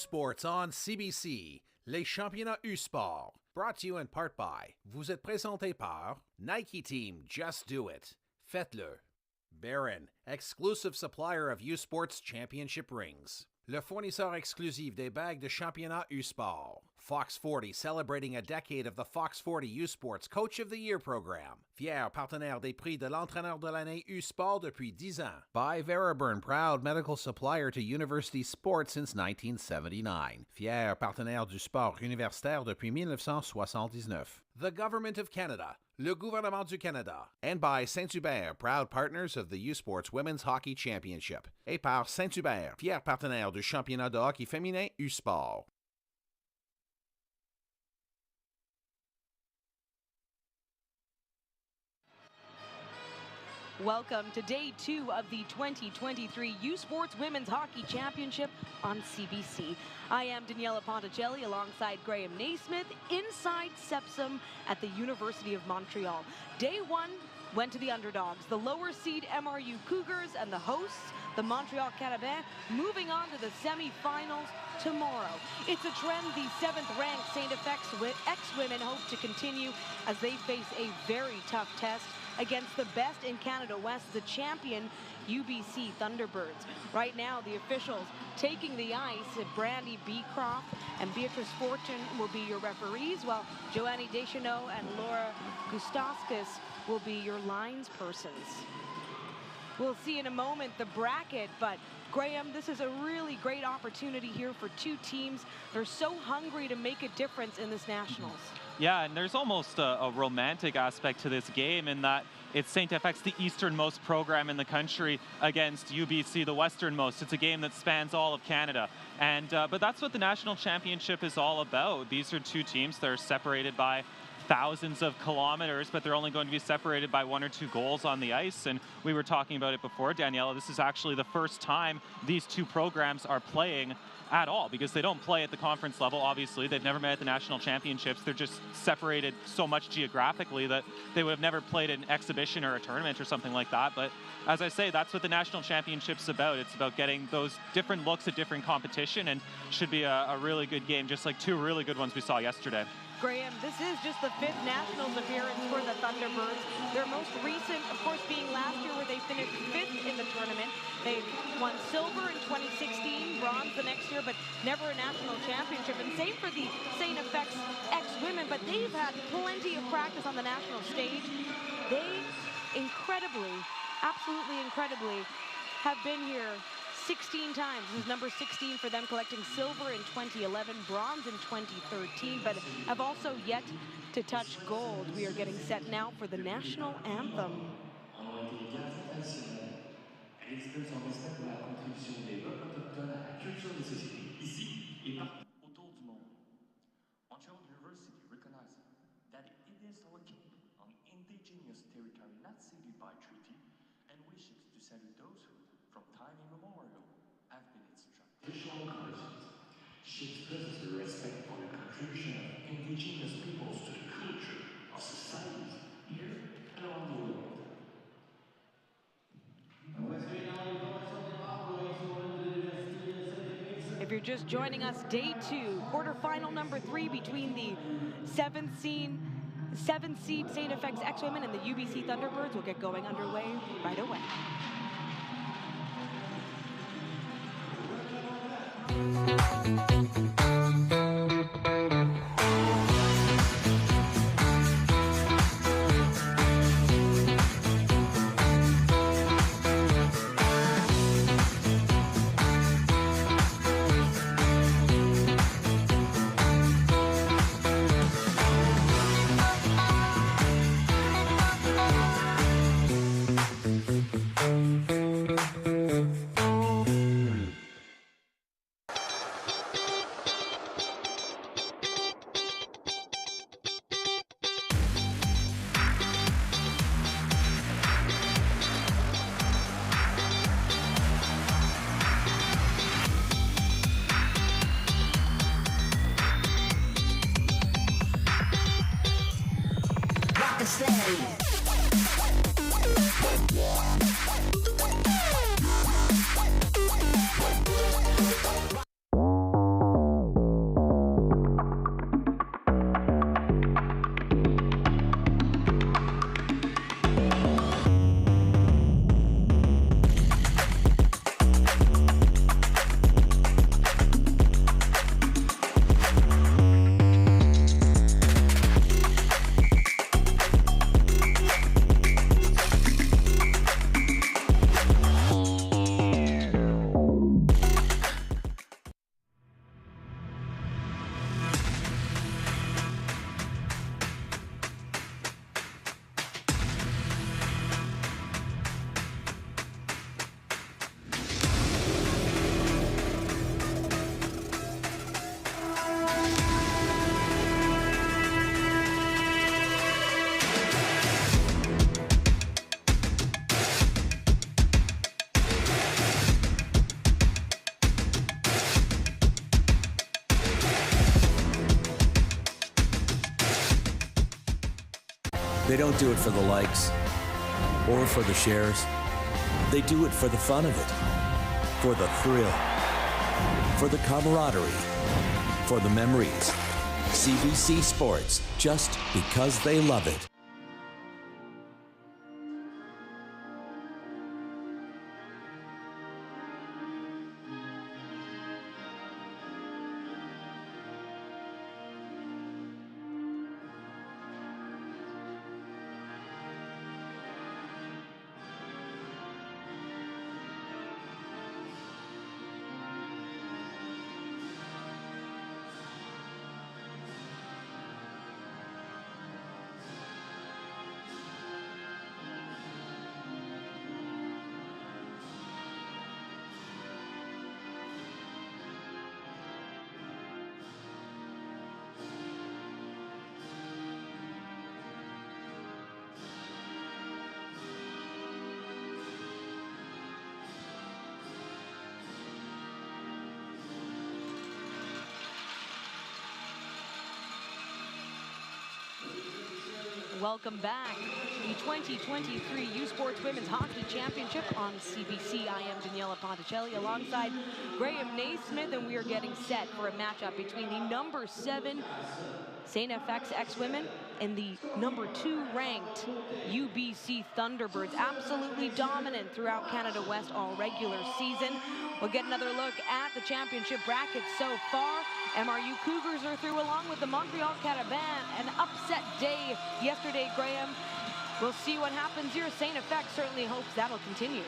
U-Sports on CBC, les championnats U-Sport, brought to you in part by, vous êtes présenté par Nike Team, Just Do It, faites-le. Baron, exclusive supplier of U-Sports championship rings. Le fournisseur exclusif des bagues de championnat U-Sport. Fox 40, celebrating a decade of the Fox 40 U-Sports Coach of the Year program. Fier partenaire des prix de l'entraîneur de l'année U-Sport depuis 10 ans. By Veriburn, proud medical supplier to university sports since 1979. Fier partenaire du sport universitaire depuis 1979. The Government of Canada. Le gouvernement du Canada. And by Saint-Hubert, proud partners of the U-Sports Women's Hockey Championship. Et par Saint-Hubert, fier partenaire du championnat de hockey féminin U-Sport. Welcome to Day 2 of the 2023 U-Sports Women's Hockey Championship on CBC. I am Daniela Ponticelli alongside Graham Naismith inside Sepsum at the University of Montreal. Day 1 went to the underdogs, the lower seed MRU Cougars and the hosts, the Montreal Canadiens, moving on to the semifinals tomorrow. It's a trend the 7th-ranked STFX ex-women hope to continue as they face a very tough test against the best in Canada West, the champion UBC Thunderbirds. Right now, the officials taking the ice, Brandy Beecroft and Beatrice Fortune will be your referees, while Joannie Deschanel and Laura Gustauskas will be your lines persons. We'll see in a moment the bracket, but Graham, this is a really great opportunity here for two teams. They're so hungry to make a difference in this Nationals. Yeah, and there's almost a romantic aspect to this game in that it's StFX, the easternmost program in the country, against UBC, the westernmost. It's a game that spans all of Canada. And but that's what the national championship is all about. These are two teams that are separated by thousands of kilometers, but they're only going to be separated by 1 or 2 goals on the ice. And we were talking about it before, Daniela, this is actually the first time these two programs are playing at all, because they don't play at the conference level. Obviously, they've never met at the national championships. They're just separated so much geographically that they would have never played an exhibition or a tournament or something like that. But as I say, that's what the national championship's about. It's about getting those different looks at different competition, and should be a really good game, just like 2 really good ones we saw yesterday. Graham, this is just the 5th Nationals appearance for the Thunderbirds. Their most recent, of course, being last year where they finished 5th in the tournament. They won silver in 2016, bronze the next year, but never a national championship. And same for the StFX ex-women, but they've had plenty of practice on the national stage. They incredibly, absolutely incredibly, have been here 16 times. This is number 16 for them, collecting silver in 2011, bronze in 2013, but have also yet to touch gold. We are getting set now for the national anthem. Montreal University recognizes that it is located on indigenous territory not ceded by treaty, and wishes to salute those who, from time immemorial, have been its traditional currencies. She expresses her respect for the contribution of indigenous peoples to the culture of societies here and around the world. If you're just joining us, Day 2, quarterfinal number 3 between the 7th seed StFX ex-women and the UBC Thunderbirds will get going underway right away. They don't do it for the likes or for the shares. They do it for the fun of it, for the thrill, for the camaraderie, for the memories. CBC Sports, just because they love it. Welcome back. The 2023 U Sports Women's Hockey Championship on CBC. I am Daniela Ponticelli alongside Graham Naismith, and we are getting set for a matchup between the number 7 STFX X-Women and the number 2 ranked UBC Thunderbirds. Absolutely dominant throughout Canada West all regular season. We'll get another look at the championship bracket so far. MRU Cougars are through along with the Montreal Caravan. An upset day yesterday, Graham. We'll see what happens here. STFX certainly hopes that'll continue.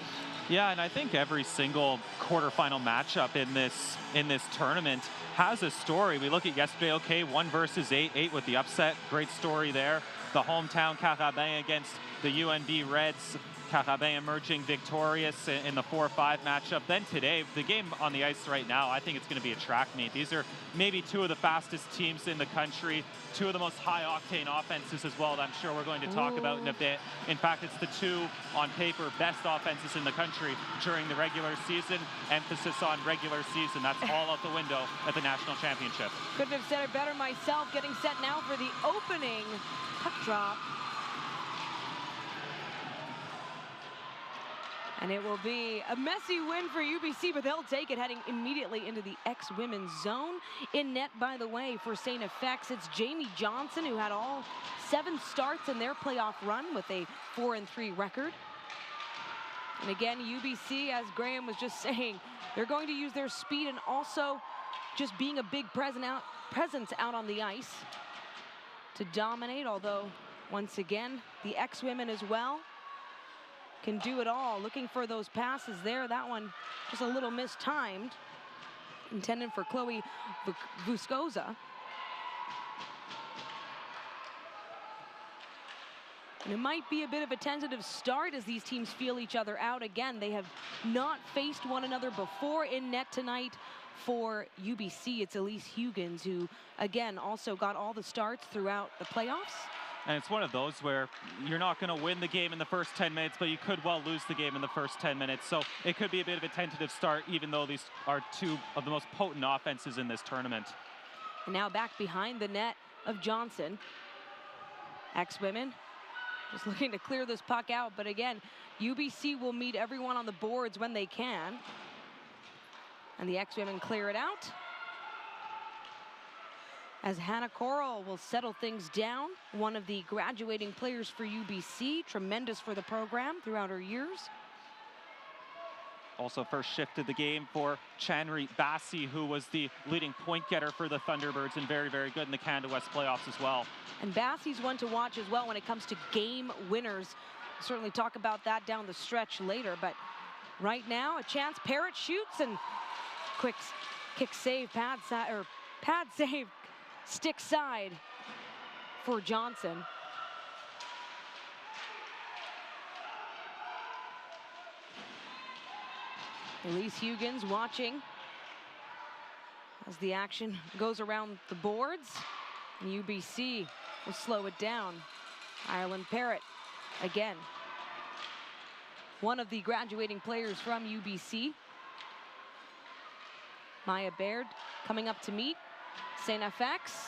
Yeah, and I think every single quarterfinal matchup in this tournament has a story. We look at yesterday, okay, 1 versus 8, 8 with the upset. Great story there. The hometown Carabin against the UNB Reds. Carabin emerging victorious in the 4-5 matchup. Then today, the game on the ice right now, I think it's going to be a track meet. These are maybe 2 of the fastest teams in the country, 2 of the most high-octane offenses as well that I'm sure we're going to talk about in a bit. In fact, it's the 2, on paper, best offenses in the country during the regular season. Emphasis on regular season. That's all out the window at the National Championship. Couldn't have said it better myself. Getting set now for the opening puck drop. And it will be a messy win for UBC, but they'll take it, heading immediately into the X-Women's zone. In net, by the way, for STFX, it's Jamie Johnson, who had all 7 starts in their playoff run with a 4-3 record. And again, UBC, as Graham was just saying, they're going to use their speed and also just being a big presence out on the ice to dominate, although, once again, the X-Women as well can do it all. Looking for those passes there. That one just a little mistimed. Intended for Chloe Vuskoza. And it might be a bit of a tentative start as these teams feel each other out. Again, they have not faced one another before. In net tonight for UBC, it's Elise Huggins, who, again, also got all the starts throughout the playoffs. And it's one of those where you're not going to win the game in the first 10 minutes, but you could well lose the game in the first 10 minutes. So it could be a bit of a tentative start, even though these are 2 of the most potent offenses in this tournament. And now back behind the net of Johnson. X-Women just looking to clear this puck out. But again, UBC will meet everyone on the boards when they can. And the X-Women clear it out, as Hannah Coral will settle things down. One of the graduating players for UBC, tremendous for the program throughout her years. Also first shift of the game for Chanry Bassi, who was the leading point getter for the Thunderbirds and very, very good in the Canada West playoffs as well. And Bassi's one to watch as well when it comes to game winners. We'll certainly talk about that down the stretch later, but right now a chance. Parrott shoots and quick kick save, pad save. Stick side for Johnson. Elise Huggins watching as the action goes around the boards. And UBC will slow it down. Ireland Parrott again. One of the graduating players from UBC. Maya Baird coming up to meet STFX.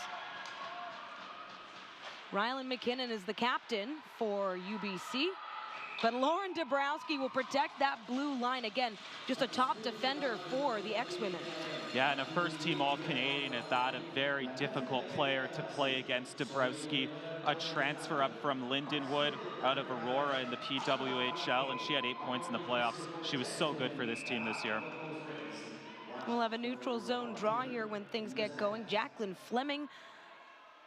Rylan McKinnon is the captain for UBC. But Lauren Dabrowski will protect that blue line. Again, just a top defender for the X-Women. Yeah, and a first-team All-Canadian at that, a very difficult player to play against. Dabrowski, a transfer up from Lindenwood out of Aurora in the PWHL, and she had 8 points in the playoffs. She was so good for this team this year. We'll have a neutral zone draw here when things get going. Jacqueline Fleming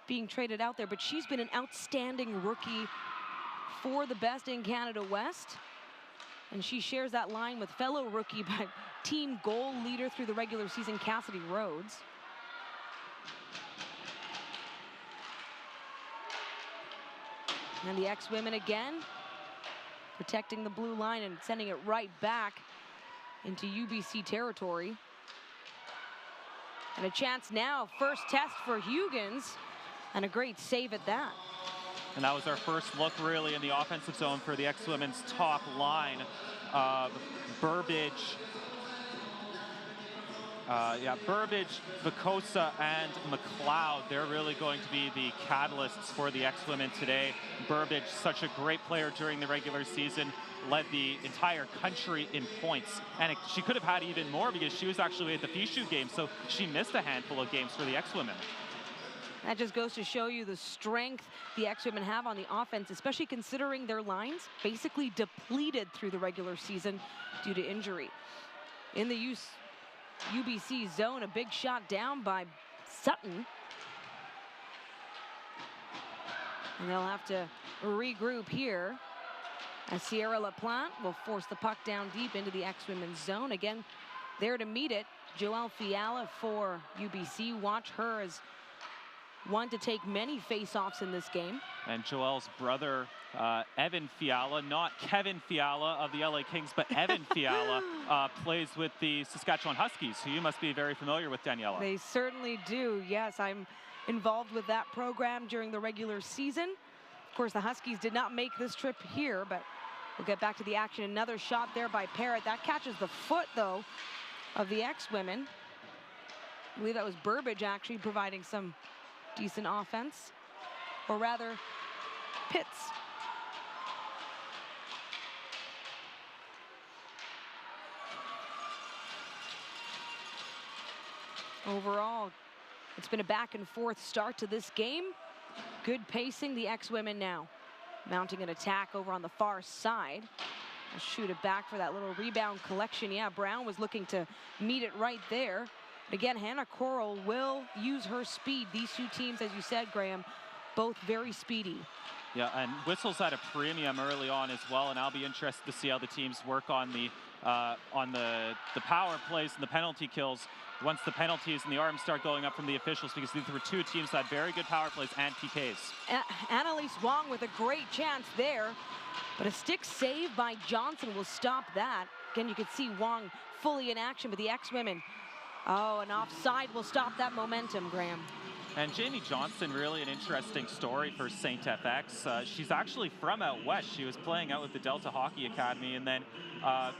being traded out there, but she's been an outstanding rookie for the best in Canada West. And she shares that line with fellow rookie but team goal leader through the regular season, Cassidy Rhodes. And the X-Women again, protecting the blue line and sending it right back into UBC territory. And a chance now, first test for Huygens, and a great save at that. And that was our first look really in the offensive zone for the X-Women's top line. Burbage, Vicosa, and McLeod. They're really going to be the catalysts for the X-Women today. Burbage, such a great player during the regular season, led the entire country in points. And she could have had even more because she was actually at the Fishu game, so she missed a handful of games for the X-Women. That just goes to show you the strength the X-Women have on the offense, especially considering their lines basically depleted through the regular season due to injury. In the UBC zone, a big shot down by Sutton. And they'll have to regroup here as Sierra LaPlante will force the puck down deep into the X-Women's zone. Again, there to meet it, Joelle Fiala for UBC. Watch her as one to take many face-offs in this game. And Joelle's brother, Evan Fiala, not Kevin Fiala of the LA Kings, but Evan Fiala plays with the Saskatchewan Huskies, who you must be very familiar with, Daniela. They certainly do, yes. I'm involved with that program during the regular season. Of course, the Huskies did not make this trip here, but we'll get back to the action. Another shot there by Parrott. That catches the foot, though, of the X-Women. I believe that was Burbage actually providing some decent offense, or rather Pitts. Overall, it's been a back and forth start to this game. Good pacing, the X-Women now mounting an attack over on the far side. I'll shoot it back for that little rebound collection. Yeah, Brown was looking to meet it right there. Again, Hannah Coral will use her speed. These two teams, as you said, Graham, both very speedy. Yeah, and Whistle's at a premium early on as well, and I'll be interested to see how the teams work on the power plays and the penalty kills once the penalties and the arms start going up from the officials, because these were two teams that had very good power plays and PKs. Annalise Wong with a great chance there, but a stick save by Johnson will stop that. Again, you could see Wong fully in action, but the X-Women, oh, an offside will stop that momentum, Graham. And Jamie Johnson, really an interesting story for St. FX. She's actually from out west. She was playing out with the Delta Hockey Academy and then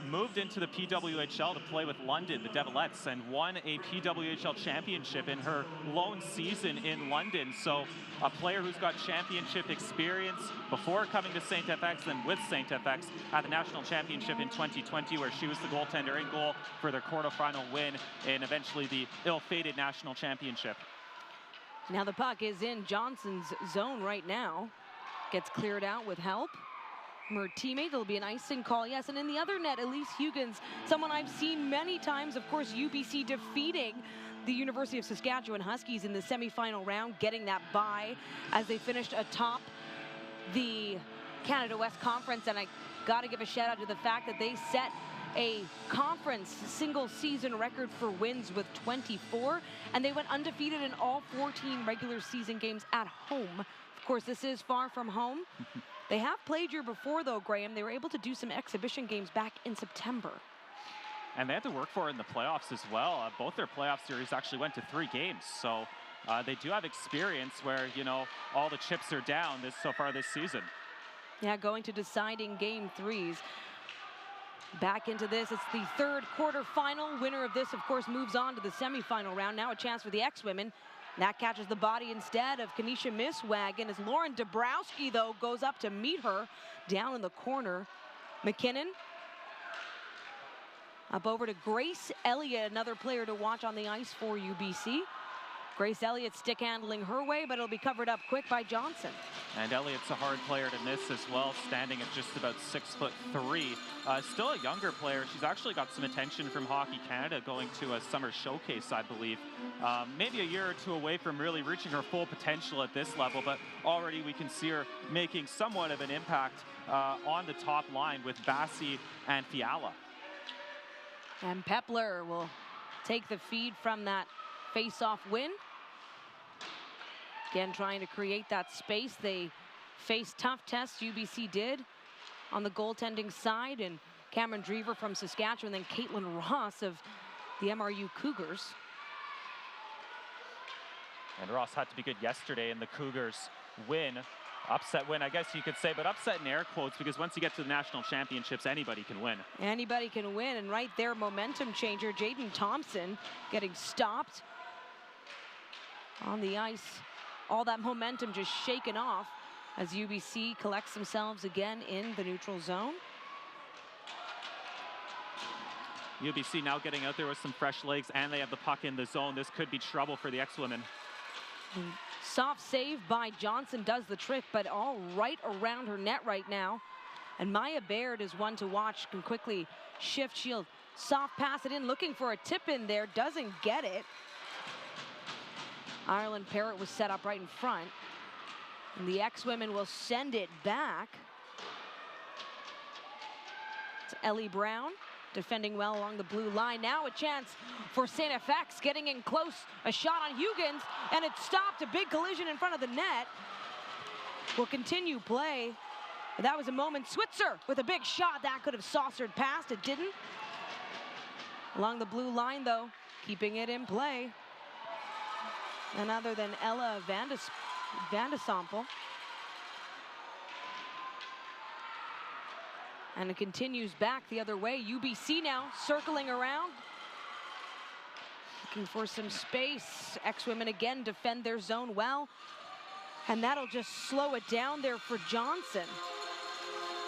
moved into the PWHL to play with London, the Devilettes, and won a PWHL championship in her lone season in London. So a player who's got championship experience before coming to St. FX, then with St. FX at the national championship in 2020, where she was the goaltender in goal for their quarterfinal win and eventually the ill-fated national championship. Now the puck is in Johnson's zone right now. Gets cleared out with help from her teammate. There'll be an icing call, yes. And in the other net, Elise Huygens, someone I've seen many times. Of course, UBC defeating the University of Saskatchewan Huskies in the semifinal round, getting that bye as they finished atop the Canada West Conference. And I got to give a shout out to the fact that they set a conference single season record for wins with 24, and they went undefeated in all 14 regular season games at home. Of course, this is far from home. They have played here before, though, Graham. They were able to do some exhibition games back in September. And they had to work for it in the playoffs as well. Both their playoff series actually went to 3 games, so they do have experience where, you know, all the chips are down so far this season. Yeah, going to deciding game 3s. Back into this, it's the third quarterfinal. Winner of this, of course, moves on to the semifinal round. Now a chance for the X-Women That catches the body instead of Kanisha Misswagon as Lauren Dabrowski, though, goes up to meet her down in the corner. McKinnon up over to Grace Elliott, another player to watch on the ice for UBC. Grace Elliott stick handling her way, but it'll be covered up quick by Johnson. And Elliott's a hard player to miss as well, standing at just about 6'3". Still a younger player. She's actually got some attention from Hockey Canada, going to a summer showcase, I believe. Maybe a year or two away from really reaching her full potential at this level, but already we can see her making somewhat of an impact on the top line with Bassi and Fiala. And Pepler will take the feed from that face-off win. Again, trying to create that space. They faced tough tests, UBC did, on the goaltending side, and Cameron Drever from Saskatchewan, then Caitlin Ross of the MRU Cougars. And Ross had to be good yesterday in the Cougars win. Upset win, I guess you could say, but upset in air quotes, because once you get to the national championships, anybody can win. Anybody can win, and right there, momentum changer. Jaden Thompson getting stopped on the ice. All that momentum just shaken off as UBC collects themselves again in the neutral zone. UBC now getting out there with some fresh legs, and they have the puck in the zone. This could be trouble for the X-Women. Soft save by Johnson does the trick, but all right around her net right now. And Maya Baird is one to watch, can quickly shift. She'll soft pass it in, looking for a tip in there, doesn't get it. Ireland Parrott was set up right in front. And the X-Women will send it back. It's Ellie Brown defending well along the blue line. Now a chance for STFX, getting in close. A shot on Huggins, and it stopped. A big collision in front of the net. Will continue play. That was a moment. Switzer with a big shot. That could have saucered past. It didn't. Along the blue line, though, keeping it in play. None other than Ella Vandesample. And it continues back the other way. UBC now circling around, looking for some space. X-Women again defend their zone well. And that'll just slow it down there for Johnson.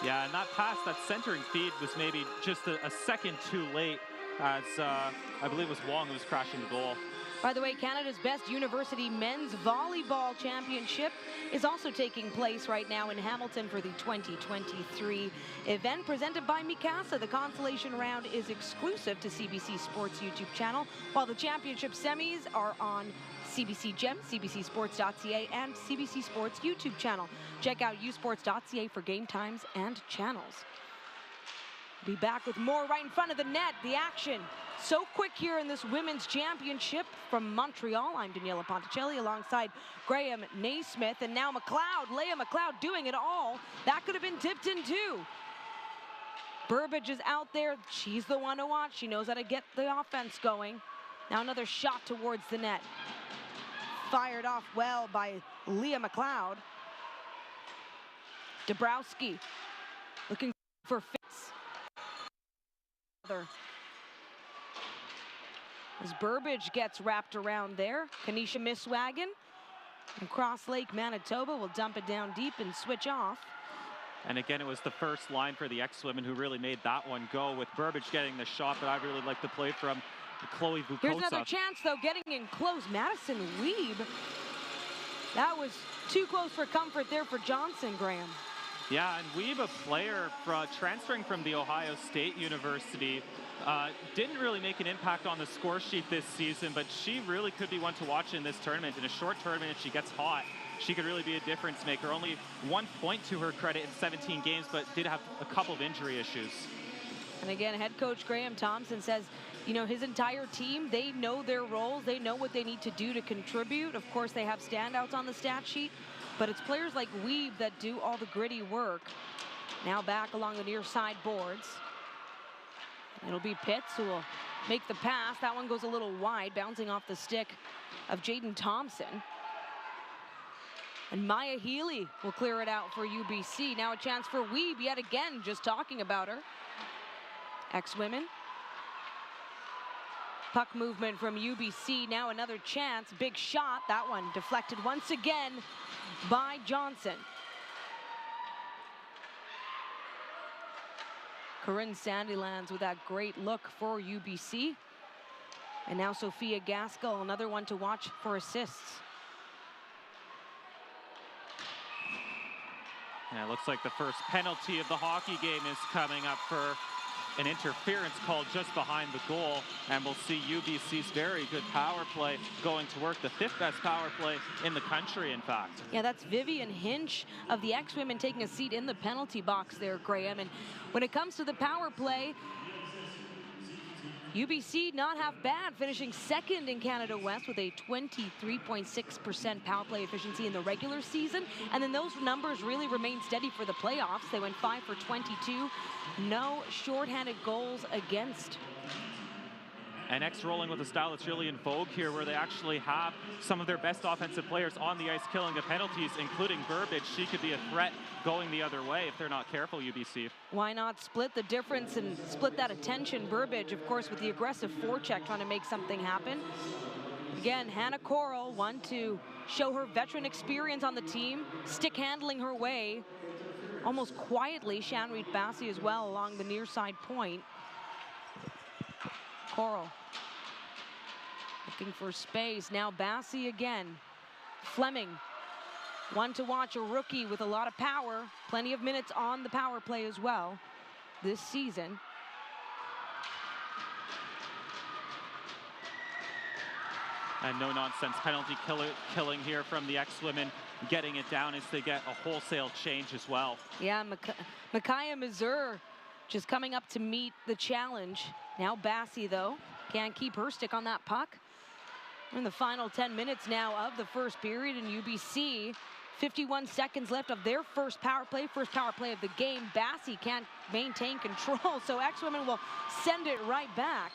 Yeah, and that pass, that centering feed was maybe just a second too late, as I believe it was Wong who was crashing the goal. By the way, Canada's Best University Men's Volleyball Championship is also taking place right now in Hamilton for the 2023 event presented by Mikasa. The consolation round is exclusive to CBC Sports YouTube channel, while the championship semis are on CBC Gem, cbcsports.ca, and CBC Sports YouTube channel. Check out usports.ca for game times and channels. Be back with more right in front of the net. The action so quick here in this women's championship from Montreal. I'm Daniela Ponticelli alongside Graham Naismith, and now Leah McLeod doing it all. That could have been tipped in too. Burbage is out there. She's the one to watch. She knows how to get the offense going. Now another shot towards the net. Fired off well by Leah McLeod. Dabrowski looking for Fitz. As Burbage gets wrapped around there, Kanisha Misswagon from Cross Lake, Manitoba will dump it down deep and switch off. And again, it was the first line for the X-Women who really made that one go, with Burbage getting the shot that I really like to play from Chloe Vukosa. Here's another chance, though, getting in close. Madison Weeb. That was too close for comfort there for Johnson, Graham. Yeah, and Weeb, a player transferring from the Ohio State University, didn't really make an impact on the score sheet this season, but she really could be one to watch in this tournament. In a short tournament, if she gets hot, she could really be a difference maker. Only 1 point to her credit in 17 games, but did have a couple of injury issues. And again, head coach Graham Thompson says, you know, his entire team, they know their roles. They know what they need to do to contribute. Of course, they have standouts on the stat sheet, but it's players like Weeb that do all the gritty work. Now back along the near side boards. It'll be Pitts who will make the pass. That one goes a little wide, bouncing off the stick of Jaden Thompson. And Maya Healy will clear it out for UBC. Now a chance for Weeb yet again, just talking about her. X-Women. puck movement from UBC. Now another chance, big shot. That one deflected once again by Johnson. Corinne Sandilands with that great look for UBC. And now Sophia Gaskell, another one to watch for assists. Yeah, it looks like the first penalty of the hockey game is coming up for an interference called just behind the goal, and we'll see UBC's very good power play going to work, the 5th best power play in the country, in fact. Yeah, that's Vivian Hinch of the X-Women taking a seat in the penalty box there, Graham. And when it comes to the power play, UBC not half bad, finishing 2nd in Canada West with a 23.6% power play efficiency in the regular season. And then those numbers really remain steady for the playoffs. They went 5 for 22. No shorthanded goals against. And X rolling with a style that's really in vogue here, where they actually have some of their best offensive players on the ice killing the penalties, including Burbage. She could be a threat going the other way if they're not careful, UBC. Why not split the difference and split that attention? Burbage, of course, with the aggressive forecheck, trying to make something happen. Again, Hannah Coral, one to show her veteran experience on the team, stick handling her way almost quietly. Shanreet Bassey as well along the near side point. Coral looking for space. Now Bassey again. Fleming, one to watch, a rookie with a lot of power. Plenty of minutes on the power play as well this season. And no-nonsense penalty killing here from the X-Women, getting it down as they get a wholesale change as well. Yeah, Micaiah Mazur just coming up to meet the challenge. Now Bassey, though, can't keep her stick on that puck. In the final 10 minutes now of the first period, in UBC, 51 seconds left of their first power play of the game. Bassey can't maintain control, so X-Women will send it right back.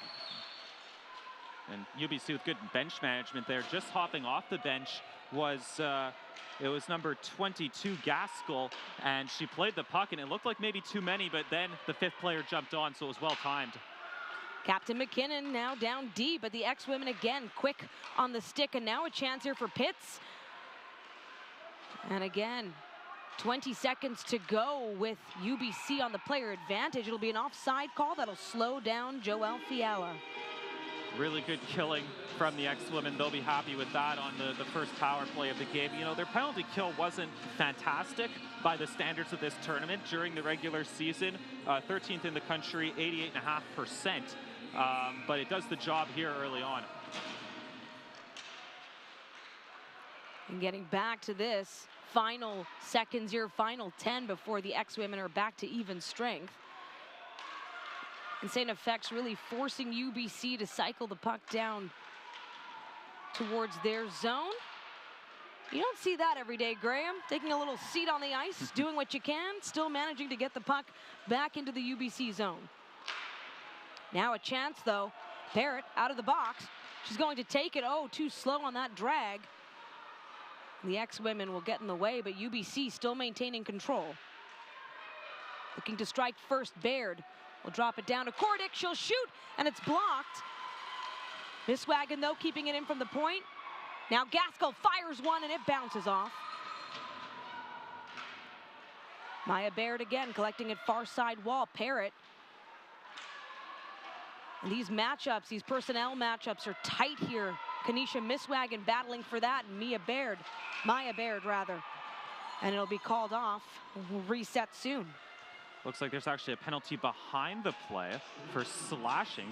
And UBC with good bench management there. Just hopping off the bench was it was number 22, Gaskell, and she played the puck, and it looked like maybe too many, but then the 5th player jumped on, so it was well timed. Captain McKinnon now down deep, but the X-Women again quick on the stick, and now a chance here for Pitts. And again, 20 seconds to go with UBC on the player advantage. It'll be an offside call that'll slow down Joelle Fiala. Really good killing from the X-Women. They'll be happy with that on the first power play of the game. You know, their penalty kill wasn't fantastic by the standards of this tournament during the regular season. 13th in the country, 88.5%. But it does the job here early on. And getting back to this, final seconds here, final 10 before the X-Women are back to even strength. And STFX really forcing UBC to cycle the puck down towards their zone. You don't see that every day, Graham. Taking a little seat on the ice, doing what you can, still managing to get the puck back into the UBC zone. Now a chance, though. Barrett out of the box. She's going to take it. Oh, too slow on that drag. The X-Women will get in the way, but UBC still maintaining control. Looking to strike first, Baird. Will drop it down to Cordick. She'll shoot, and it's blocked. Miswagen, though, keeping it in from the point. Now Gaskell fires one, and it bounces off. Maya Baird again, collecting it far side wall. Parrott. And these matchups, these personnel matchups are tight here. Kanisha Miswagen battling for that, and Maya Baird, rather. And it'll be called off. We'll reset soon. Looks like there's actually a penalty behind the play for slashing.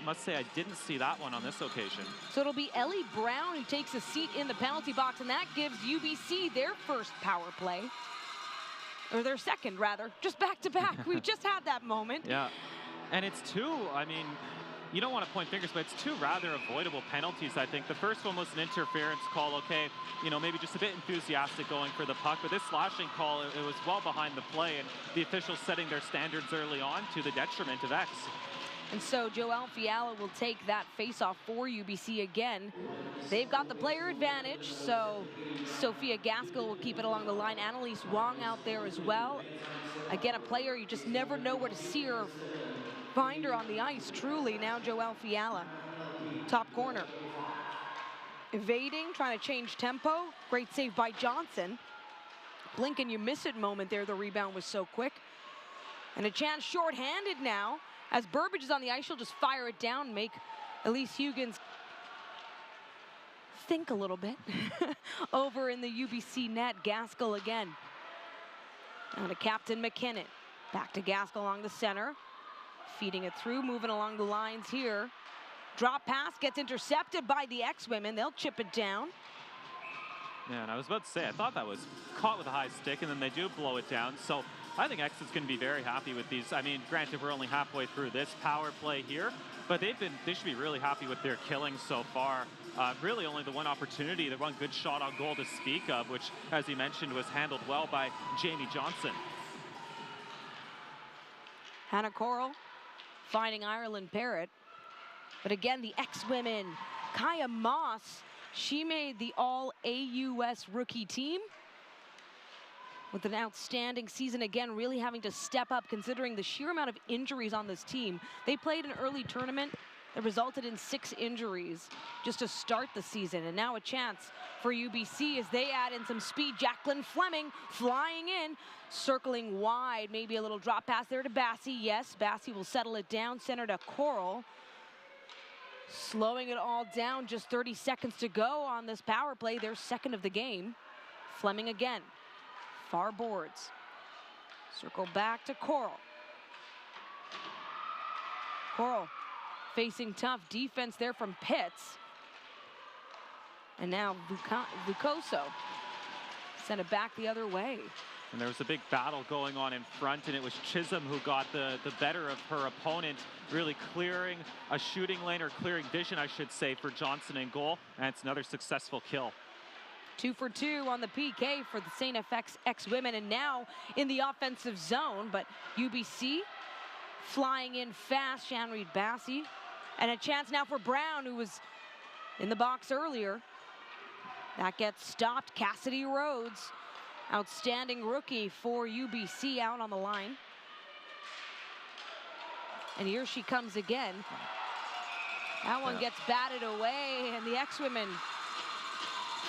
Must say I didn't see that one on this occasion. So it'll be Ellie Brown who takes a seat in the penalty box, and that gives UBC their first power play. Or their second, rather. Just back to back. We've just had that moment. Yeah. And it's two, I mean, you don't want to point fingers, but it's two rather avoidable penalties, I think. The first one was an interference call, okay, you know, maybe just a bit enthusiastic going for the puck, but this slashing call, it was well behind the play, and the officials setting their standards early on to the detriment of X. And so Joelle Fiala will take that face-off for UBC again. They've got the player advantage, so Sophia Gaskell will keep it along the line. Annalise Wong out there as well. Again, a player you just never know where to see her, find her on the ice, truly. Now Joelle Fiala. top corner. Evading, trying to change tempo. Great save by Johnson. Blink and you miss it moment there. The rebound was so quick. And a chance short-handed now. As Burbage is on the ice, she'll just fire it down and make Elise Huggins think a little bit. Over in the UBC net, Gaskell again. Now to Captain McKinnon. Back to Gaskell along the center. Feeding it through, moving along the lines here. Drop pass gets intercepted by the X-Women. They'll chip it down. Yeah, and I was about to say, I thought that was caught with a high stick, and then they do blow it down. So I think X is going to be very happy with these. I mean, granted, we're only halfway through this power play here, but they should be really happy with their killing so far. Really only the one opportunity, the one good shot on goal to speak of, which, as he mentioned, was handled well by Jamie Johnson. Hannah Coral finding Ireland Parrott. But again, the X-Women, Kaya Moss, she made the All-AUS rookie team with an outstanding season again, really having to step up considering the sheer amount of injuries on this team. They played an early tournament that resulted in 6 injuries just to start the season. And now a chance for UBC as they add in some speed. Jacqueline Fleming flying in, circling wide. Maybe a little drop pass there to Bassey. Yes, Bassey will settle it down. Center to Coral. Slowing it all down, just 30 seconds to go on this power play. Their second of the game. Fleming again. Far boards. Circle back to Coral. Coral facing tough defense there from Pitts. And now Vukoso sent it back the other way. And there was a big battle going on in front, and it was Chisholm who got the better of her opponent, really clearing a shooting lane, or clearing vision, I should say, for Johnson in goal. And it's another successful kill. 2 for 2 on the PK for the STFX X-Women, and now in the offensive zone. But UBC flying in fast, Shanreed Bassey. And a chance now for Brown, who was in the box earlier. That gets stopped. Cassidy Rhodes, outstanding rookie for UBC, out on the line. And here she comes again. That one gets batted away, and the X-Women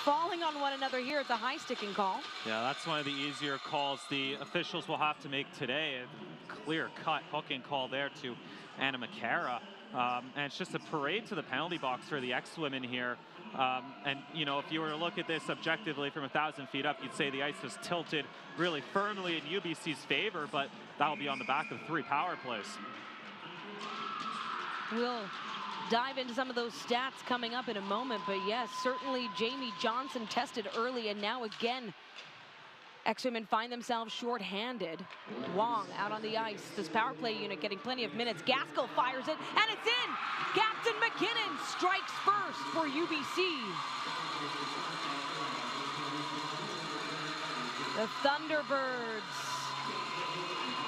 falling on one another here at the high sticking call. Yeah, that's one of the easier calls the officials will have to make today. A clear-cut hooking call there to Anna McCara. And it's just a parade to the penalty box for the X-Women here. And, you know, if you were to look at this objectively from 1,000 feet up, you'd say the ice was tilted really firmly in UBC's favor, but that'll be on the back of 3 power plays. We'll dive into some of those stats coming up in a moment, but yes, certainly Jamie Johnson tested early, and now again, X-Women find themselves short-handed. Wong out on the ice. This power play unit getting plenty of minutes. Gaskell fires it, and it's in! Captain McKinnon strikes first for UBC. The Thunderbirds.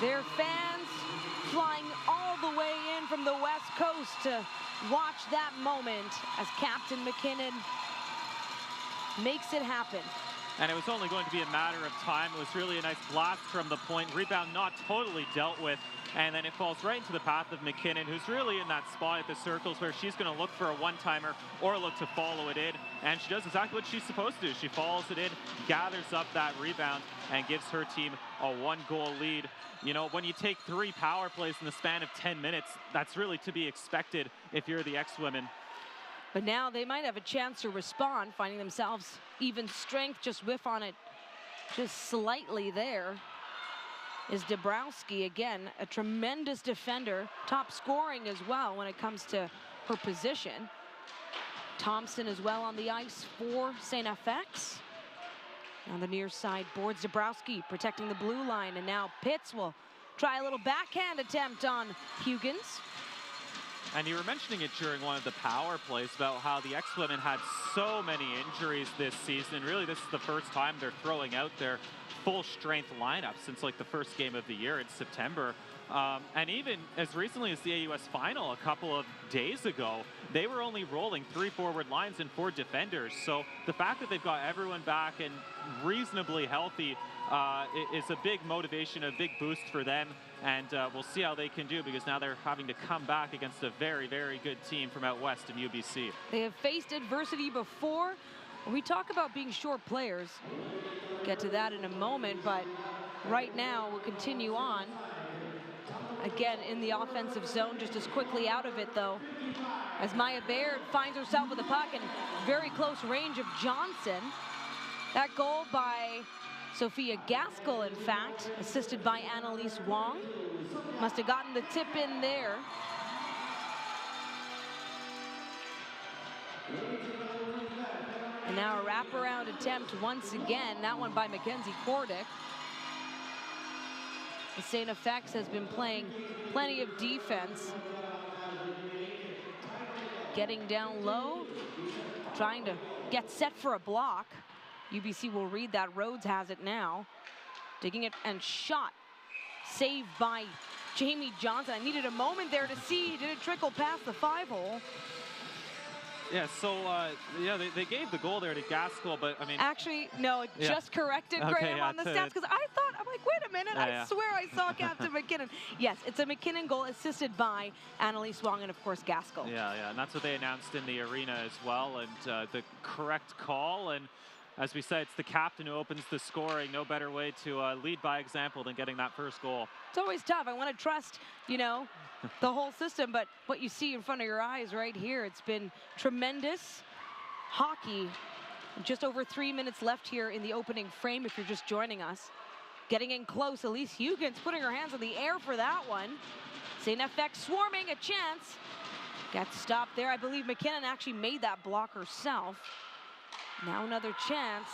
Their fans flying all the way in from the West Coast to watch that moment as Captain McKinnon makes it happen. And it was only going to be a matter of time. It was really a nice blast from the point. Rebound not totally dealt with. And then it falls right into the path of McKinnon, who's really in that spot at the circles where she's going to look for a one-timer or look to follow it in. And she does exactly what she's supposed to do. She follows it in, gathers up that rebound, and gives her team a 1-goal lead. You know, when you take 3 power plays in the span of 10 minutes, that's really to be expected if you're the X-Women. But now they might have a chance to respond, finding themselves even strength. Just whiff on it just slightly there is Dabrowski. Again, a tremendous defender, top scoring as well when it comes to her position. Thompson as well on the ice for STFX. On the near side boards, Dabrowski protecting the blue line, and now Pitts will try a little backhand attempt on Huggins. And you were mentioning it during one of the power plays about how the X-Women had so many injuries this season. Really, this is the first time they're throwing out their full-strength lineup since like the first game of the year in September. And even as recently as the AUS final a couple of days ago, they were only rolling 3 forward lines and 4 defenders. So the fact that they've got everyone back and reasonably healthy is a big motivation, a big boost for them. And we'll see how they can do, because now they're having to come back against a very, very good team from out west in UBC. They have faced adversity before. We talk about being short players. Get to that in a moment, but right now we'll continue on. Again, in the offensive zone, just as quickly out of it, though, as Maya Baird finds herself with the puck in very close range of Johnson. That goal by Sophia Gaskell, in fact, assisted by Annalise Wong. Must have gotten the tip in there. And now a wraparound attempt once again, that one by Mackenzie Kordick. The STFX has been playing plenty of defense. Getting down low, trying to get set for a block. UBC will read that. Rhodes has it now. Digging it and shot. Saved by Jamie Johnson. I needed a moment there to see, did it trickle past the 5-hole? Yeah, so, yeah, they gave the goal there to Gaskell, but, I mean... Actually, no, it just corrected Graham on the stats, because I thought, I'm like, wait a minute, I swear I saw Captain McKinnon. Yes, it's a McKinnon goal assisted by Annalise Wong and, of course, Gaskell. Yeah, and that's what they announced in the arena as well, and the correct call. And as we said, it's the captain who opens the scoring. No better way to lead by example than getting that first goal. It's always tough. I want to trust, you know, the whole system, but what you see in front of your eyes right here, it's been tremendous hockey. Just over 3 minutes left here in the opening frame if you're just joining us. Getting in close, Elise Huggins putting her hands in the air for that one. STFX swarming, a chance. Got stopped there. I believe McKinnon actually made that block herself. Now another chance.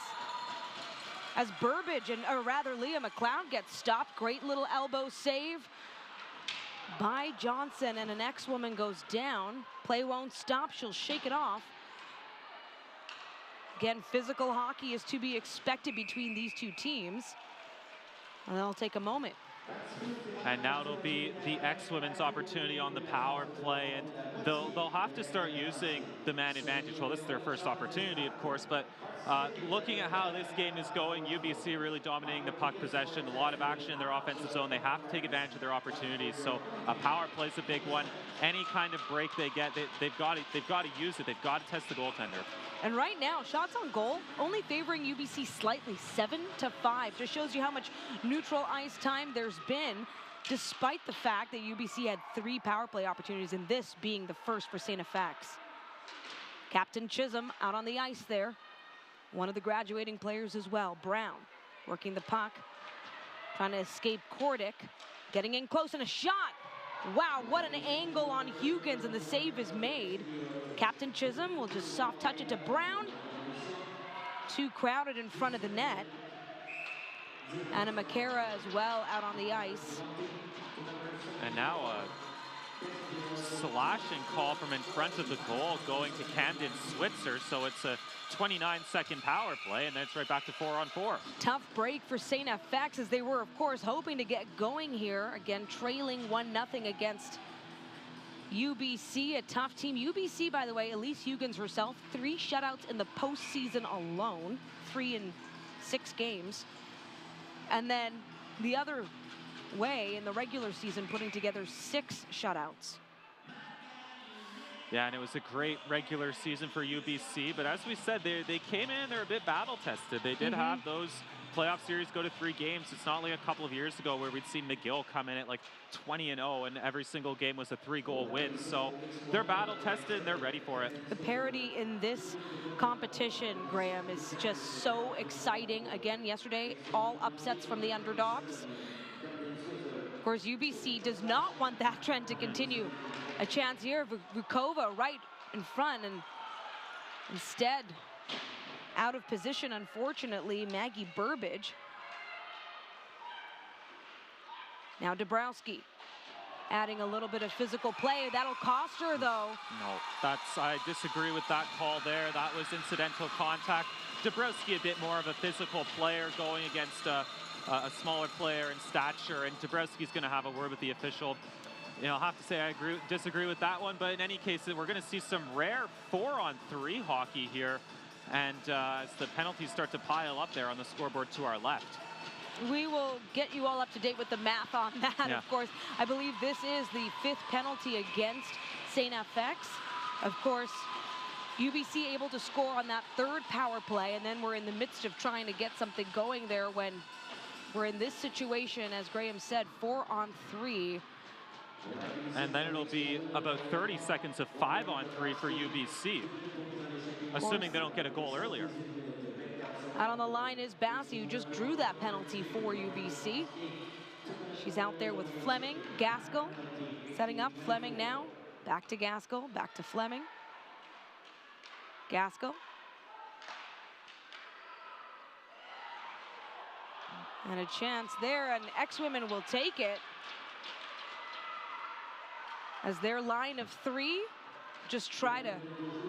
As Burbage, or rather Leah McLeod gets stopped. Great little elbow save by Johnson, and an ex-woman goes down. Play won't stop, she'll shake it off. Again, physical hockey is to be expected between these two teams. And they'll take a moment. And now it'll be the ex-women's opportunity on the power play, and they'll have to start using the man advantage. Well, this is their first opportunity, of course, but looking at how this game is going, UBC really dominating the puck possession, a lot of action in their offensive zone. They have to take advantage of their opportunities. So a power play is a big one. Any kind of break they get, they've got to use it. They've got to test the goaltender. And right now, shots on goal only favoring UBC slightly, 7-5. Just shows you how much neutral ice time there's been, despite the fact that UBC had 3 power play opportunities, and this being the first for STFX. Captain Chisholm out on the ice there. One of the graduating players as well. Brown working the puck, trying to escape Kordick. Getting in close and a shot. Wow, what an angle on Huggins, and the save is made. Captain Chisholm will just soft touch it to Brown. Too crowded in front of the net. Anna McCara as well out on the ice. And now a slashing call from in front of the goal going to Camden Switzer. So it's a 29-second power play, and then it's right back to 4-on-4. Tough break for STFX, as they were, of course, hoping to get going here. Again, trailing 1-0 against UBC, a tough team. UBC, by the way, Elise Huggins herself, 3 shutouts in the postseason alone, 3 in 6 games. And then the other way in the regular season, putting together 6 shutouts. Yeah, and it was a great regular season for UBC, but as we said, they came in, they're a bit battle-tested. They did have those playoff series go to 3 games. It's not like a couple of years ago where we'd seen McGill come in at like 20-0, and every single game was a 3-goal win. So they're battle-tested, and they're ready for it. The parity in this competition, Graham, is just so exciting. Again, yesterday, all upsets from the underdogs. Of course, UBC does not want that trend to continue. A chance here, Vukova right in front, and instead, out of position, unfortunately, Maggie Burbage. Now Dabrowski adding a little bit of physical play. That'll cost her, though. No, I disagree with that call there. That was incidental contact. Dabrowski a bit more of a physical player going against a smaller player in stature, and Dabrowski's going to have a word with the official. You know, I'll have to say I disagree with that one, but in any case, we're going to see some rare 4-on-3 hockey here, and as the penalties start to pile up there on the scoreboard to our left. We will get you all up to date with the math on that. Yeah. Of course, I believe this is the 5th penalty against STFX. Of course, UBC able to score on that 3rd power play, and then we're in the midst of trying to get something going there when we're in this situation, as Graham said, 4-on-3. And then it'll be about 30 seconds of 5-on-3 for UBC, assuming they don't get a goal earlier. Out on the line is Bassi, who just drew that penalty for UBC. She's out there with Fleming, Gaskell, setting up. Fleming now, back to Gaskell, back to Fleming. Gaskell. And a chance there, and X-Women will take it. As their line of 3 just try to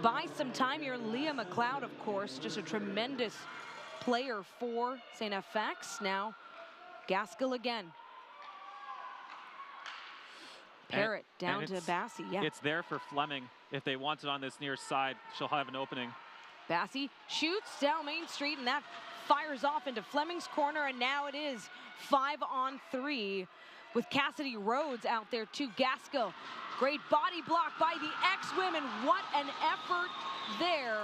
buy some time here. Leah McLeod, of course, just a tremendous player for STFX. Now, Gaskell again. Parrott down to Bassi. Yeah. It's there for Fleming. If they want it on this near side, she'll have an opening. Bassi shoots down Main Street, and that fires off into Fleming's corner, and now it is 5-on-3 with Cassidy Rhodes out there too. Gaskell, great body block by the X-Women. What an effort there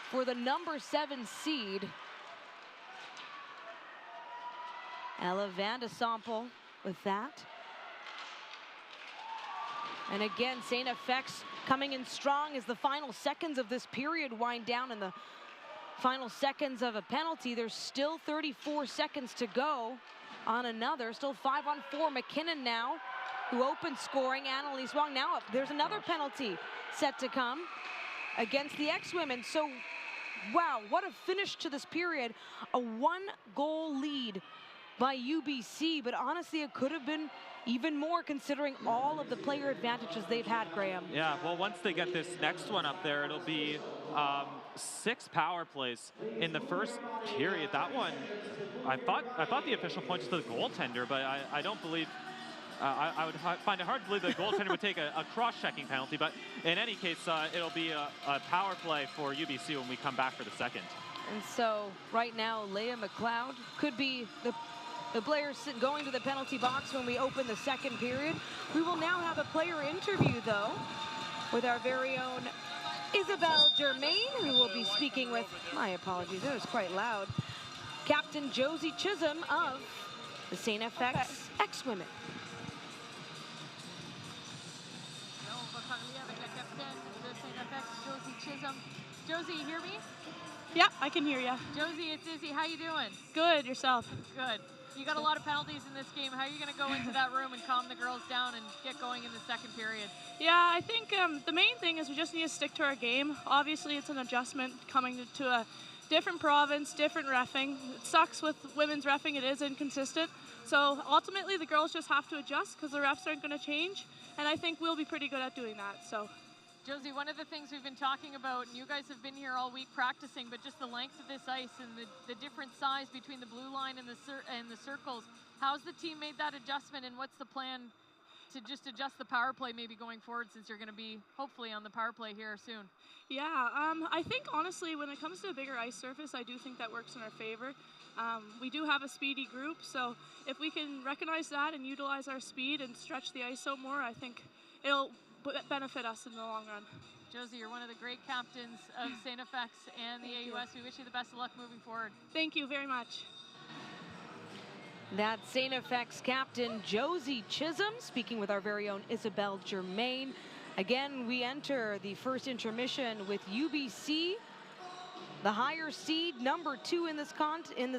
for the number 7 seed. Ella Vandesample with that. And again, STFX coming in strong as the final seconds of this period wind down, and the final seconds of a penalty. There's still 34 seconds to go on another. Still 5-on-4. McKinnon now, who opened scoring. Annalise Wong now up. There's another penalty set to come against the X-Women. So, wow, what a finish to this period. A 1-goal lead by UBC, but honestly, it could have been even more considering all of the player advantages they've had, Graham. Yeah, well, once they get this next one up there, it'll be 6 power plays in the first period. That one, I thought the official pointed to the goaltender, but I don't believe, I would find it hard to believe the goaltender would take a cross-checking penalty, but in any case, it'll be a power play for UBC when we come back for the second. And so right now, Leah McLeod could be the player going to the penalty box when we open the second period. We will now have a player interview, though, with our very own Isabelle Germain, who will be speaking with, my apologies, it was quite loud, Captain Josie Chisholm of the STFX X-Women. Josie, you hear me? Yeah, I can hear you. Josie, it's Izzy. How you doing? Good, yourself? Good. You got a lot of penalties in this game. How are you going to go into that room and calm the girls down and get going in the second period? Yeah, I think the main thing is we just need to stick to our game. Obviously, it's an adjustment coming to a different province, different reffing. It sucks with women's reffing. It is inconsistent. So ultimately, the girls just have to adjust because the refs aren't going to change. And I think we'll be pretty good at doing that. So, Josie, one of the things we've been talking about, and you guys have been here all week practicing, but just the length of this ice and the different size between the blue line and the circles. How's the team made that adjustment, and what's the plan to just adjust the power play maybe going forward, since you're going to be hopefully on the power play here soon? Yeah, I think honestly when it comes to a bigger ice surface, I do think that works in our favor. We do have a speedy group, so if we can recognize that and utilize our speed and stretch the ice out more, I think it'll benefit us in the long run. Josie, you're one of the great captains of STFX and the AUS. We wish you the best of luck moving forward. Thank you very much. That's STFX captain Josie Chisholm speaking with our very own Isabelle Germain. Again, we enter the first intermission with UBC, the higher seed, number 2 in this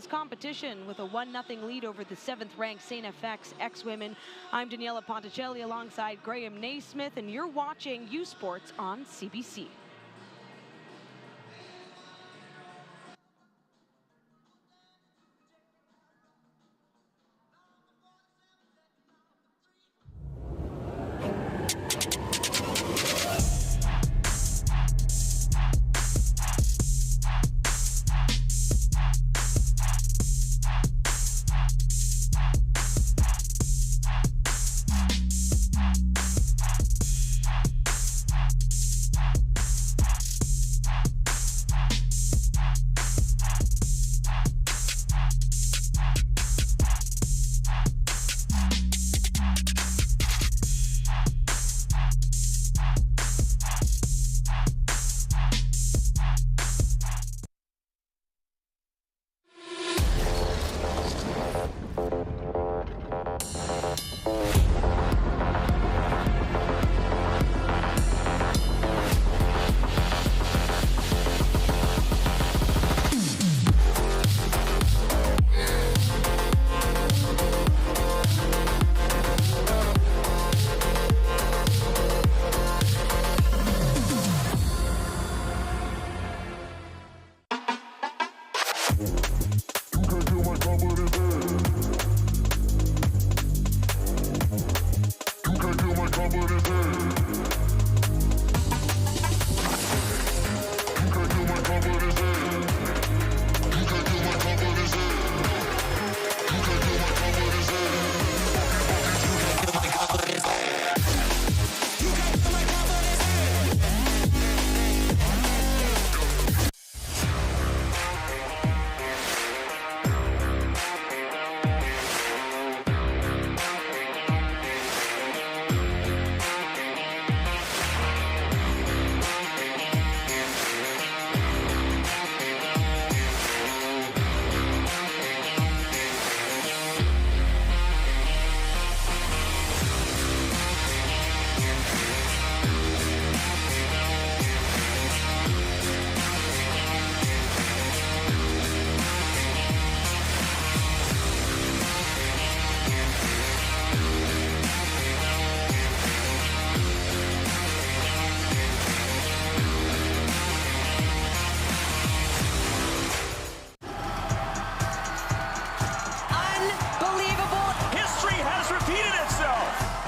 competition, with a 1-0 lead over the 7th-ranked STFX X-Women. I'm Daniela Ponticelli alongside Graham Naismith, and you're watching U Sports on CBC.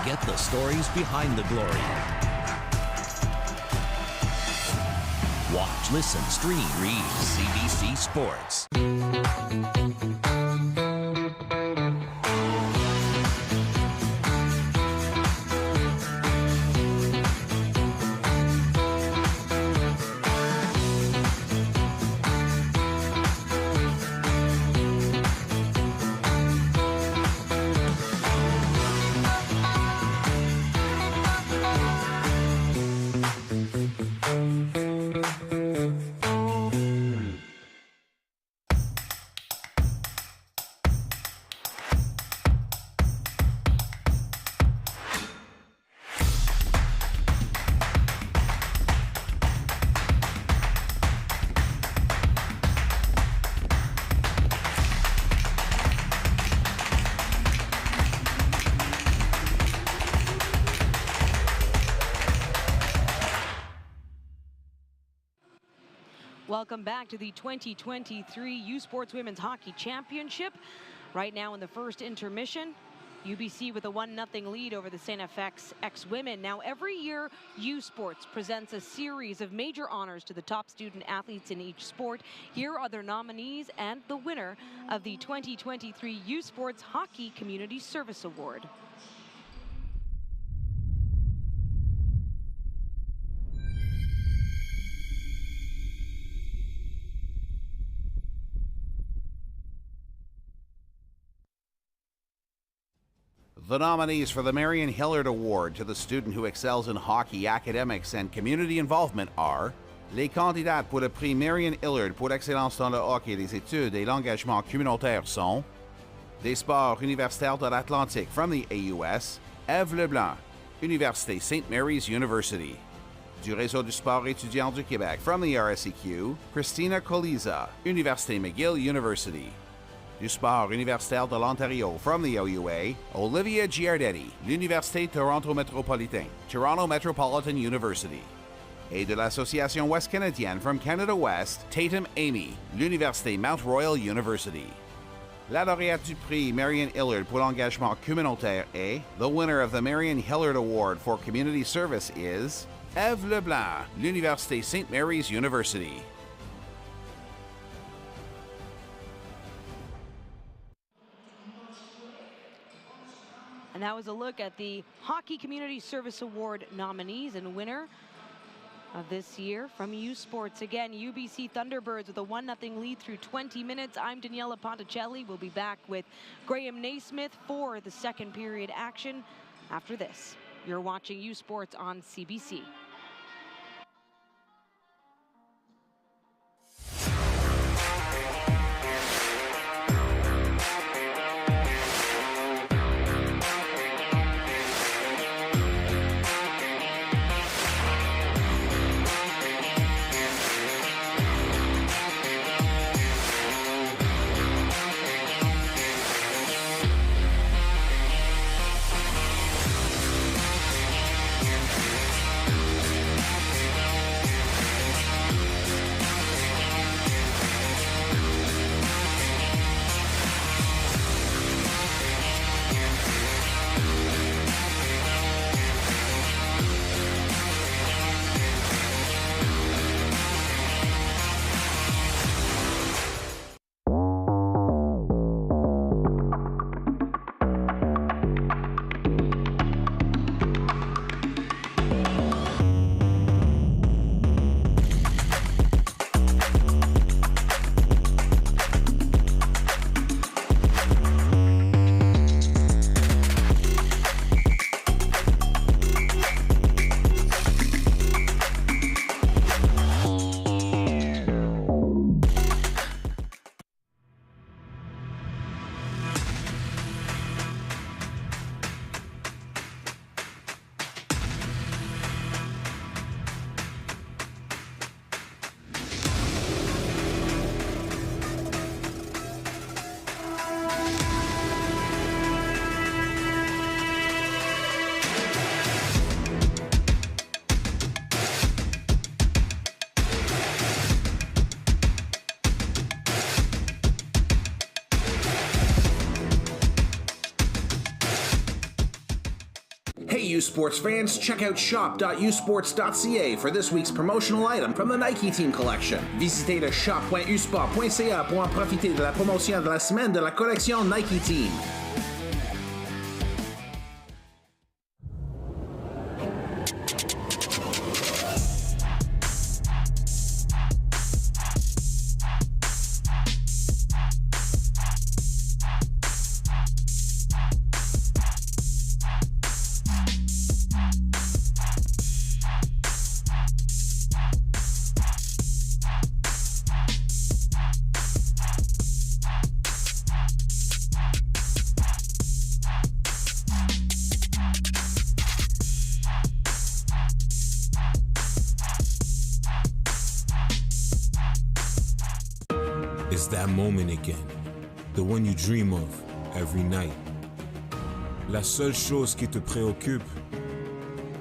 Get the stories behind the glory. Watch, listen, stream, read CBC Sports. Welcome back to the 2023 U Sports Women's Hockey Championship. Right now in the first intermission, UBC with a 1-0 lead over the STFX X-Women. Now, every year, U Sports presents a series of major honors to the top student athletes in each sport. Here are their nominees and the winner of the 2023 U Sports Hockey Community Service Award. The nominees for the Marion Hillard Award to the student who excels in hockey, academics, and community involvement are les candidates pour le prix Marion Hillard pour l'excellence dans le hockey, les études et l'engagement communautaire sont des sports universitaires de l'Atlantique from the AUS, Ève Leblanc, Université St. Mary's University. Du réseau du sport étudiant du Québec from the RSEQ, Christina Coliza, Université McGill University. Du sport universitaire de l'Ontario from the OUA, Olivia Giardetti, l'Université Toronto Metropolitain, Toronto Metropolitan University. Et de l'Association Ouest Canadienne from Canada West, Tatum Amy, l'Université Mount Royal University. La lauréate du prix Marion Hillard pour l'engagement communautaire est, the winner of the Marion Hillard Award for Community Service is, Ève Leblanc, l'Université St. Mary's University. And that was a look at the Hockey Community Service Award nominees and winner of this year from U Sports. Again, UBC Thunderbirds with a 1-0 lead through 20 minutes. I'm Daniela Ponticelli. We'll be back with Graham Naismith for the second period action after this. You're watching U Sports on CBC. U Sports fans, check out shop.usports.ca for this week's promotional item from the Nike Team collection. Visitez le shop.usport.ca pour en profiter de la promotion de la semaine de la collection Nike Team. It's that moment again, the one you dream of every night. La seule chose qui te préoccupe,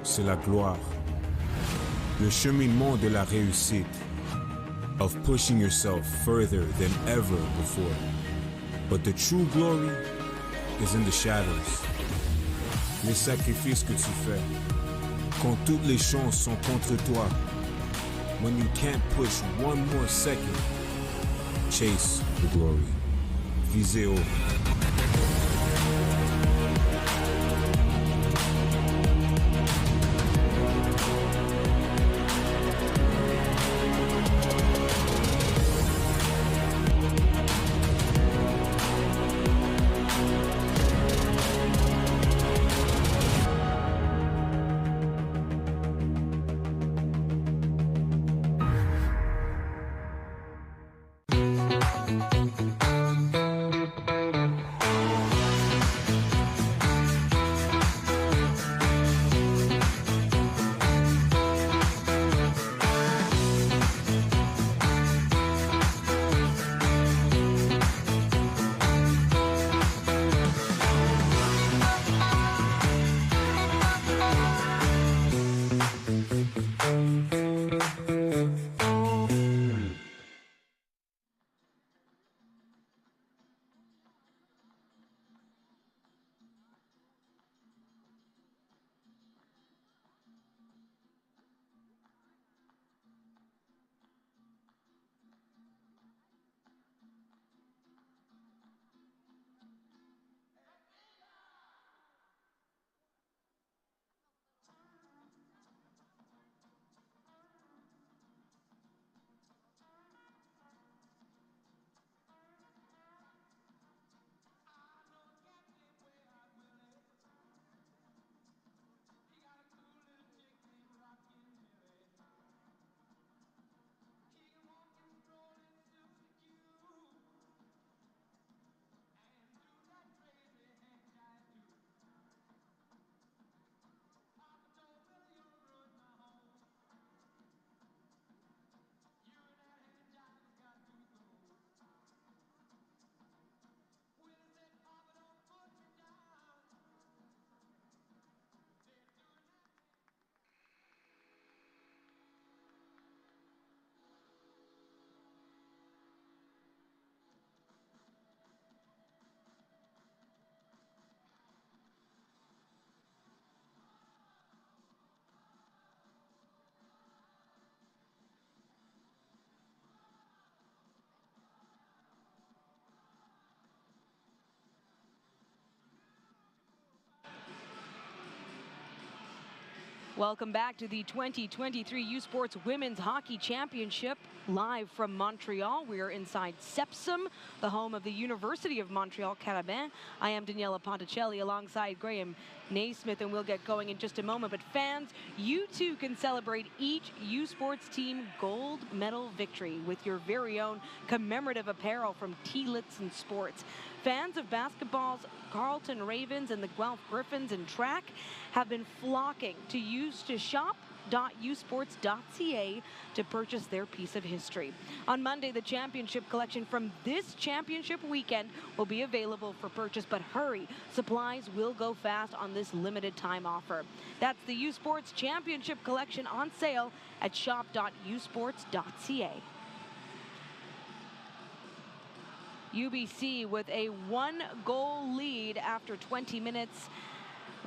c'est la gloire. Le cheminement de la réussite, of pushing yourself further than ever before. But the true glory is in the shadows. Les sacrifices que tu fais, quand toutes les chances sont contre toi. When you can't push one more second, chase the glory. Visez haut. Welcome back to the 2023 U Sports Women's Hockey Championship, live from Montreal. We are inside Sepsum, the home of the University of Montreal Carabin. I am Daniela Ponticelli alongside Graham Naismith, and we'll get going in just a moment. But fans, you too can celebrate each U Sports team gold medal victory with your very own commemorative apparel from T-Litz and Sports. Fans of basketball's Carleton Ravens and the Guelph Griffins and track have been flocking to shop.usports.ca to purchase their piece of history. On Monday, the championship collection from this championship weekend will be available for purchase, but hurry, supplies will go fast on this limited time offer. That's the U Sports Championship collection on sale at shop.usports.ca. UBC with a 1-goal lead after 20 minutes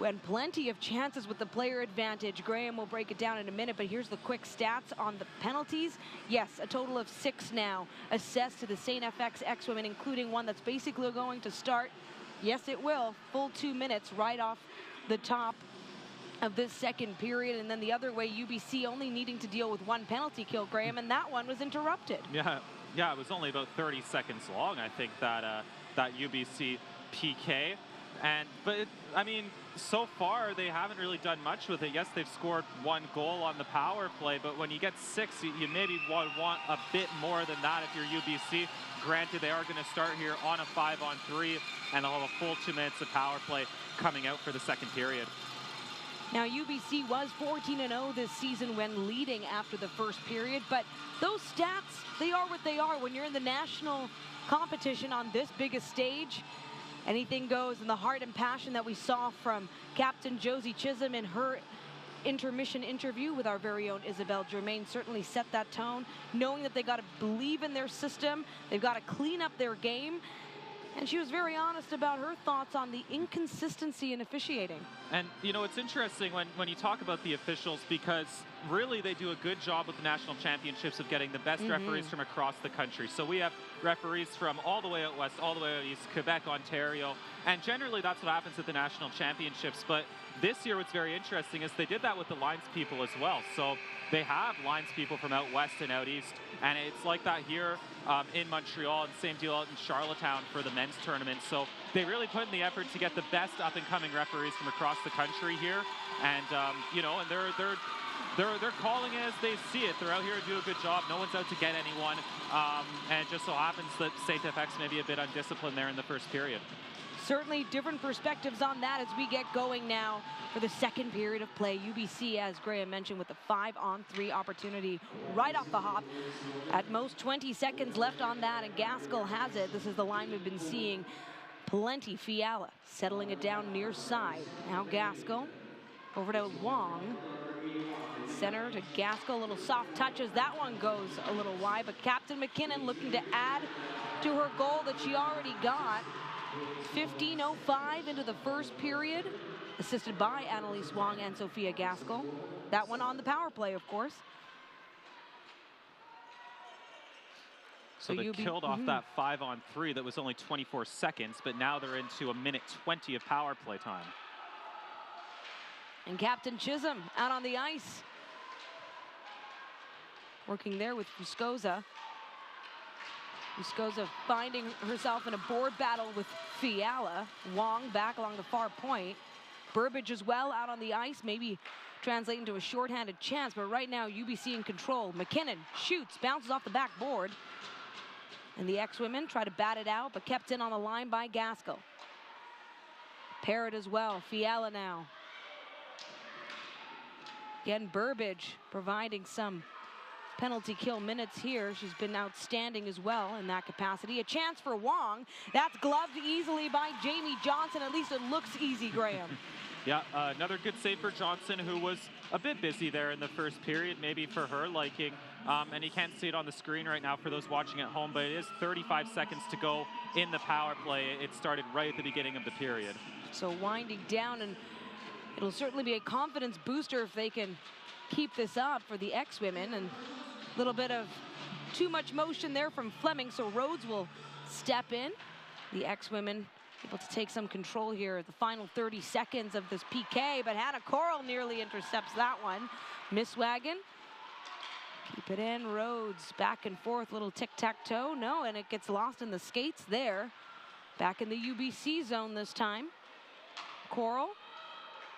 And plenty of chances with the player advantage. Graham will break it down in a minute, but here's the quick stats on the penalties. Yes, a total of 6 now assessed to the STFX X-Women, including one that's basically going to start. Yes, it will. Full 2 minutes right off the top of this second period. And then the other way, UBC only needing to deal with 1 penalty kill, Graham, and that one was interrupted. Yeah, it was only about 30 seconds long, I think, that UBC PK. But I mean, so far they haven't really done much with it. Yes, they've scored 1 goal on the power play, but when you get 6, you maybe want a bit more than that if you're UBC. Granted, they are going to start here on a 5-on-3, and they'll have a full 2 minutes of power play coming out for the second period. Now, UBC was 14-0 this season when leading after the first period, but those stats, they are what they are. When you're in the national competition on this biggest stage, anything goes, and the heart and passion that we saw from Captain Josie Chisholm in her intermission interview with our very own Isabelle Germain certainly set that tone, knowing that they got to believe in their system, they've got to clean up their game. And she was very honest about her thoughts on the inconsistency in officiating. And, you know, it's interesting when you talk about the officials, because really they do a good job with the national championships of getting the best referees from across the country. So we have referees from all the way out west, all the way out east, Quebec, Ontario, and generally that's what happens at the national championships. But this year what's very interesting is they did that with the lines people as well. So they have lines people from out west and out east, and it's like that here in Montreal, and same deal out in Charlottetown for the men's tournament. So they really put in the effort to get the best up-and-coming referees from across the country here, and you know, and they're calling it as they see it. They're out here to do a good job. No one's out to get anyone, and it just so happens that STFX may be a bit undisciplined there in the first period. Certainly different perspectives on that as we get going now for the second period of play. UBC, as Graham mentioned, with a 5-on-3 opportunity right off the hop. At most 20 seconds left on that, and Gaskell has it. This is the line we've been seeing plenty. Fiala settling it down near side. Now Gaskell over to Wong. Center to Gaskell, little soft touches. That one goes a little wide, but Captain McKinnon looking to add to her goal that she already got. 15:05 into the first period, assisted by Annalise Wong and Sophia Gaskell. That one on the power play, of course. So they killed off that 5-on-3 that was only 24 seconds, but now they're into 1:20 of power play time. And Captain Chisholm out on the ice, working there with Fuscoza. Fuscoza finding herself in a board battle with Fiala. Wong back along the far point. Burbage as well out on the ice, maybe translating to a shorthanded chance, but right now UBC in control. McKinnon shoots, bounces off the backboard. And the X-Women try to bat it out, but kept in on the line by Gaskell. Parrott as well, Fiala now. Again, Burbage providing some penalty kill minutes here. She's been outstanding as well in that capacity. A chance for Wong. That's gloved easily by Jamie Johnson. At least it looks easy, Graham. Yeah, another good save for Johnson, who was a bit busy there in the first period, maybe for her liking. And you can't see it on the screen right now for those watching at home, but it is 35 seconds to go in the power play. It started right at the beginning of the period. So winding down, and it'll certainly be a confidence booster if they can keep this up for the X-Women. And a little bit of too much motion there from Fleming, so Rhodes will step in. The X-Women able to take some control here at the final 30 seconds of this PK, but Hannah Coral nearly intercepts that one. Misswagen, keep it in. Rhodes back and forth, little tic-tac-toe. No, and it gets lost in the skates there. Back in the UBC zone this time. Coral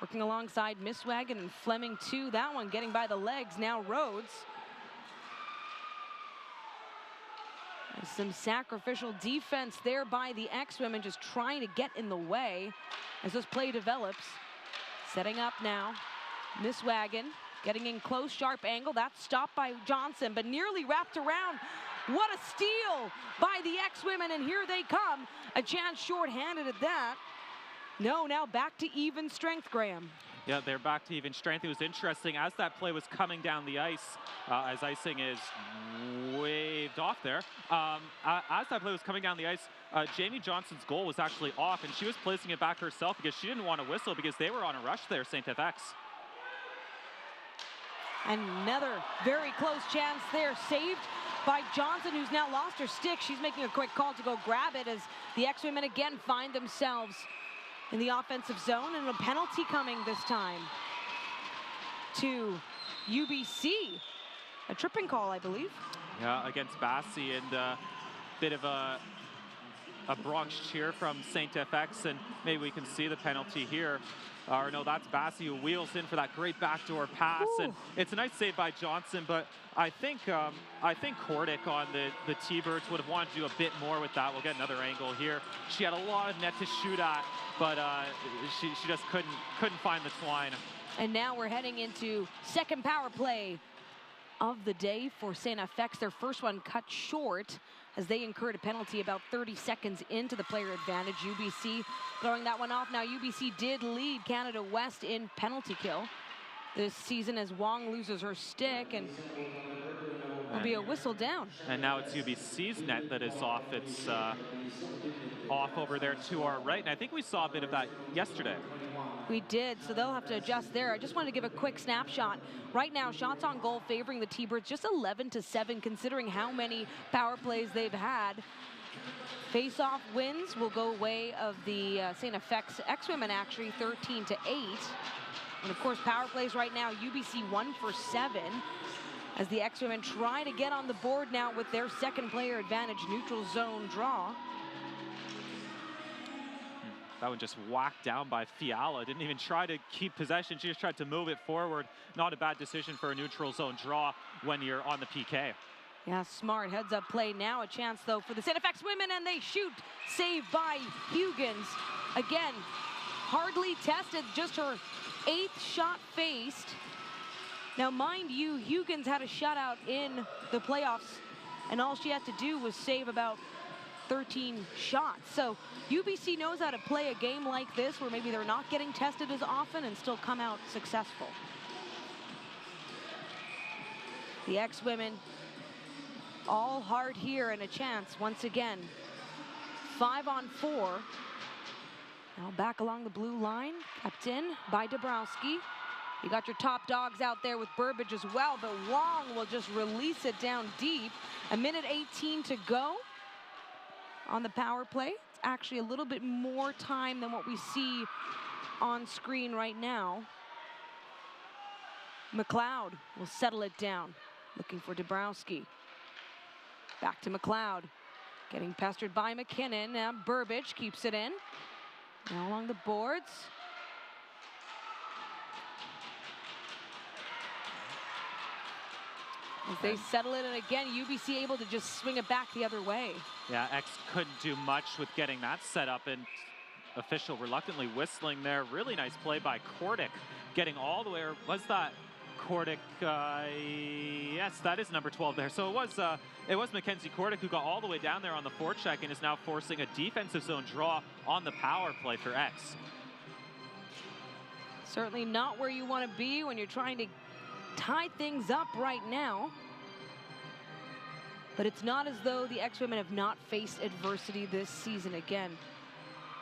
working alongside Misswagen and Fleming too. That one getting by the legs. Now Rhodes. Some sacrificial defense there by the X-Women, just trying to get in the way as this play develops. Setting up now. Misswagen getting in close, sharp angle. That's stopped by Johnson, but nearly wrapped around. What a steal by the X-Women, and here they come. A chance short-handed at that. No, now back to even strength, Graham. Yeah, they're back to even strength. It was interesting as that play was coming down the ice, as icing is way waved off there. As that play was coming down the ice, Jamie Johnson's goal was actually off, and she was placing it back herself because she didn't want to whistle because they were on a rush there, StFX. Another very close chance there, saved by Johnson, who's now lost her stick. She's making a quick call to go grab it as the X-Women again find themselves in the offensive zone, and a penalty coming this time to UBC. A tripping call, I believe. Yeah, against Bassi, and a bit of a Bronx cheer from StFX, and maybe we can see the penalty here. Or no, that's Bassi who wheels in for that great backdoor pass. Ooh. And it's a nice save by Johnson, but I think Kordick on the T-Birds would have wanted to do a bit more with that. We'll get another angle here. She had a lot of net to shoot at, but she just couldn't find the twine. And now we're heading into second power play of the day for StFX. Their first one cut short as they incurred a penalty about 30 seconds into the player advantage. UBC throwing that one off. Now UBC did lead Canada West in penalty kill this season as Wong loses her stick, and will be a whistle down. And now it's UBC's net that is off. It's off over there to our right, and I think we saw a bit of that yesterday. We did, so they'll have to adjust there. I just wanted to give a quick snapshot. Right now, shots on goal favoring the T-Birds, just 11-7, considering how many power plays they've had. Face-off wins will go way of the StFX X-Women, actually, 13-8. And of course, power plays right now, UBC 1 for 7, as the X-Women try to get on the board now with their second player advantage, neutral zone draw. That one just whacked down by Fiala. Didn't even try to keep possession. She just tried to move it forward. Not a bad decision for a neutral zone draw when you're on the PK. Yeah, smart heads-up play. Now a chance, though, for the StFX women, and they shoot. Saved by Huggins. Again, hardly tested, just her 8th shot faced. Now, mind you, Huggins had a shutout in the playoffs, and all she had to do was save about 13 shots. So UBC knows how to play a game like this, where maybe they're not getting tested as often and still come out successful. The X-Women all hard here, and a chance once again. 5-on-4. Now back along the blue line, kept in by Dabrowski. You got your top dogs out there with Burbage as well, but Wong will just release it down deep. 1:18 to go on the power play. It's actually a little bit more time than what we see on screen right now. McLeod will settle it down, looking for Dabrowski. Back to McLeod, getting pestered by McKinnon. Now Burbage keeps it in. Now along the boards. As they settle it, and again, UBC able to just swing it back the other way. Yeah, X couldn't do much with getting that set up, and official reluctantly whistling there. Really nice play by Kordick, getting all the way, or was that Kordick? Yes, that is number 12 there. So it was Mackenzie Kordick who got all the way down there on the forecheck and is now forcing a defensive zone draw on the power play for X. Certainly not where you want to be when you're trying to tie things up right now. But it's not as though the X-Women have not faced adversity this season. Again,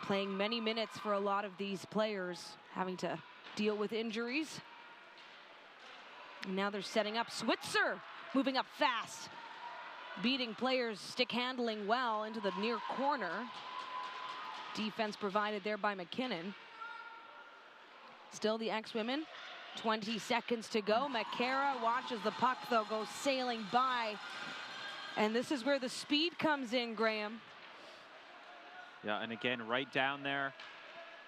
playing many minutes for a lot of these players, having to deal with injuries. And now they're setting up. Switzer moving up fast, beating players, stick handling well into the near corner. Defense provided there by McKinnon. Still the X-Women. 20 seconds to go. McCara watches the puck, though, go sailing by. And this is where the speed comes in, Graham. Yeah, and again, right down there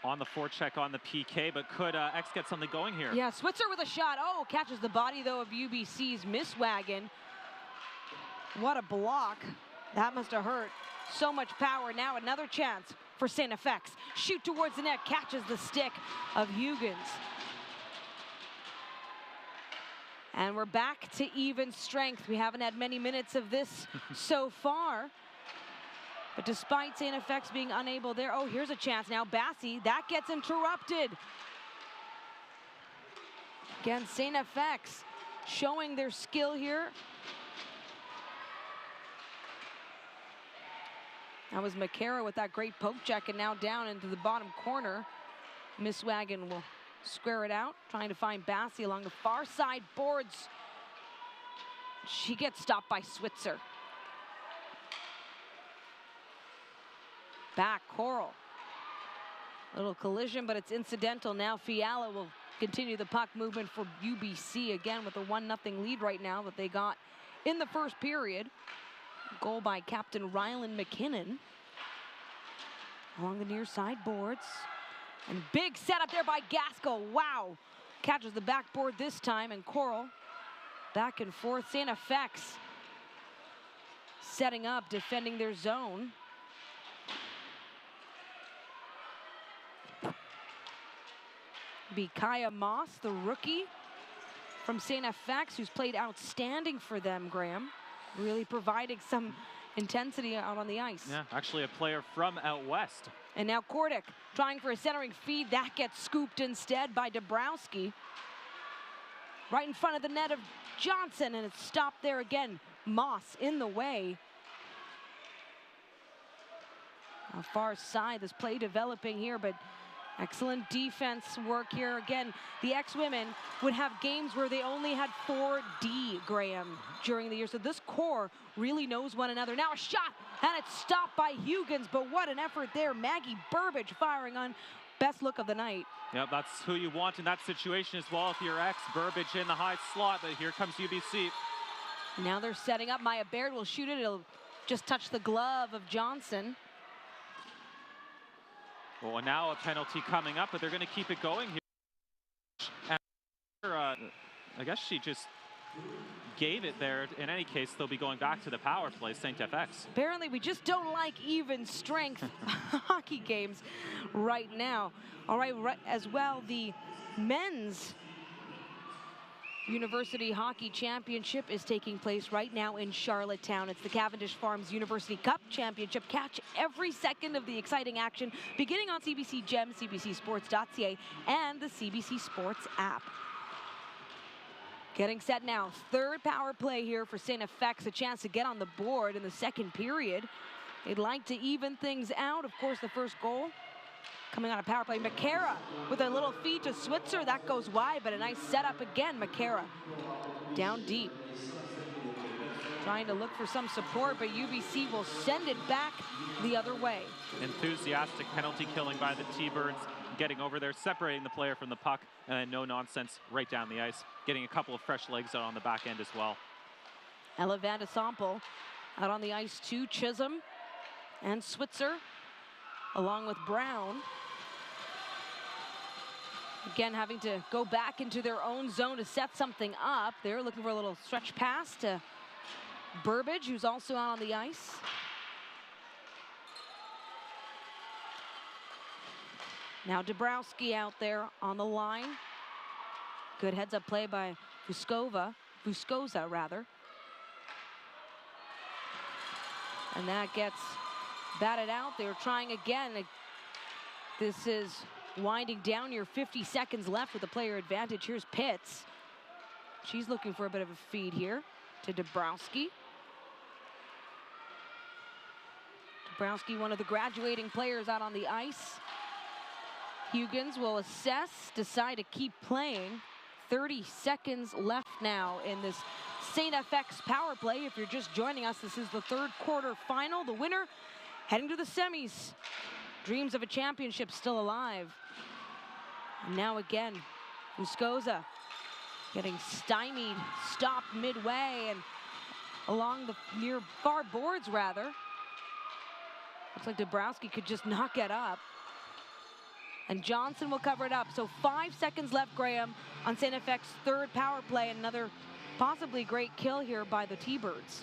on the forecheck on the PK, but could X get something going here? Yeah, Switzer with a shot. Oh, catches the body, though, of UBC's Miss Wagon. What a block. That must have hurt. So much power. Now another chance for StFX. Shoot towards the net, catches the stick of Huggins. And we're back to even strength. We haven't had many minutes of this so far. But despite StFX being unable there, oh, here's a chance now. Bassi, that gets interrupted. Again, StFX showing their skill here. That was McCara with that great poke check, and now down into the bottom corner. Miss Wagon will square it out, trying to find Bassi along the far side boards. She gets stopped by Switzer. Back, Coral. Little collision, but it's incidental. Now Fiala will continue the puck movement for UBC, again with a 1-0 lead right now that they got in the first period. Goal by Captain Rylan McKinnon. Along the near side boards. And big setup there by Gasco. Wow. Catches the backboard this time, and Coral back and forth. STFX setting up, defending their zone. Be Kaya Moss, the rookie from STFX, who's played outstanding for them, Graham. Really providing some intensity out on the ice. Yeah, actually a player from out west. And now Kordic trying for a centering feed. That gets scooped instead by Dabrowski. Right in front of the net of Johnson, and it's stopped there again. Moss in the way. On far side, this play developing here, but excellent defense work here. Again, the ex-women would have games where they only had 4D, Graham, during the year. So this core really knows one another. Now a shot, and it's stopped by Huygens, but what an effort there. Maggie Burbage firing on best look of the night. Yeah, that's who you want in that situation as well. If you're ex, Burbage in the high slot, but here comes UBC. Now they're setting up. Maya Baird will shoot it. It'll just touch the glove of Johnson. Well, now a penalty coming up, but they're going to keep it going here. And, I guess she just gave it there. In any case, they'll be going back to the power play, STFX. Apparently, we just don't like even strength hockey games right now. All right, as well, the men's University Hockey Championship is taking place right now in Charlottetown. It's the Cavendish Farms University Cup Championship. Catch every second of the exciting action beginning on CBC Gem, cbcsports.ca, and the CBC Sports app. Getting set now. Third power play here for STFX. A chance to get on the board in the second period. They'd like to even things out. Of course, the first goal coming on a power play. McCara with a little feed to Switzer. That goes wide, but a nice setup again. McCara down deep. Trying to look for some support, but UBC will send it back the other way. Enthusiastic penalty killing by the T-Birds. Getting over there, separating the player from the puck, and then no nonsense right down the ice. Getting a couple of fresh legs out on the back end as well. Ella Van de Sample out on the ice too. Chisholm and Switzer along with Brown. Again, having to go back into their own zone to set something up. They're looking for a little stretch pass to Burbage, who's also out on the ice. Now Dabrowski out there on the line. Good heads-up play by Vuskoza rather. And that gets batted out. They're trying again. This is winding down here. 50 seconds left with the player advantage. Here's Pitts. She's looking for a bit of a feed here to Dabrowski. Dabrowski, one of the graduating players out on the ice. Huygens will assess, decide to keep playing. 30 seconds left now in this STFX power play. If you're just joining us, this is the third quarter final. The winner heading to the semis. Dreams of a championship still alive. And now again, Vuskoza getting stymied, stopped midway and along the near far boards rather. Looks like Dabrowski could just not get up. And Johnson will cover it up. So 5 seconds left, Graham, on STFX third power play. Another possibly great kill here by the T-Birds.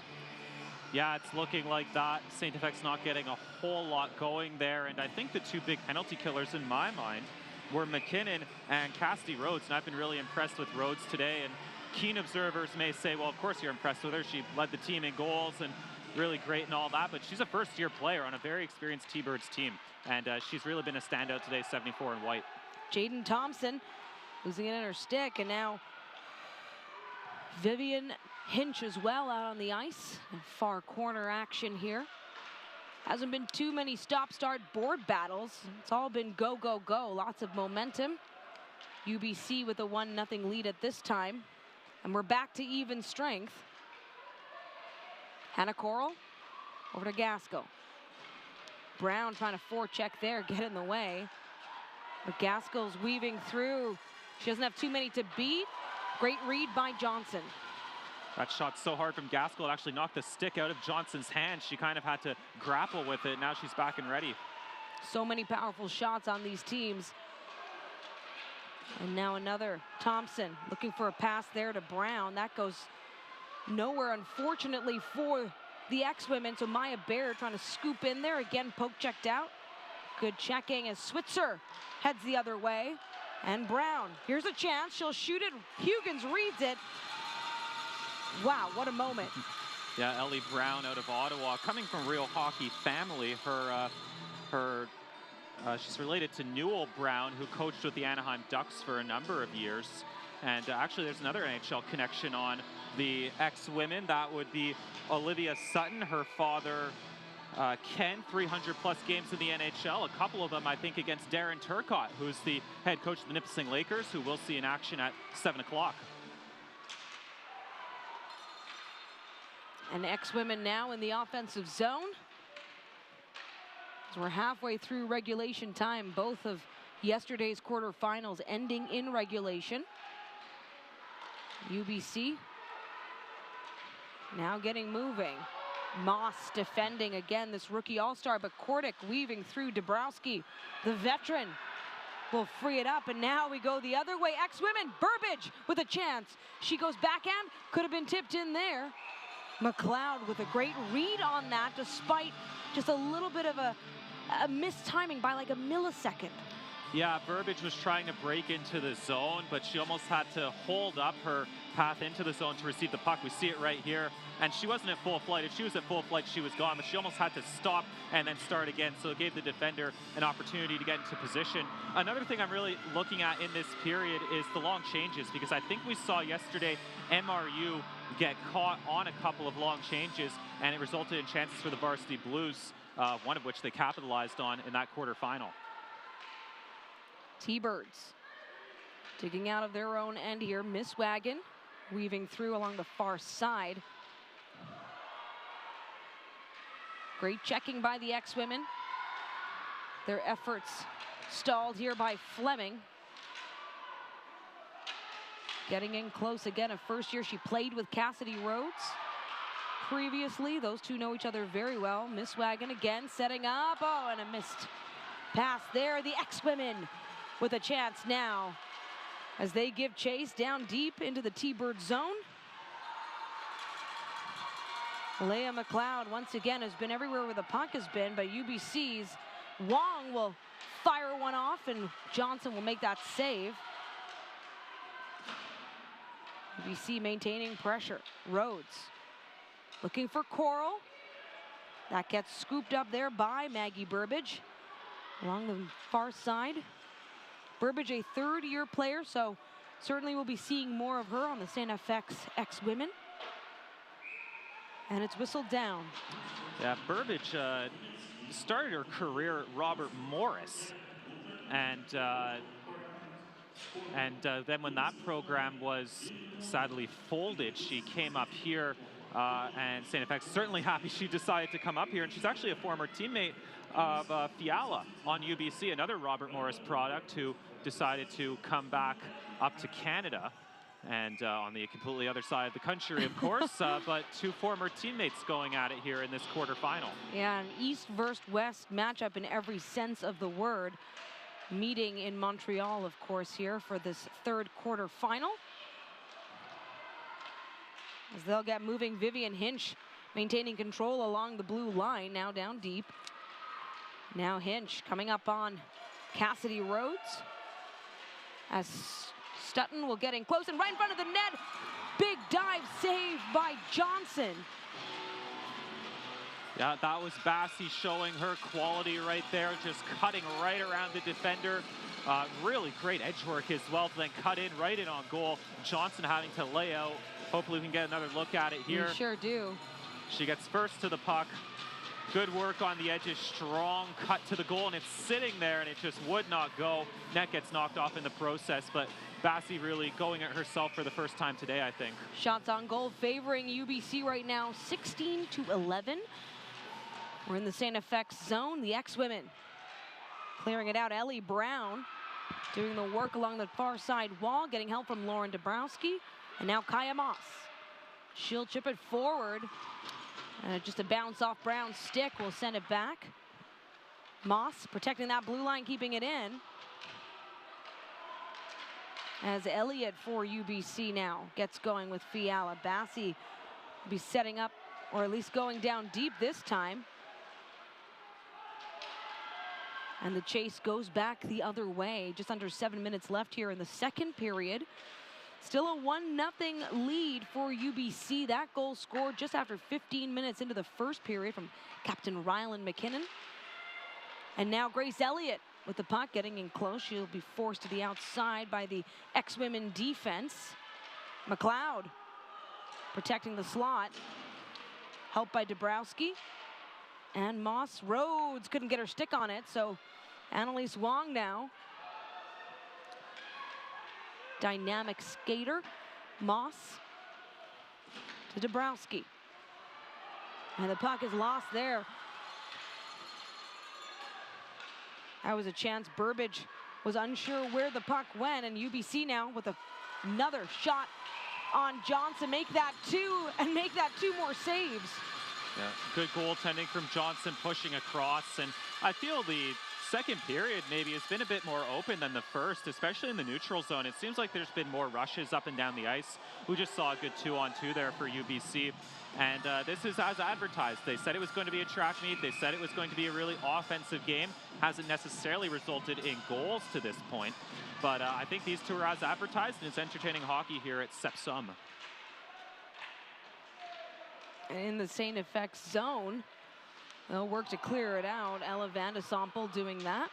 Yeah, it's looking like that. STFX not getting a whole lot going there. And I think the two big penalty killers in my mind were McKinnon and Cassidy Rhodes. And I've been really impressed with Rhodes today. And keen observers may say, well, of course you're impressed with her. She led the team in goals and really great and all that. But she's a first-year player on a very experienced T-Birds team. And she's really been a standout today, 74 in white. Jaden Thompson losing it in her stick. And now Vivian Hinch as well out on the ice. Far corner action here. Hasn't been too many stop-start board battles. It's all been go, go, go. Lots of momentum. UBC with a 1-0 lead at this time. And we're back to even strength. Hannah Coral over to Gaskell. Brown trying to forecheck there, get in the way. But Gaskell's weaving through. She doesn't have too many to beat. Great read by Johnson. That shot so hard from Gaskell, it actually knocked the stick out of Johnson's hand. She kind of had to grapple with it. Now she's back and ready. So many powerful shots on these teams. And now another. Thompson looking for a pass there to Brown. That goes nowhere, unfortunately, for the X-Women. So Maya Baird trying to scoop in there. Again, poke checked out. Good checking as Switzer heads the other way. And Brown, here's a chance. She'll shoot it. Huggins reads it. Wow, what a moment. Yeah, Ellie Brown out of Ottawa, coming from real hockey family. She's related to Newell Brown, who coached with the Anaheim Ducks for a number of years. And actually, there's another NHL connection on the X-Women. That would be Olivia Sutton. Her father, Ken, 300-plus games in the NHL. A couple of them, I think, against Darren Turcotte, who's the head coach of the Nipissing Lakers, who we'll see in action at 7 o'clock. And X-Women now in the offensive zone. As we're halfway through regulation time, both of yesterday's quarterfinals ending in regulation. UBC now getting moving. Moss defending again, this rookie all-star, but Kordic weaving through. Dabrowski, the veteran, will free it up, and now we go the other way. X-Women, Burbage with a chance. She goes backhand, could have been tipped in there. McLeod with a great read on that, despite just a little bit of a missed timing by like a millisecond. Yeah, Burbage was trying to break into the zone, but she almost had to hold up her path into the zone to receive the puck. We see it right here, and she wasn't at full flight. If she was at full flight, she was gone, but she almost had to stop and then start again, so it gave the defender an opportunity to get into position. Another thing I'm really looking at in this period is the long changes, because I think we saw yesterday MRU get caught on a couple of long changes, and it resulted in chances for the Varsity Blues, one of which they capitalized on in that quarterfinal. T-Birds digging out of their own end here. Miss Wagon weaving through along the far side. Great checking by the X-Women. Their efforts stalled here by Fleming. Getting in close again. A first year she played with Cassidy Rhodes previously. Those two know each other very well. Miss Wagon again setting up. Oh, and a missed pass there. The X-Women with a chance now as they give chase down deep into the T-Bird zone. Leah McLeod once again has been everywhere where the puck has been, but UBC's Wong will fire one off and Johnson will make that save. UBC maintaining pressure. Rhodes looking for Coral. That gets scooped up there by Maggie Burbage along the far side. Burbage, a third-year player, so certainly we'll be seeing more of her on the STFX X-Women. And it's whistled down. Yeah, Burbage started her career at Robert Morris. And then when that program was sadly folded, she came up here, and STFX certainly happy she decided to come up here. And she's actually a former teammate of Fiala on UBC, another Robert Morris product who decided to come back up to Canada and on the completely other side of the country, of course, but two former teammates going at it here in this quarterfinal. Yeah, an East versus West matchup in every sense of the word. Meeting in Montreal, of course, here for this third quarterfinal. As they'll get moving, Vivian Hinch maintaining control along the blue line, now down deep. Now Hinch coming up on Cassidy Rhodes. As Stutton will get in close and right in front of the net. Big dive save by Johnson. Yeah, that was Bassi showing her quality right there, just cutting right around the defender. Really great edge work as well to then cut in right in on goal. Johnson having to lay out. Hopefully we can get another look at it here. We sure do. She gets first to the puck, Good work on the edges, strong cut to the goal, and it's sitting there, and it just would not go. Net gets knocked off in the process, but Bassi really going at herself for the first time today, I think. Shots on goal favoring UBC right now, 16-11. We're in the STFX zone. The X-Women clearing it out. Ellie Brown doing the work along the far side wall, getting help from Lauren Dabrowski. And now Kaya Moss. She'll chip it forward. Just a bounce off Brown's stick will send it back. Moss protecting that blue line, keeping it in. As Elliott for UBC now gets going with Fiala. Bassi will be setting up, or at least going down deep this time. And the chase goes back the other way. Just under 7 minutes left here in the second period. Still a 1-0 lead for UBC. That goal scored just after 15 minutes into the first period from Captain Rylan McKinnon. And now Grace Elliott with the puck getting in close. She'll be forced to the outside by the X-Women defense. McLeod protecting the slot. Helped by Dabrowski. And Moss Rhodes couldn't get her stick on it, so Annalise Wong now. Dynamic skater. Moss to Dabrowski. And the puck is lost there. That was a chance. Burbage was unsure where the puck went, and UBC now with another shot on Johnson. Make that two, and make that two more saves. Yeah, good goaltending from Johnson pushing across, and I feel the second period maybe has been a bit more open than the first, especially in the neutral zone. It seems like there's been more rushes up and down the ice. We just saw a good 2-on-2 there for UBC, and this is as advertised. They said it was going to be a track meet. They said it was going to be a really offensive game. Hasn't necessarily resulted in goals to this point, but I think these two are as advertised, and it's entertaining hockey here at Sepsum. In the STFX zone, they'll work to clear it out. Ella Vandesample doing that.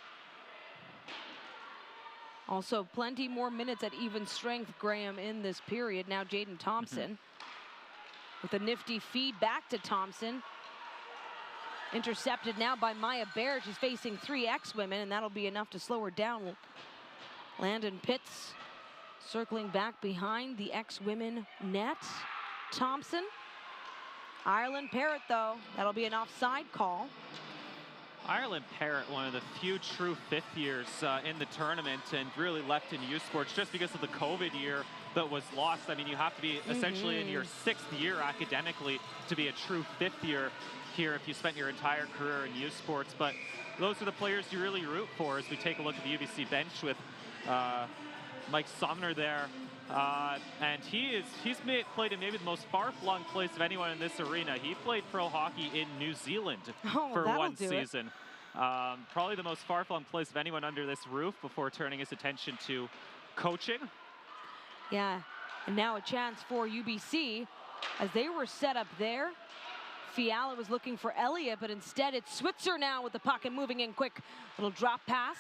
Also, plenty more minutes at even strength, Graham, in this period. Now Jaden Thompson with a nifty feed back to Thompson. Intercepted now by Maya Baird. She's facing 3 X-Women, and that'll be enough to slow her down. Landon Pitts circling back behind the X-Women net. Thompson. Ireland Parrott, though, that'll be an offside call. Ireland Parrott, one of the few true fifth years in the tournament, and really left in U Sports just because of the COVID year that was lost. I mean, you have to be essentially in your 6th year academically to be a true fifth year here if you spent your entire career in U Sports. But those are the players you really root for as we take a look at the UBC bench with Mike Sumner there. And he's played in maybe the most far-flung place of anyone in this arena. He played pro hockey in New Zealand for one season. Probably the most far-flung place of anyone under this roof before turning his attention to coaching. Yeah, and now a chance for UBC as they were set up there. Fiala was looking for Elliott, but instead it's Switzer now with the puck and moving in quick. Little drop pass.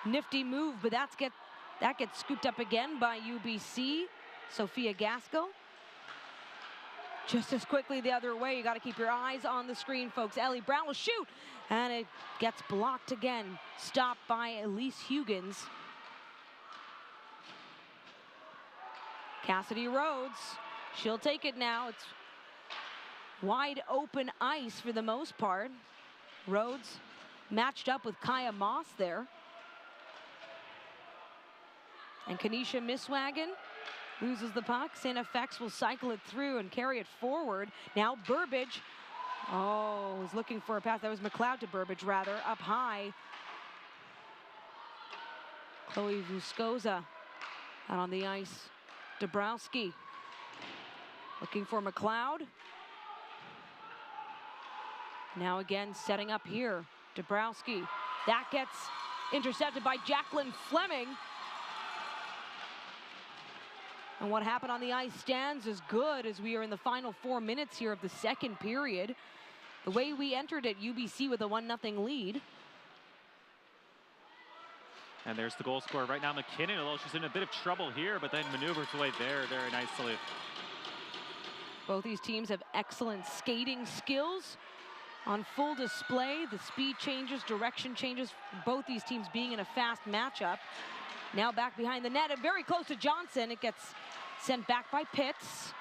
Nifty move, but that gets scooped up again by UBC. Sophia Gaskell. Just as quickly the other way. You got to keep your eyes on the screen, folks. Ellie Brown will shoot, and it gets blocked again. Stopped by Elise Huggins. Cassidy Rhodes, she'll take it now. It's wide open ice for the most part. Rhodes matched up with Kaya Moss there. And Kanisha Miswagon loses the puck. STFX will cycle it through and carry it forward. Now Burbage, was looking for a pass. That was McLeod to Burbage, rather, up high. Chloe Vuskoza out on the ice. Dabrowski looking for McLeod. Now again setting up here. Dabrowski. That gets intercepted by Jacqueline Fleming. And what happened on the ice stands as good as we are in the final 4 minutes here of the second period. The way we entered it, UBC with a 1-0 lead. And there's the goal scorer right now, McKinnon, although she's in a bit of trouble here, but then maneuvers away there very nicely. Both these teams have excellent skating skills. on full display. The speed changes, direction changes, both these teams being in a fast matchup. Now back behind the net and very close to Johnson. It gets sent back by Pitts.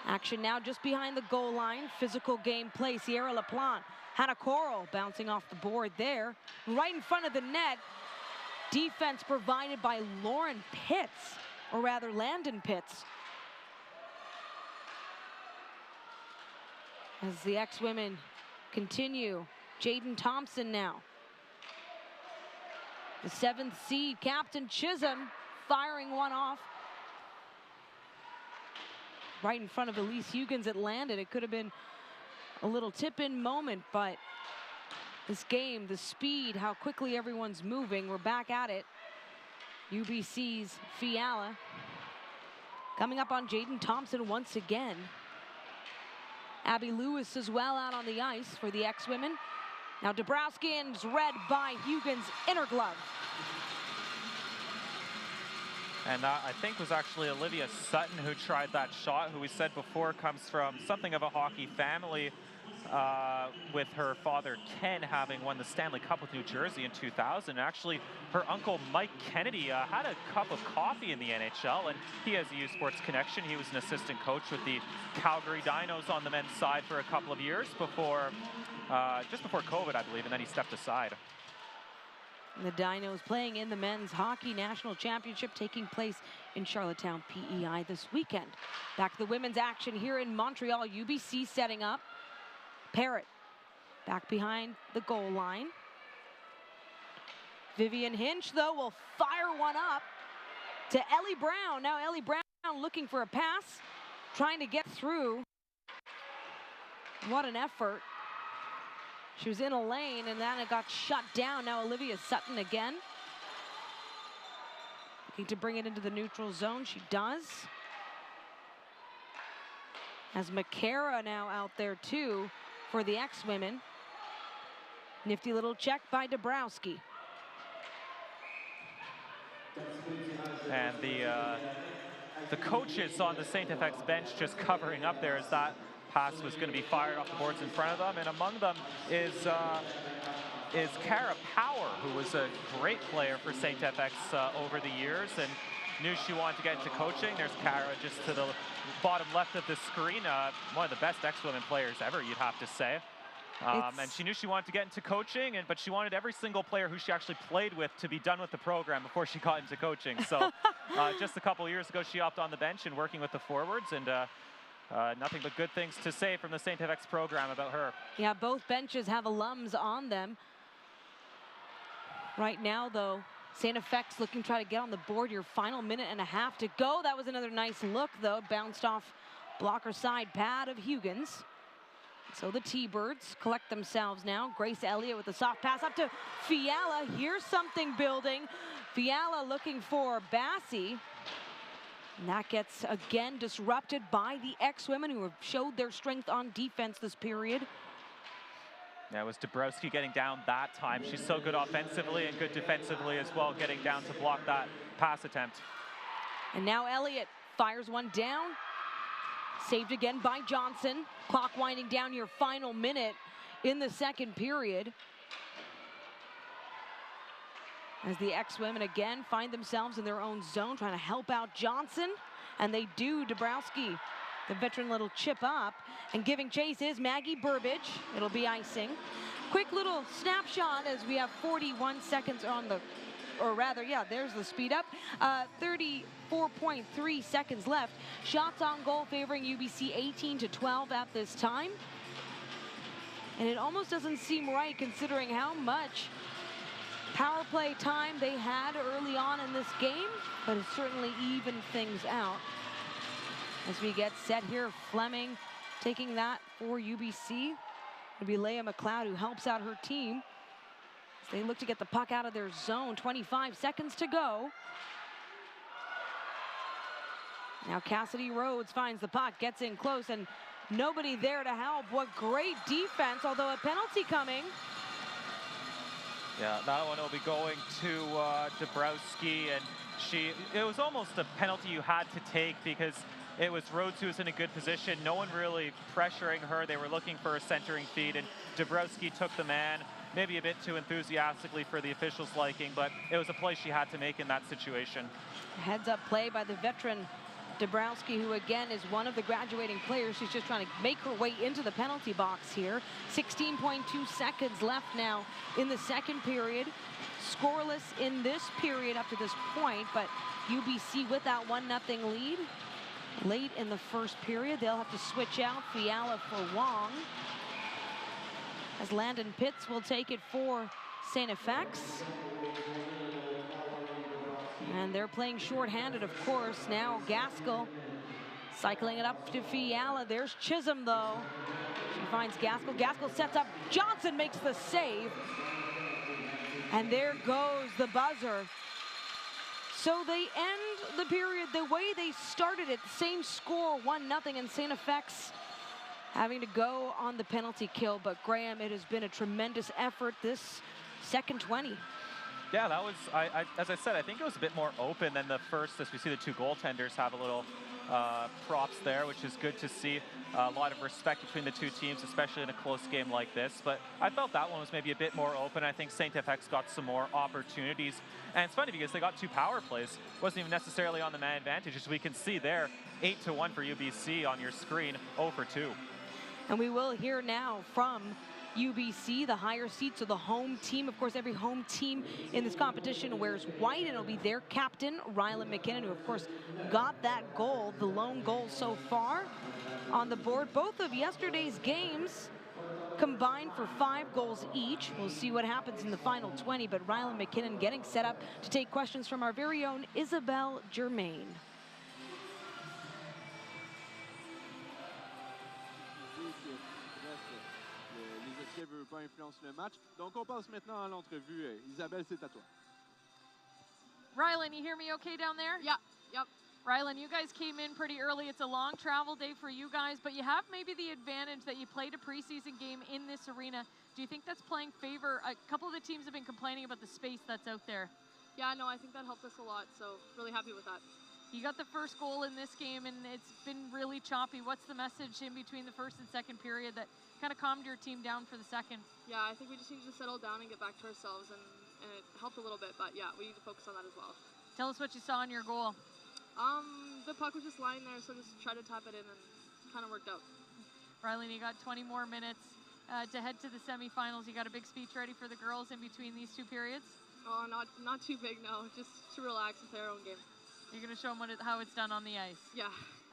Action now just behind the goal line. Physical game play. Sierra LaPlante had a Coral bouncing off the board there. Right in front of the net. Defense provided by Lauren Pitts, or rather Landon Pitts. As the ex-women continue. Jaden Thompson now. The 7th seed, Captain Chisholm, firing one off. Right in front of Elise Huggins. It landed. It could have been a little tip-in moment, but this game, the speed, how quickly everyone's moving. We're back at it. UBC's Fiala coming up on Jaden Thompson once again. Abby Lewis as well out on the ice for the ex-women. Now Dabrowski's read by Huggins' inner glove. And that, I think, was actually Olivia Sutton who tried that shot, who we said before comes from something of a hockey family, with her father Ken having won the Stanley Cup with New Jersey in 2000. Actually, her uncle Mike Kennedy had a cup of coffee in the NHL, and he has a U Sports connection. He was an assistant coach with the Calgary Dinos on the men's side for a couple of years before, just before COVID, I believe, and then he stepped aside. The Dinos playing in the Men's Hockey National Championship taking place in Charlottetown, PEI this weekend. Back to the women's action here in Montreal. UBC setting up. Parrott back behind the goal line. Vivian Hinch, though, will fire one up to Ellie Brown. Now Ellie Brown looking for a pass, trying to get through. What an effort. She was in a lane, and then it got shut down. Now Olivia Sutton again. Looking to bring it into the neutral zone. She does. As McCara now out there, too, for the ex-women. Nifty little check by Dabrowski. And the coaches on the STFX bench just covering up there as that pass was going to be fired off the boards in front of them, and among them is Cara Power, who was a great player for STFX over the years and knew she wanted to get into coaching. There's Cara just to the bottom left of the screen, one of the best ex-women players ever, you'd have to say. And she knew she wanted to get into coaching, but she wanted every single player who she actually played with to be done with the program before she got into coaching. So just a couple of years ago, she hopped on the bench and working with the forwards, and nothing but good things to say from the STFX program about her. Yeah, both benches have alums on them. Right now, though, STFX looking to try to get on the board. Your final minute and a half to go. That was another nice look, though. Bounced off blocker side pad of Huggins. So the T-Birds collect themselves now. Grace Elliott with a soft pass up to Fiala. Here's something building. Fiala looking for Bassi. And that gets, again, disrupted by the ex-women who have showed their strength on defense this period. Yeah, it was Dabrowski getting down that time. She's so good offensively and good defensively as well, getting down to block that pass attempt. And now Elliott fires one down. Saved again by Johnson. Clock winding down, your final minute in the second period. As the ex-women again find themselves in their own zone, trying to help out Johnson. And they do. Dabrowski, the veteran, little chip up. And giving chase is Maggie Burbage. It'll be icing. Quick little snapshot as we have 41 seconds on the, or rather, yeah, there's the speed up. 34.3 seconds left. Shots on goal favoring UBC 18-12 at this time. And it almost doesn't seem right considering how much power play time they had early on in this game, but it certainly evened things out. As we get set here, Fleming taking that for UBC. It'll be Leah McLeod who helps out her team as they look to get the puck out of their zone. 25 seconds to go. Now Cassidy Rhodes finds the puck, gets in close, and nobody there to help. What great defense, although a penalty coming. Yeah, that one will be going to Dabrowski, and it was almost a penalty you had to take because it was Rhodes who was in a good position. No one really pressuring her. They were looking for a centering feed, and Dabrowski took the man, maybe a bit too enthusiastically for the officials' liking, but it was a play she had to make in that situation. Heads-up play by the veteran Dabrowski, who again is one of the graduating players. She's just trying to make her way into the penalty box here. 16.2 seconds left now in the second period. Scoreless in this period up to this point, but UBC with that 1-0 lead. Late in the first period, they'll have to switch out Fiala for Wong, as Landon Pitts will take it for STFX. And they're playing shorthanded, of course. Now Gaskell cycling it up to Fiala. There's Chisholm, though. She finds Gaskell. Gaskell sets up. Johnson makes the save. And there goes the buzzer. So they end the period the way they started it. Same score, 1-0, and STFX having to go on the penalty kill. But Graham, it has been a tremendous effort this second 20. Yeah, that was, as I said, I think it was a bit more open than the first, as we see the two goaltenders have a little props there, which is good to see. A lot of respect between the two teams, especially in a close game like this. But I felt that one was maybe a bit more open. I think STFX got some more opportunities. And it's funny because they got two power plays. Wasn't even necessarily on the man advantage. As we can see there, 8-1 for UBC on your screen, 0 for 2. And we will hear now from UBC, the higher seats of the home team. Of course, every home team in this competition wears white, and it'll be their captain, Rylan McKinnon, who of course got that goal, the lone goal so far on the board. Both of yesterday's games combined for 5 goals each. We'll see what happens in the final 20, but Rylan McKinnon getting set up to take questions from our very own Isabelle Germain. Ne veut pas influencer le match. Donc on passe maintenant à l'entrevue. Isabelle, c'est à toi. Rylan, you hear me okay down there? Yeah, yep. Rylan, you guys came in pretty early. It's a long travel day for you guys, but you have maybe the advantage that you played a preseason game in this arena. Do you think that's playing favor? A couple of the teams have been complaining about the space that's out there. Yeah, no, I think that helped us a lot, so really happy with that. You got the first goal in this game, and it's been really choppy. What's the message in between the first and second period that kind of calmed your team down for the second? Yeah, I think we just needed to settle down and get back to ourselves, and it helped a little bit, but yeah, we need to focus on that as well. Tell us what you saw in your goal. The puck was just lying there, so just try to tap it in, and kind of worked out. Rylan, you got 20 more minutes to head to the semifinals. You got a big speech ready for the girls in between these two periods? Oh, not too big, no. Just to relax and play our own game. You're going to show them how it's done on the ice. Yeah.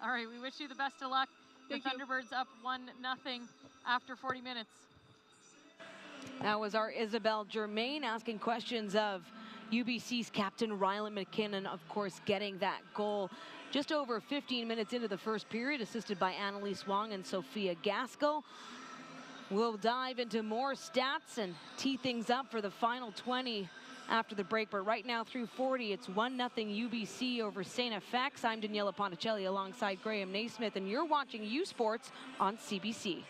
All right, we wish you the best of luck. The Thunderbirds up 1-0 after 40 minutes. That was our Isabelle Germain asking questions of UBC's captain Rylan McKinnon, of course, getting that goal just over 15 minutes into the first period, assisted by Annalise Wong and Sophia Gaskell. We'll dive into more stats and tee things up for the final 20 after the break, but right now through 40, it's 1-0 UBC over STFX. I'm Daniela Ponticelli alongside Graham Naismith, and you're watching U Sports on CBC.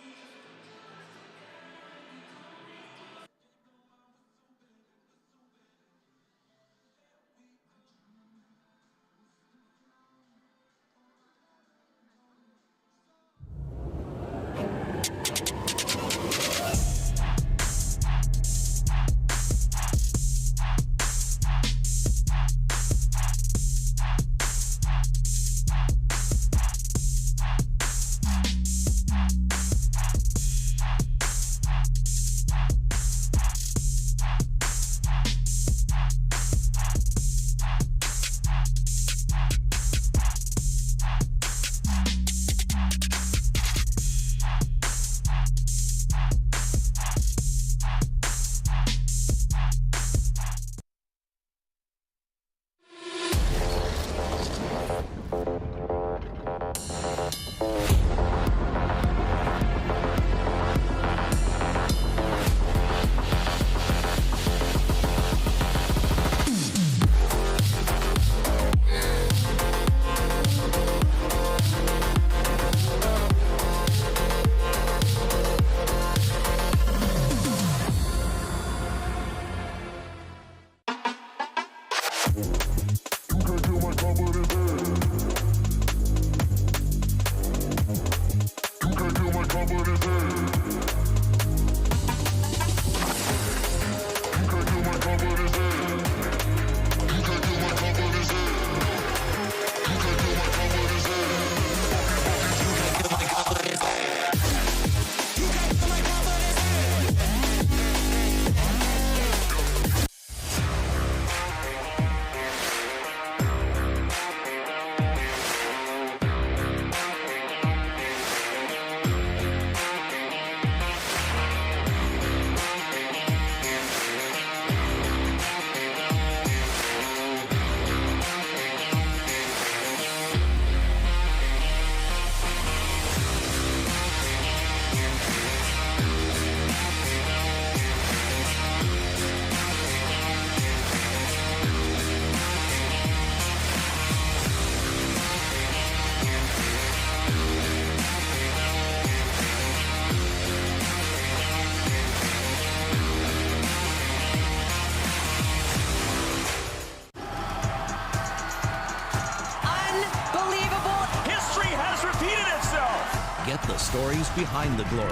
Get the stories behind the glory.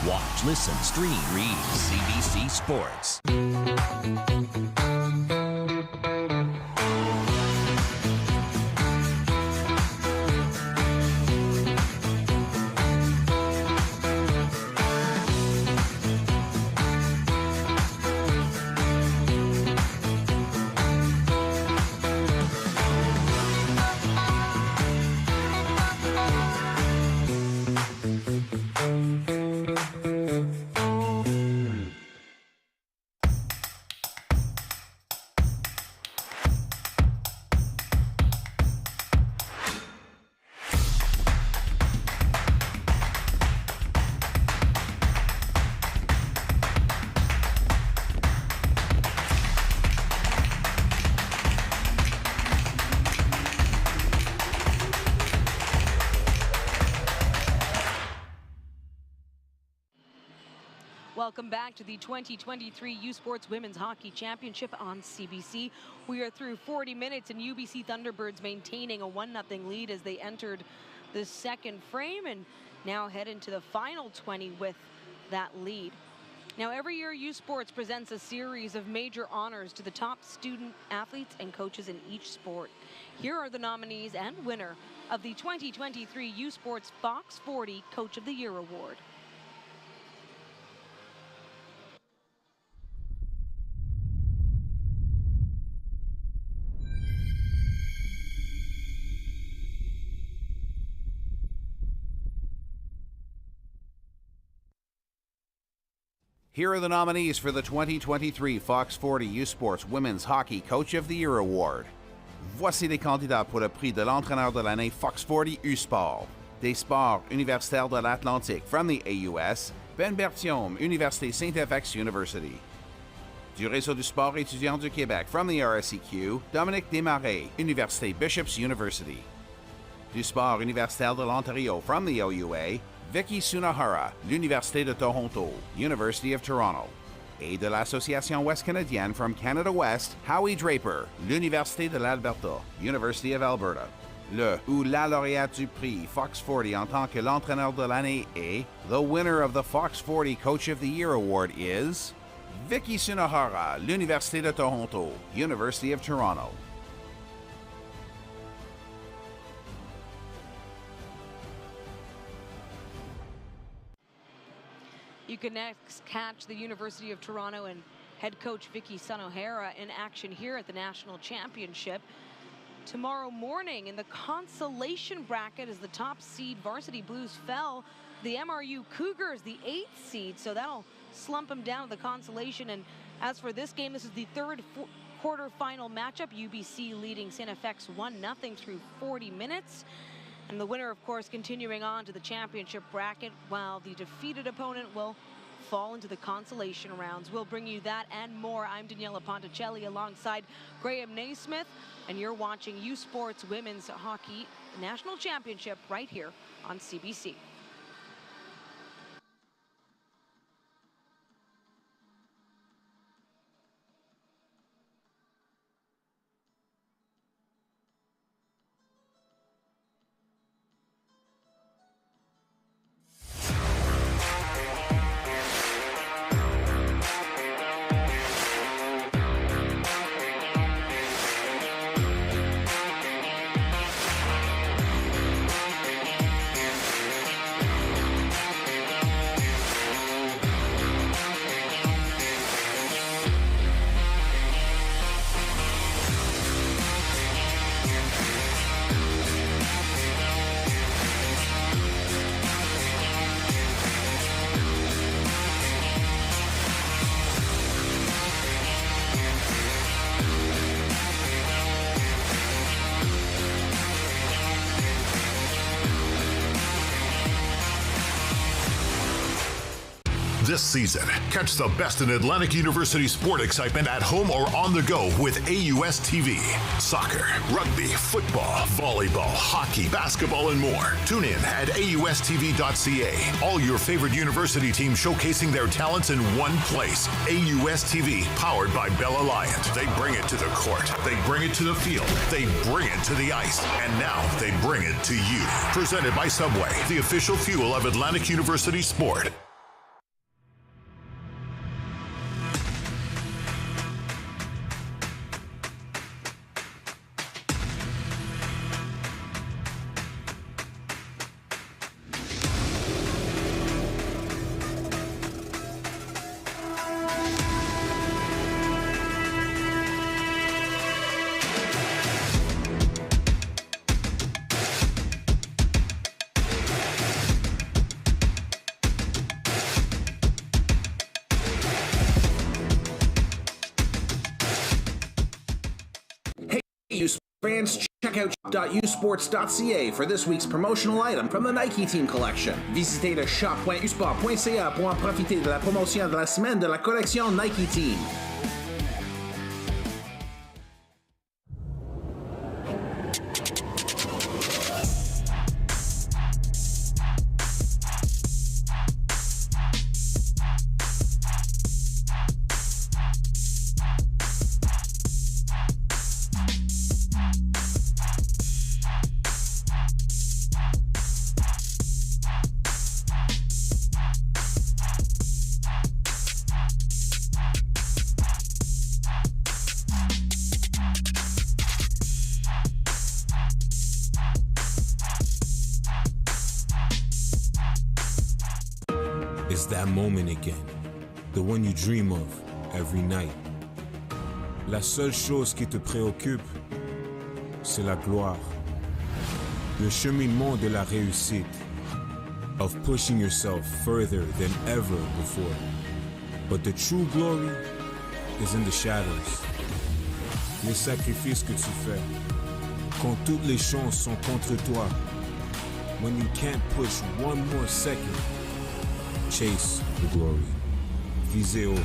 Watch, listen, stream, read CBC Sports. Welcome back to the 2023 U Sports Women's Hockey Championship on CBC. We are through 40 minutes and UBC Thunderbirds maintaining a 1-0 lead as they entered the second frame and now head into the final 20 with that lead. Now, every year U Sports presents a series of major honors to the top student athletes and coaches in each sport. Here are the nominees and winner of the 2023 U Sports Fox 40 Coach of the Year Award. Here are the nominees for the 2023 Fox 40 U Sports Women's Hockey Coach of the Year Award. Voici les candidats pour le prix de l'entraîneur de l'année Fox 40 U-Sport. Des sports universitaires de l'Atlantique from the AUS, Ben Berthiaume, Université STFX University. Du réseau du sport étudiant du Québec from the RSEQ, Dominique Desmarais, Université Bishop's University. Du sport universitaire de l'Ontario from the OUA, Vicky Sunahara, l'Université de Toronto, University of Toronto. Et de l'Association Ouest Canadienne from Canada West, Howie Draper, l'Université de l'Alberta, University of Alberta. Le ou la lauréate du prix Fox 40 en tant que l'entraîneur de l'année est, the winner of the Fox 40 Coach of the Year Award is, Vicky Sunahara, l'Université de Toronto, University of Toronto. You can next catch the University of Toronto and head coach Vicky Sunahara in action here at the National Championship. Tomorrow morning in the consolation bracket as the top seed Varsity Blues fell, the MRU Cougars, the 8th seed, so that'll slump them down to the consolation. And as for this game, this is the third quarterfinal matchup. UBC leading STFX 1-0 through 40 minutes. And the winner, of course, continuing on to the championship bracket, while the defeated opponent will fall into the consolation rounds. We'll bring you that and more. I'm Daniela Ponticelli alongside Graham Naismith, and you're watching U Sports Women's Hockey National Championship right here on CBC. this season. Catch the best in Atlantic University sport excitement at home or on the go with AUS TV. Soccer, rugby, football, volleyball, hockey, basketball, and more. Tune in at AUSTV.ca. All your favorite university teams showcasing their talents in one place. AUS TV, powered by Bell Alliant. They bring it to the court. They bring it to the field. They bring it to the ice. And now they bring it to you. Presented by Subway, the official fuel of Atlantic University Sport. Fans, check out shop.usports.ca for this week's promotional item from the Nike Team Collection. Visitez le shop.usport.ca pour en profiter de la promotion de la semaine de la collection Nike Team. It's that moment again, the one you dream of every night. La seule chose qui te préoccupe, c'est la gloire. Le cheminement de la réussite, of pushing yourself further than ever before. But the true glory is in the shadows. Les sacrifices que tu fais, quand toutes les chances sont contre toi. When you can't push one more second, chase the glory. Visez haut.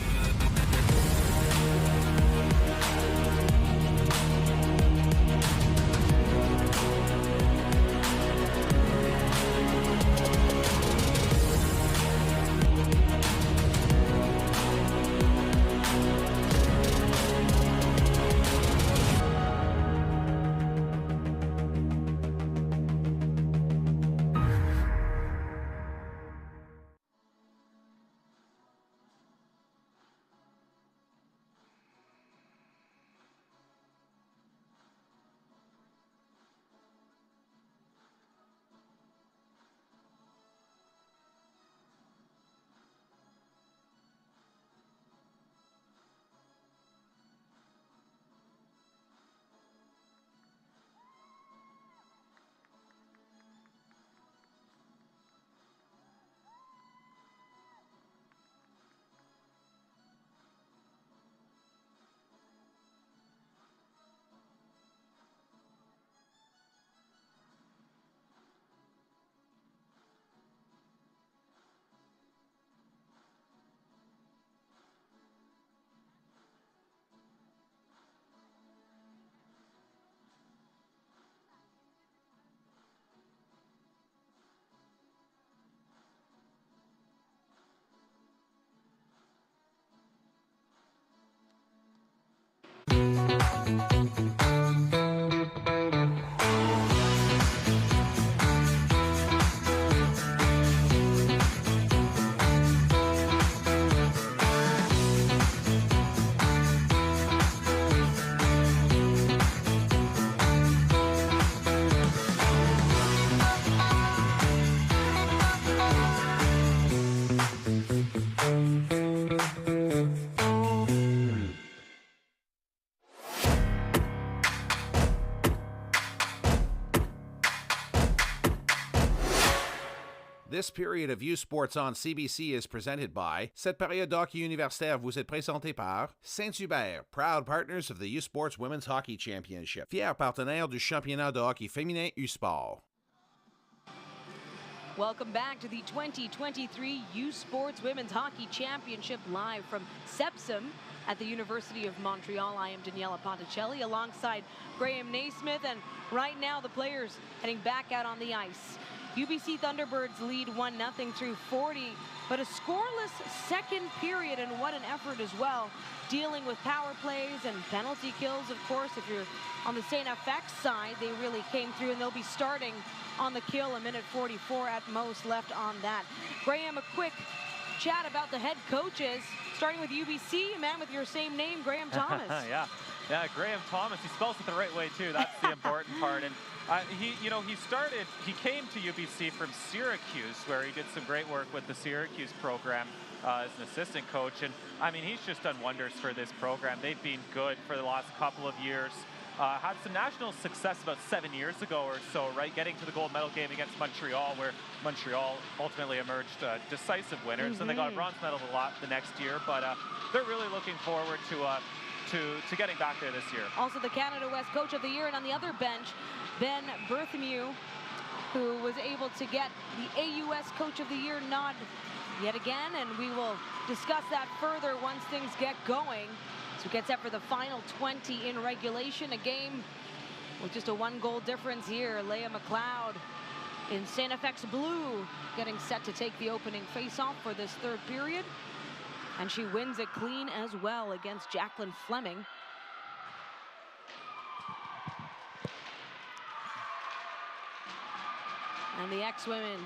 This period of U Sports on CBC is presented by. Cette période d'hockey universitaire vous est présentée par Saint-Hubert, proud partners of the U Sports Women's Hockey Championship, fier partenaire du championnat de hockey féminin U Sport. Welcome back to the 2023 U Sports Women's Hockey Championship live from Sepsum at the University of Montreal. I am Daniela Ponticelli alongside Graham Naismith, and right now the players heading back out on the ice. UBC Thunderbirds lead 1-0 through 40, but a scoreless second period, and what an effort as well, dealing with power plays and penalty kills. Of course, if you're on the STFX side, they really came through, and they'll be starting on the kill, a minute 44 at most left on that. Graham, a quick chat about the head coaches, starting with UBC, a man with your same name, Graham Thomas. Yeah, Graham Thomas. He spells it the right way too. That's the important part. And he came to UBC from Syracuse, where he did some great work with the Syracuse program as an assistant coach. And I mean, he's just done wonders for this program. They've been good for the last couple of years. Had some national success about 7 years ago or so, right? Getting to the gold medal game against Montreal, where Montreal ultimately emerged decisive winners. And they got a bronze medal a lot the next year, but they're really looking forward to getting back there this year. Also the Canada West Coach of the Year, and on the other bench, Ben Berthomeu, who was able to get the AUS Coach of the Year nod yet again, and we will discuss that further once things get going. So it gets set for the final 20 in regulation, a game with just a 1-goal difference here. Leah McLeod in STFX blue getting set to take the opening face-off for this third period. And she wins it clean as well against Jacqueline Fleming. And the ex-women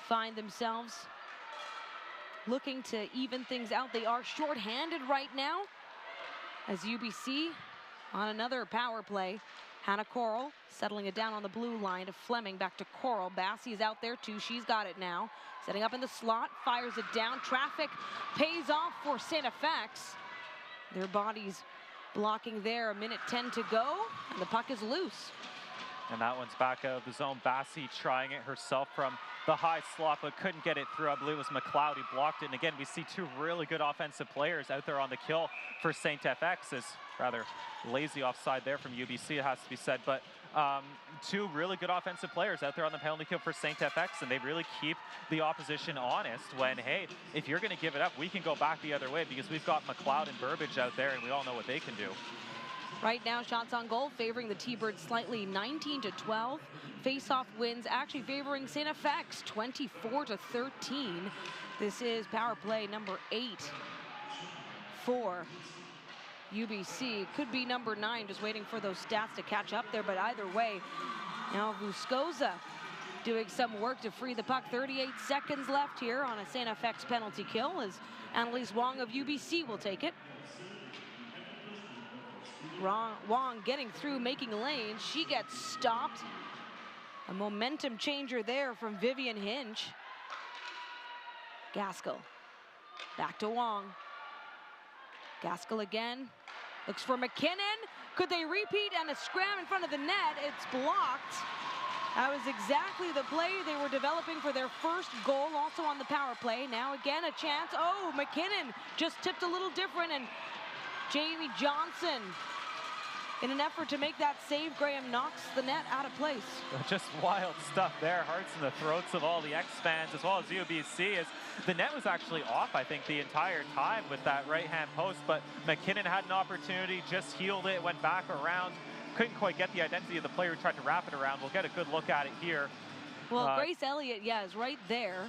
find themselves looking to even things out. They are shorthanded right now as UBC on another power play. Hannah Coral settling it down on the blue line to Fleming, back to Coral. Bassey's out there too, she's got it now. Setting up in the slot, fires it down. Traffic pays off for STFX. Their bodies blocking there, a minute 10 to go, and the puck is loose. And that one's back out of the zone. Bassey trying it herself from the high slot, but couldn't get it through. I believe it was McLeod who blocked it. And again, we see two really good offensive players out there on the kill for STFX. Is rather lazy offside there from UBC, it has to be said. But two really good offensive players out there on the penalty kill for STFX, and they really keep the opposition honest when, hey, if you're going to give it up, we can go back the other way, because we've got McLeod and Burbage out there, and we all know what they can do. Right now, shots on goal favoring the T-Birds slightly, 19-12. Face-off wins actually favoring STFX, 24-13. This is power play number 8 for UBC. Could be number 9, just waiting for those stats to catch up there, but either way, now Vuskoza doing some work to free the puck. 38 seconds left here on a STFX penalty kill as Annalise Wong of UBC will take it. Wong getting through, making lanes. She gets stopped. A momentum changer there from Vivian Hinch. Gaskell back to Wong. Gaskell again. Looks for McKinnon. Could they repeat? And a scram in front of the net. It's blocked. That was exactly the play they were developing for their first goal, also on the power play. Now again a chance. Oh, McKinnon just tipped a little different, and Jamie Johnson, in an effort to make that save, Graham knocks the net out of place. Just wild stuff there. Hearts in the throats of all the X-fans as well as UBC, as the net was actually off, I think, the entire time with that right-hand post, but McKinnon had an opportunity, just healed it, went back around. Couldn't quite get the identity of the player who tried to wrap it around. We'll get a good look at it here. Well, Grace Elliott, is right there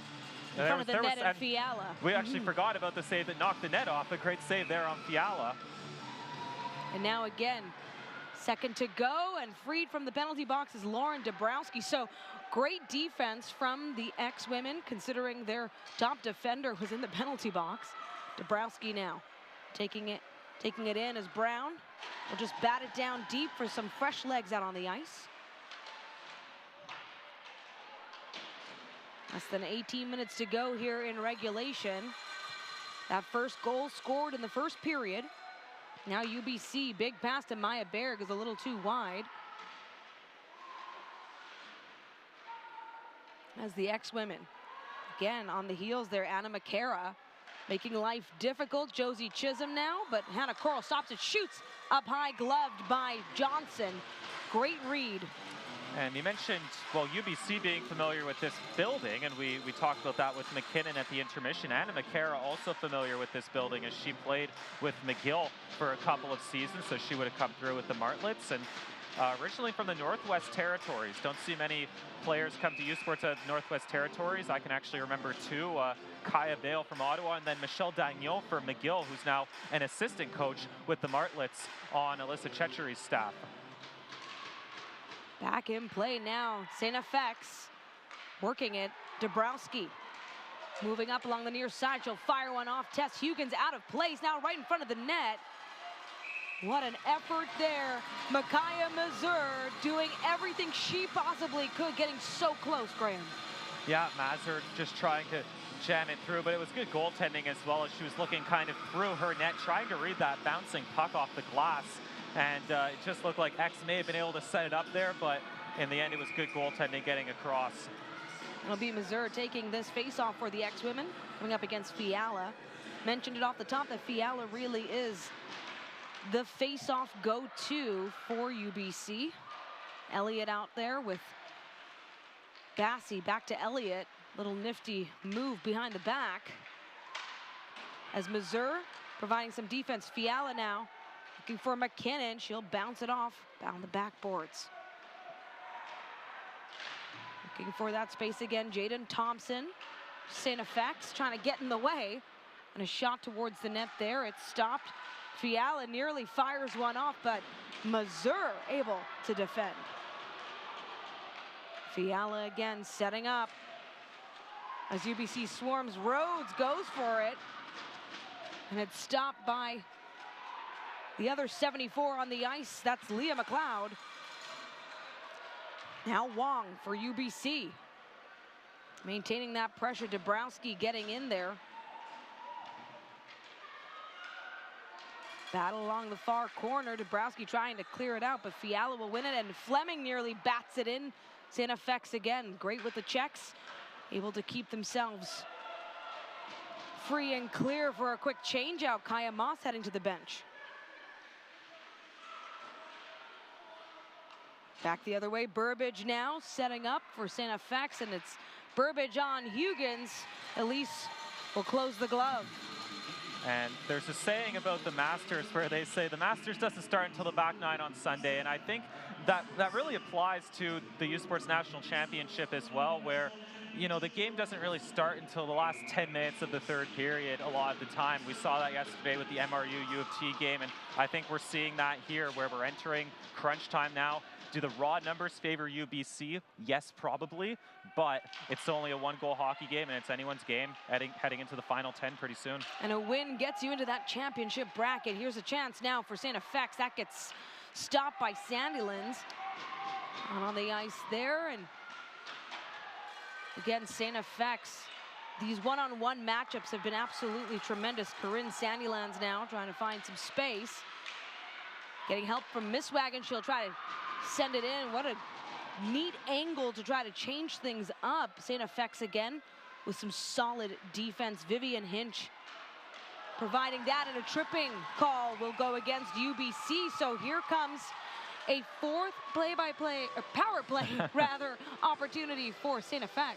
in front of the net and Fiala. We actually forgot about the save that knocked the net off. A great save there on Fiala. And now again, second to go, and freed from the penalty box is Lauren Dabrowski. So great defense from the ex-women, considering their top defender was in the penalty box. Dabrowski now taking it in as Brown will just bat it down deep for some fresh legs out on the ice. Less than 18 minutes to go here in regulation. That first goal scored in the first period. Now UBC, big pass to Maya Berg is a little too wide. As the ex-women, again on the heels there, Anna McCara making life difficult. Josie Chisholm now, but Hannah Coral stops it, shoots up high, gloved by Johnson. Great read And you mentioned, well, UBC being familiar with this building, and we talked about that with McKinnon at the intermission. Anna McCara also familiar with this building as she played with McGill for a couple of seasons, so she would have come through with the Martlets. And originally from the Northwest Territories. Don't see many players come to U Sports at Northwest Territories. I can actually remember two, Kaya Bale from Ottawa, and then Michelle Dagnon for McGill, who's now an assistant coach with the Martlets on Alyssa Chechery's staff. Back in play now, STFX working it. Dabrowski moving up along the near side. She'll fire one off. Tess Hugans out of place now right in front of the net. What an effort there. Micaiah Mazur doing everything she possibly could, getting so close, Graham. Yeah, Mazur just trying to jam it through, but it was good goaltending as well as she was looking kind of through her net, trying to read that bouncing puck off the glass. And it just looked like X may have been able to set it up there, but in the end, it was good goaltending getting across. It'll be Mazur taking this face-off for the X-Women, coming up against Fiala. Mentioned it off the top that Fiala really is the face-off go-to for UBC. Elliott out there with Bassie. Back to Elliott. Little nifty move behind the back. As Mazur providing some defense. Fiala now looking for McKinnon. She'll bounce it off down the backboards. Looking for that space again. Jaden Thompson. STFX trying to get in the way. And a shot towards the net there. It's stopped. Fiala nearly fires one off, but Mazur able to defend. Fiala again setting up. As UBC swarms, Rhodes goes for it. And it's stopped by the other 74 on the ice. That's Leah McLeod. Now Wong for UBC. Maintaining that pressure. Dabrowski getting in there. Battle along the far corner. Dabrowski trying to clear it out, but Fiala will win it, and Fleming nearly bats it in. STFX again, great with the checks. Able to keep themselves free and clear for a quick change out. Kaya Moss heading to the bench. Back the other way, Burbage now setting up for STFX, and it's Burbage on Hugans. Elise will close the glove. And there's a saying about the Masters where they say the Masters doesn't start until the back nine on Sunday. And I think that really applies to the U Sports National Championship as well, where, you know, the game doesn't really start until the last 10 minutes of the third period a lot of the time. We saw that yesterday with the MRU U of T game, and I think we're seeing that here where we're entering crunch time now. Do the raw numbers favor UBC? Yes, probably, but it's only a one-goal hockey game, and it's anyone's game heading into the final 10 pretty soon. And a win gets you into that championship bracket. Here's a chance now for STFX. That gets stopped by Sandilands. On the ice there, and again, STFX. These one-on-one matchups have been absolutely tremendous. Corinne Sandilands now trying to find some space. Getting help from Miss Wagon. She'll try to send it in. What a neat angle to try to change things up. STFX again with some solid defense. Vivian Hinch providing that, and a tripping call will go against UBC. So here comes a fourth power play rather, opportunity for STFX.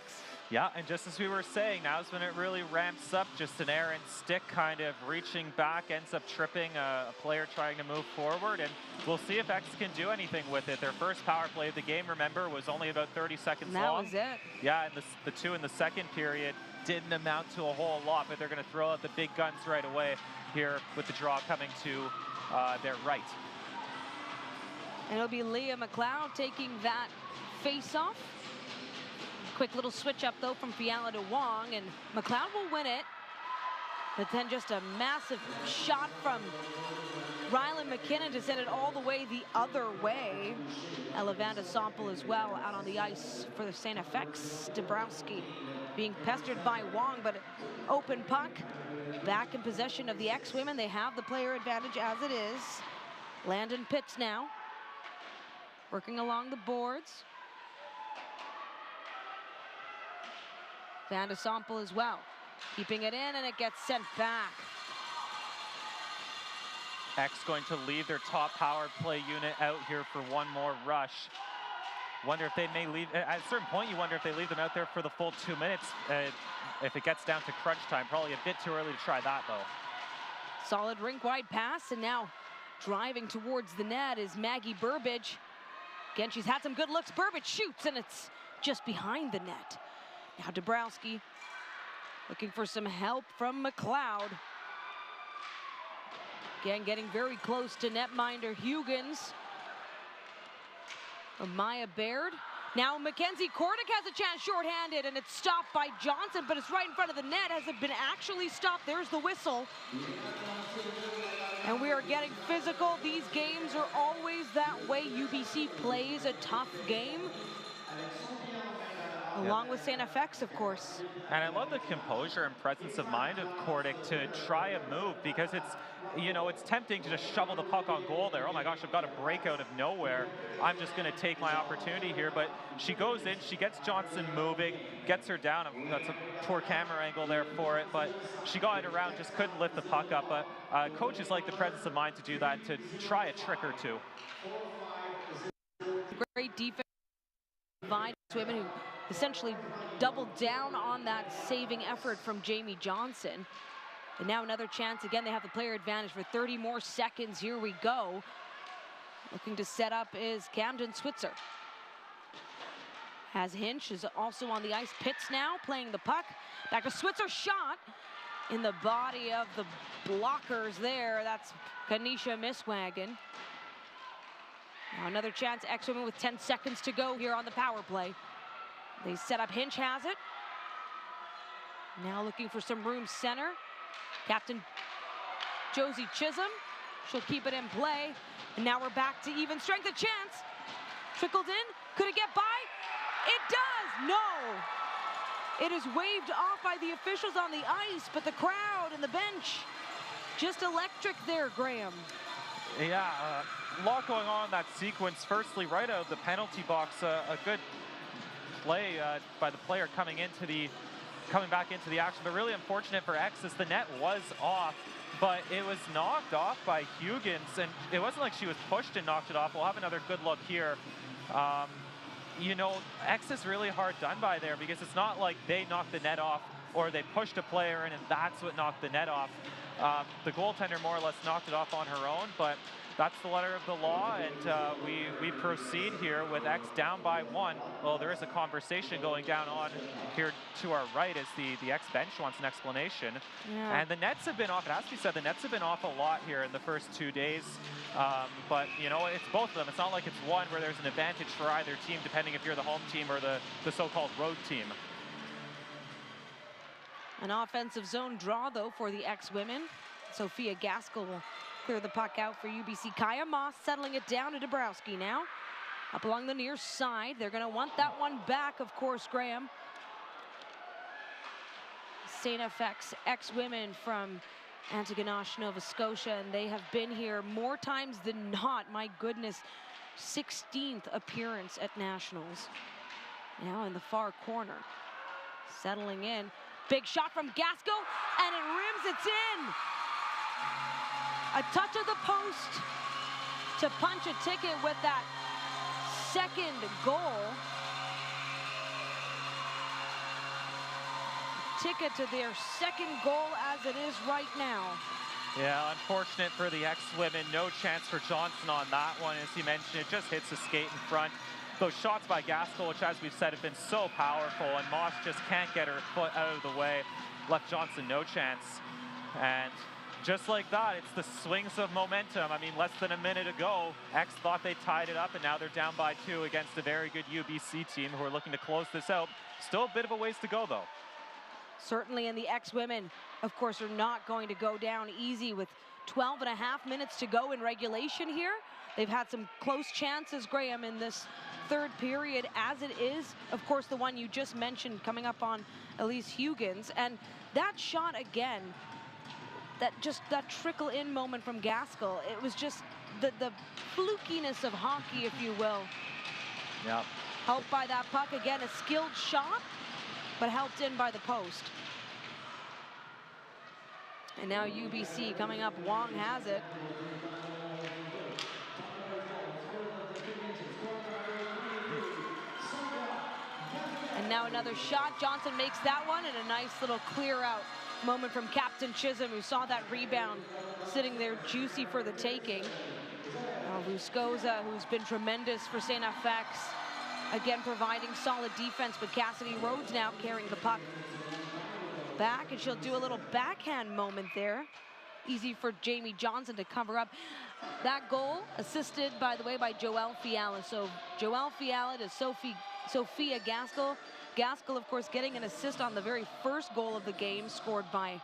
Yeah, and just as we were saying, now is when it really ramps up. Just an errant stick kind of reaching back, ends up tripping a player trying to move forward, and we'll see if X can do anything with it. Their first power play of the game, remember, was only about 30 seconds long. That was it. Yeah, and the two in the second period didn't amount to a whole lot, but they're going to throw out the big guns right away here with the draw coming to their right. And it'll be Leah McLeod taking that face-off. Quick little switch up though from Fiala to Wong, and McLeod will win it. But then just a massive shot from Rylan McKinnon to send it all the way the other way. Elavanda Sample as well out on the ice for the STFX. Dabrowski being pestered by Wong, but open puck. Back in possession of the X-Women. They have the player advantage as it is. Landon Pitts now working along the boards. Vanda Sample as well. Keeping it in, and it gets sent back. X going to leave their top power play unit out here for one more rush. Wonder if they may leave, at a certain point you wonder if they leave them out there for the full 2 minutes. If it gets down to crunch time, probably a bit too early to try that though. Solid rink-wide pass, and now driving towards the net is Maggie Burbage. Again, she's had some good looks. Burbage shoots, and it's just behind the net. Now Dabrowski looking for some help from McLeod. Again, getting very close to netminder Huygens. Maya Baird. Now Mackenzie Kordick has a chance shorthanded, and it's stopped by Johnson, but it's right in front of the net. Has it been actually stopped? There's the whistle. And we are getting physical. These games are always that way. UBC plays a tough game. Along with STFX, of course. And I love the composure and presence of mind of Kordick to try a move, because it's, you know, it's tempting to just shovel the puck on goal there. Oh my gosh, I've got a break out of nowhere. I'm just going to take my opportunity here. But she goes in, she gets Johnson moving, gets her down. That's a poor camera angle there for it, but she got it around, just couldn't lift the puck up. But coaches like the presence of mind to do that, to try a trick or two. Great defense by women who essentially doubled down on that saving effort from Jamie Johnson. And now another chance. Again, they have the player advantage for 30 more seconds. Here we go. Looking to set up is Camden Switzer. Has Hinch, is also on the ice. Pitts now playing the puck. Back to Switzer, shot in the body of the blockers there. That's Kanisha Miswagon. Now another chance, X-Women with 10 seconds to go here on the power play. They set up, Hinch has it. Now looking for some room center. Captain Josie Chisholm, she'll keep it in play. And now we're back to even strength, a chance. Trickled in, could it get by? It does, no. It is waved off by the officials on the ice, but the crowd and the bench, just electric there, Graham. Yeah, a lot going on in that sequence. Firstly, right out of the penalty box, a good play by the player coming back into the action, but really unfortunate for X's. The net was off, but it was knocked off by Huygens, and it wasn't like she was pushed and knocked it off. We'll have another good look here. You know, X is really hard done by there, because it's not like they knocked the net off or they pushed a player in and that's what knocked the net off. The goaltender more or less knocked it off on her own, but that's the letter of the law, and we proceed here with X down by 1. Well, there is a conversation going down on here to our right as the X bench wants an explanation. Yeah. And the nets have been off. It has to be said, the nets have been off a lot here in the first 2 days. But, you know, it's both of them. It's not like it's one where there's an advantage for either team, depending if you're the home team or the so-called road team. An offensive zone draw, though, for the X-Women. Sophia Gaskell will clear the puck out for UBC. Kaya Moss settling it down to Dabrowski now. Up along the near side. They're going to want that one back, of course, Graham. STFX X-Women from Antigonish, Nova Scotia, and they have been here more times than not. My goodness, 16th appearance at Nationals. Now in the far corner. Settling in. Big shot from Gaskell, and it rims, it's in. A touch of the post to punch a ticket with that second goal. Ticket to their second goal as it is right now. Yeah, unfortunate for the X-Women. No chance for Johnson on that one. As you mentioned, it just hits the skate in front. Those shots by Gaskell, which as we've said have been so powerful, and Moss just can't get her foot out of the way, left Johnson no chance. And just like that, it's the swings of momentum. I mean, less than a minute ago, X thought they tied it up, and now they're down by 2 against a very good UBC team who are looking to close this out. Still a bit of a ways to go, though. Certainly, and the X-Women, of course, are not going to go down easy with 12 and a half minutes to go in regulation here. They've had some close chances, Graham, in this third period, as it is, of course, the one you just mentioned coming up on Elise Huygens. And that shot again, that trickle-in moment from Gaskell, it was just the flukiness of hockey, if you will. Yeah. Helped by that puck. Again, a skilled shot, but helped in by the post. And now UBC coming up. Wong has it. now another shot. Johnson makes that one, and a nice little clear out moment from Captain Chisholm, who saw that rebound sitting there juicy for the taking. Luscoza, who's been tremendous for St. FX, again providing solid defense, but Cassidy Rhodes now carrying the puck back, and she'll do a little backhand moment there. Easy for Jamie Johnson to cover up. That goal assisted, by the way, by Joelle Fiala. So Joelle Fiala to Sophia Gaskell. Gaskell, of course, getting an assist on the very first goal of the game, scored by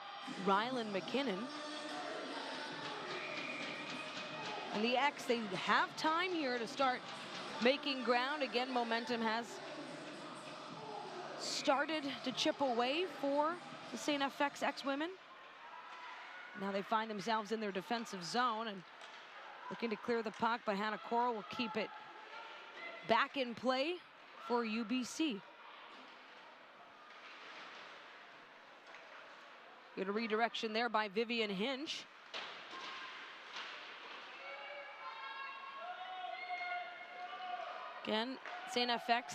Rylan McKinnon. And the X, they have time here to start making ground. Again, momentum has started to chip away for the St. FX X-Women. Now they find themselves in their defensive zone and looking to clear the puck, but Hannah Coral will keep it back in play for UBC. Good redirection there by Vivian Hinch. Again, St. FX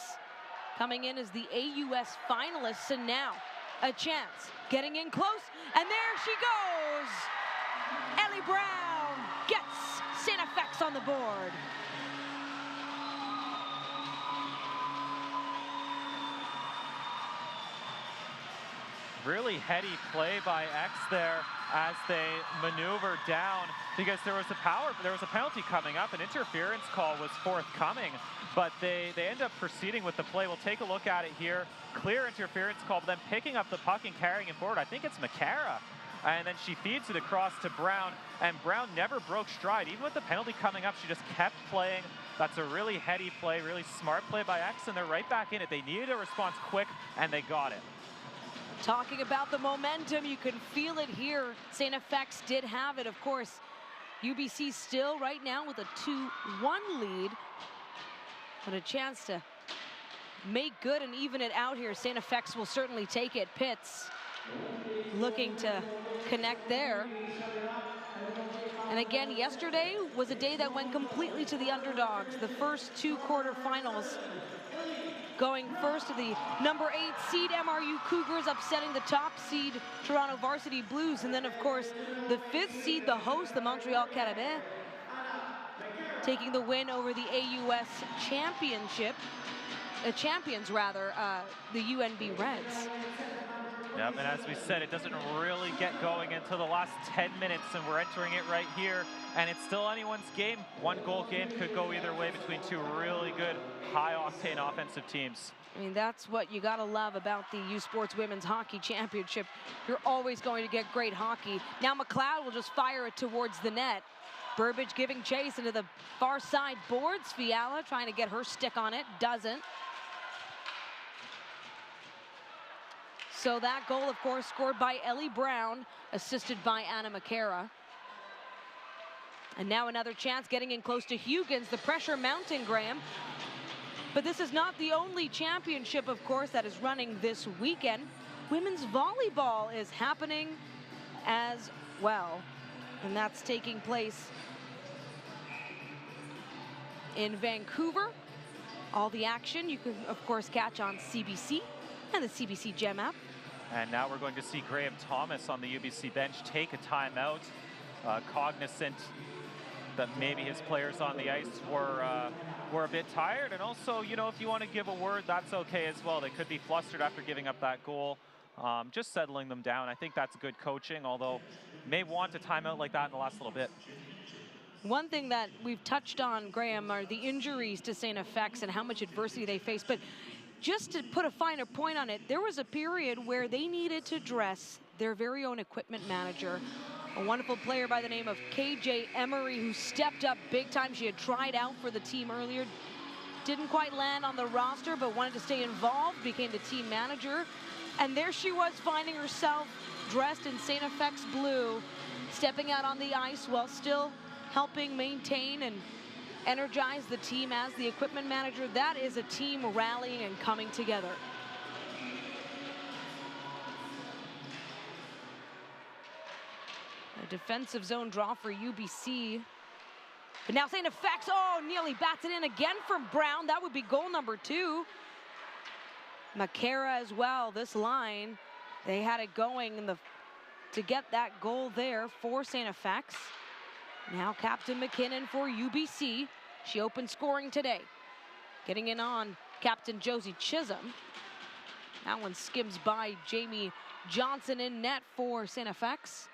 coming in as the AUS finalists, and now a chance, getting in close, and there she goes! Ellie Brown gets St. FX on the board. Really heady play by X there as they maneuver down, because there was a penalty coming up. An interference call was forthcoming, but they end up proceeding with the play. We'll take a look at it here. Clear interference call, but then picking up the puck and carrying it forward. I think it's McCara. And then she feeds it across to Brown, and Brown never broke stride. Even with the penalty coming up, she just kept playing. That's a really heady play, really smart play by X, and they're right back in it. They needed a response quick, and they got it. Talking about the momentum, you can feel it here. St. FX did have it, of course. UBC still right now with a 2-1 lead, but a chance to make good and even it out here. St. FX will certainly take it. Pitts looking to connect there. And again, yesterday was a day that went completely to the underdogs. The first two quarterfinals going first to the number 8 seed MRU Cougars, upsetting the top seed Toronto Varsity Blues. And then, of course, the 5th seed, the host, the Montreal Carabins, taking the win over the AUS championship, champions rather, the UNB Reds. Yep, and as we said, it doesn't really get going until the last 10 minutes, and we're entering it right here, and it's still anyone's game. One goal game could go either way between two really good, high-octane offensive teams. I mean, that's what you gotta love about the U Sports Women's Hockey Championship. You're always going to get great hockey. Now McLeod will just fire it towards the net. Burbage giving chase into the far side boards. Fiala trying to get her stick on it, doesn't. So that goal, of course, scored by Ellie Brown, assisted by Anna McCara. And now another chance, getting in close to Huygens. The pressure mounting, Graham. But this is not the only championship, of course, that is running this weekend. Women's volleyball is happening as well. And that's taking place in Vancouver. All the action you can, of course, catch on CBC and the CBC Gem app. And now we're going to see Graham Thomas on the UBC bench take a timeout, cognizant that maybe his players on the ice were a bit tired. And also, you know, if you want to give a word, that's okay as well. They could be flustered after giving up that goal. Just settling them down. I think that's good coaching, although may want a timeout like that in the last little bit. One thing that we've touched on, Graham, are the injuries to St. FX and how much adversity they face. But just to put a finer point on it, there was a period where they needed to dress their very own equipment manager, a wonderful player by the name of KJ Emery, who stepped up big time. She had tried out for the team earlier, didn't quite land on the roster, but wanted to stay involved, became the team manager. And there she was, finding herself dressed in St. FX blue, stepping out on the ice while still helping maintain and energize the team as the equipment manager. That is a team rallying and coming together. A defensive zone draw for UBC. But now St. FX, oh, nearly bats it in again from Brown. That would be goal number 2. Makera as well. This line, they had it going to get that goal there for St. FX. Now Captain McKinnon for UBC. She opened scoring today. Getting in on Captain Josie Chisholm. That one skims by Jamie Johnson in net for St. FX.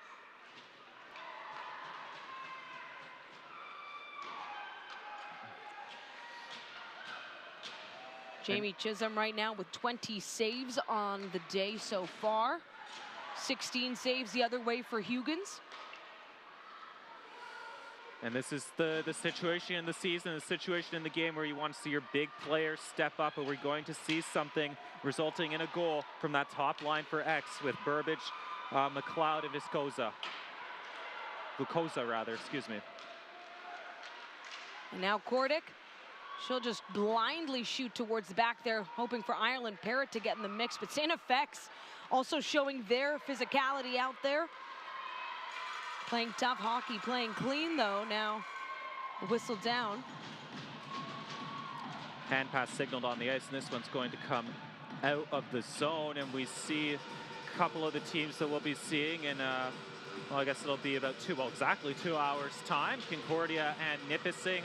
Jamie Chisholm right now with 20 saves on the day so far. 16 saves the other way for Huygens. And this is the situation in the season, the situation in the game where you want to see your big players step up, and we're going to see something resulting in a goal from that top line for X with Burbage, McLeod, and Vukoza rather, excuse me. And now Kordic, she'll just blindly shoot towards the back there, hoping for Ireland Parrott to get in the mix, but St. FX also showing their physicality out there. Playing tough hockey, playing clean though. Now a whistle down. Hand pass signaled on the ice, and this one's going to come out of the zone, and we see a couple of the teams that we'll be seeing in well, I guess it'll be about exactly 2 hours time. Concordia and Nipissing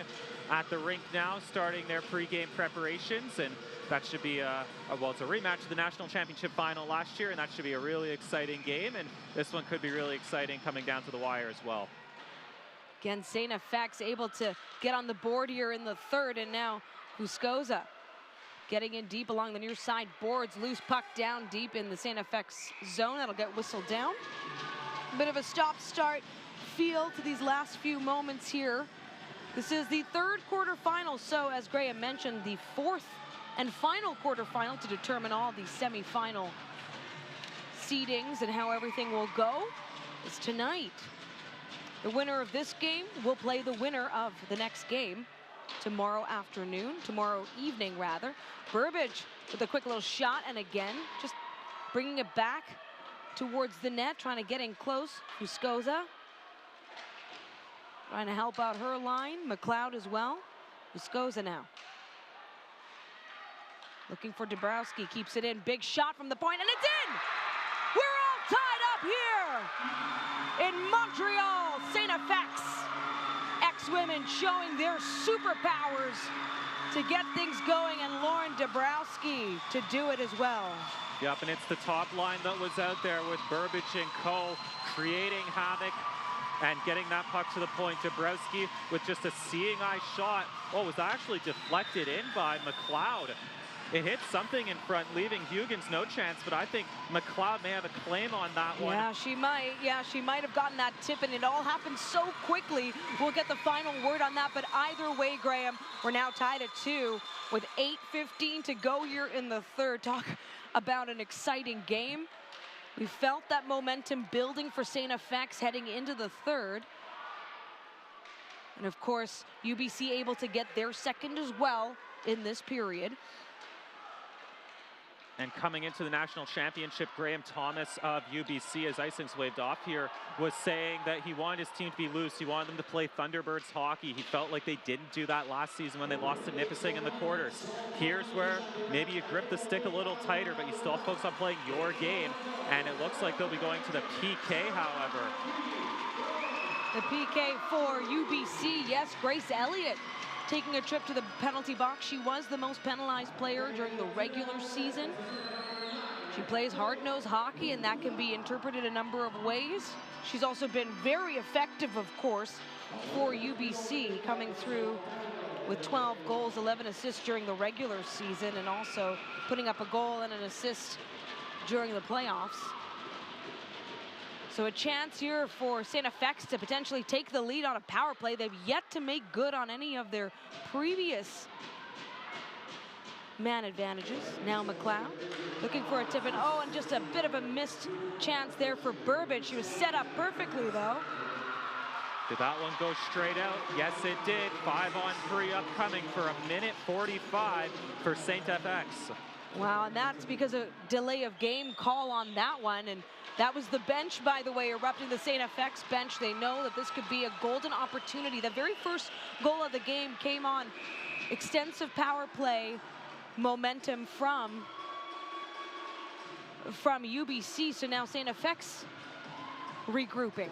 at the rink now, starting their pregame preparations, and that should be well, it's a rematch of the national championship final last year, and that should be a really exciting game, and this one could be really exciting coming down to the wire as well. Again, St. FX able to get on the board here in the third, and now Vuskoza getting in deep along the near side boards. Loose puck down deep in the St. FX zone. That'll get whistled down. A bit of a stop-start feel to these last few moments here. This is the third quarterfinal, so as Graham mentioned, the fourth and final quarterfinal to determine all the semifinal seedings and how everything will go is tonight. The winner of this game will play the winner of the next game tomorrow evening rather. Burbage with a quick little shot, and again, just bringing it back towards the net, trying to get in close. Vuskoza trying to help out her line. McLeod as well. Vuskoza now. Looking for Dabrowski, keeps it in. Big shot from the point, and it's in! We're all tied up here in Montreal. St. FX. X-Women showing their superpowers to get things going, and Lauren Dabrowski to do it as well. Yep, and it's the top line that was out there with Burbage and co. creating havoc and getting that puck to the point. Dabrowski with just a seeing eye shot. Oh, it was actually deflected in by McLeod. It hit something in front, leaving Huygens no chance, but I think McLeod may have a claim on that one. Yeah, she might. Yeah, she might have gotten that tip, and it all happened so quickly. We'll get the final word on that, but either way, Graham, we're now tied at 2 with 8:15 to go here in the third. Talk about an exciting game. We felt that momentum building for St. FX heading into the third. And of course, UBC able to get their second as well in this period. And coming into the national championship, Graham Thomas of UBC, as icing's waved off here, was saying that he wanted his team to be loose. He wanted them to play Thunderbirds hockey. He felt like they didn't do that last season when they lost to Nipissing in the quarters. Here's where maybe you grip the stick a little tighter, but you still focus on playing your game. And it looks like they'll be going to the PK, however. The PK for UBC, yes, Grace Elliott taking a trip to the penalty box. She was the most penalized player during the regular season. She plays hard-nosed hockey, and that can be interpreted a number of ways. She's also been very effective, of course, for UBC, coming through with 12 goals, 11 assists during the regular season, and also putting up a goal and an assist during the playoffs. So a chance here for St. FX to potentially take the lead on a power play. They've yet to make good on any of their previous man advantages. Now McLeod looking for a tip, and oh, and just a bit of a missed chance there for Burbage. She was set up perfectly though. Did that one go straight out? Yes, it did. 5-on-3 upcoming for 1:45 for St. FX. Wow, and that's because of delay of game call on that one. And that was the bench, by the way, erupting the St. FX bench. They know that this could be a golden opportunity. The very first goal of the game came on extensive power play momentum from from UBC. So now STFX regrouping.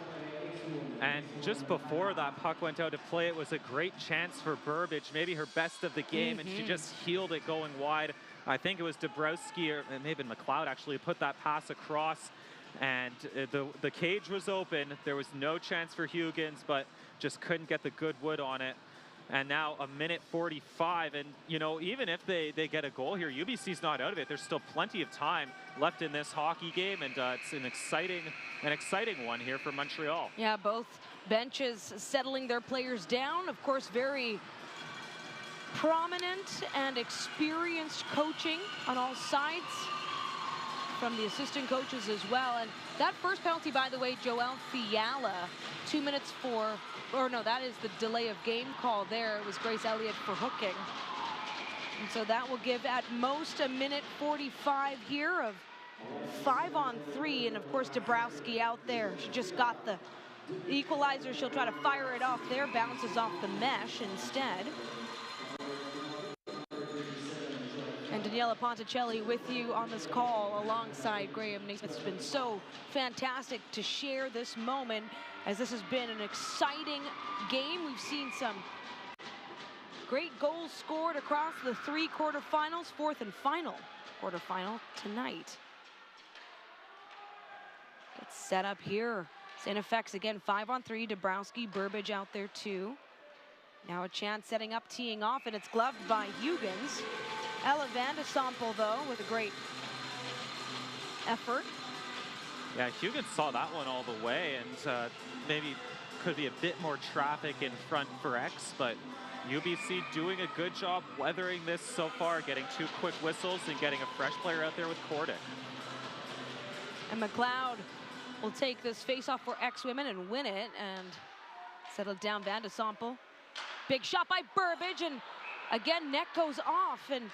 And just before that puck went out to play, it was a great chance for Burbage, maybe her best of the game, and she just healed it going wide. I think it was Dabrowski, or it may have been McLeod actually, put that pass across, and the cage was open. There was no chance for Huygens, but just couldn't get the good wood on it. And now a minute 45, and you know, even if they get a goal here, UBC's not out of it. There's still plenty of time left in this hockey game, and it's an exciting one here for Montreal. Yeah, both benches settling their players down. Of course, very prominent and experienced coaching on all sides from the assistant coaches as well. And that first penalty, by the way, Joelle Fiala, 2 minutes for, or no, that is the delay of game call there. It was Grace Elliott for hooking. And so that will give at most a minute 45 here of 5-on-3. And of course, Dabrowski out there. She just got the equalizer. She'll try to fire it off there. Bounces off the mesh instead. And Daniela Ponticelli with you on this call alongside Graham Naismith. It's been so fantastic to share this moment, as this has been an exciting game. We've seen some great goals scored across the 3 quarterfinals, fourth and final quarterfinal tonight. It's set up here. STFX again, 5-on-3. Dabrowski, Burbage out there too. Now a chance setting up, teeing off, and it's gloved by Huygens. Ella Vandesample, though, with a great effort. Yeah, Huygens saw that one all the way, and maybe could be a bit more traffic in front for X, but UBC doing a good job weathering this so far, getting 2 quick whistles and getting a fresh player out there with Cordic. And McLeod will take this face-off for X women and win it, and settle down Vandesample. Big shot by Burbage, and again, net goes off, and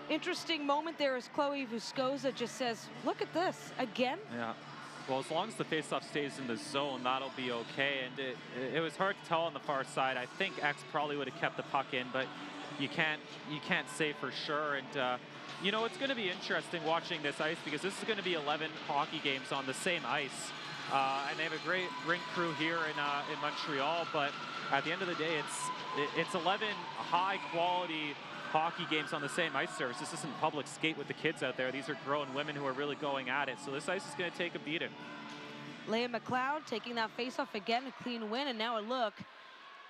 interesting moment there as Chloe Vuskoza just says, look at this, again? Yeah, well, as long as the faceoff stays in the zone, that'll be okay, and it was hard to tell on the far side. I think X probably would have kept the puck in, but you can't say for sure, and you know, it's going to be interesting watching this ice, because this is going to be 11 hockey games on the same ice, and they have a great rink crew here in Montreal, but at the end of the day, it's 11 high-quality hockey games on the same ice surface. This isn't public skate with the kids out there. These are grown women who are really going at it. So this ice is going to take a beating. Leah McLeod taking that face-off again, a clean win, and now a look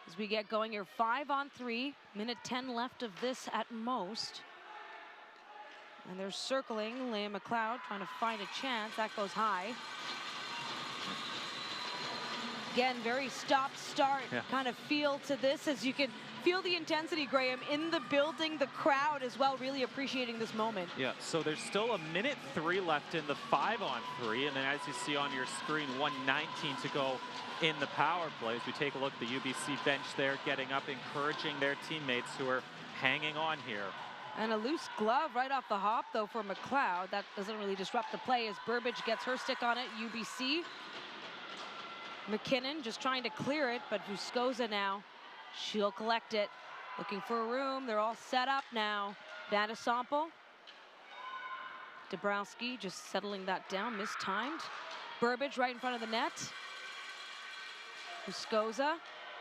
as we get going here. 5-on-3, minute 10 left of this at most. And they're circling Leah McLeod, trying to find a chance. That goes high. Again, very stop-start kind of feel to this, as you can feel the intensity, Graham, in the building, the crowd as well, really appreciating this moment. Yeah, so there's still a minute 3 left in the 5-on-3, and then as you see on your screen, 1:19 to go in the power play. As we take a look at the UBC bench there, getting up, encouraging their teammates who are hanging on here. And a loose glove right off the hop, though, for McLeod. That doesn't really disrupt the play as Burbage gets her stick on it. UBC. McKinnon just trying to clear it, but Vuskoza now, she'll collect it. Looking for a room. They're all set up now. Vandesample. Dabrowski just settling that down, mistimed. Burbage right in front of the net. Vuskoza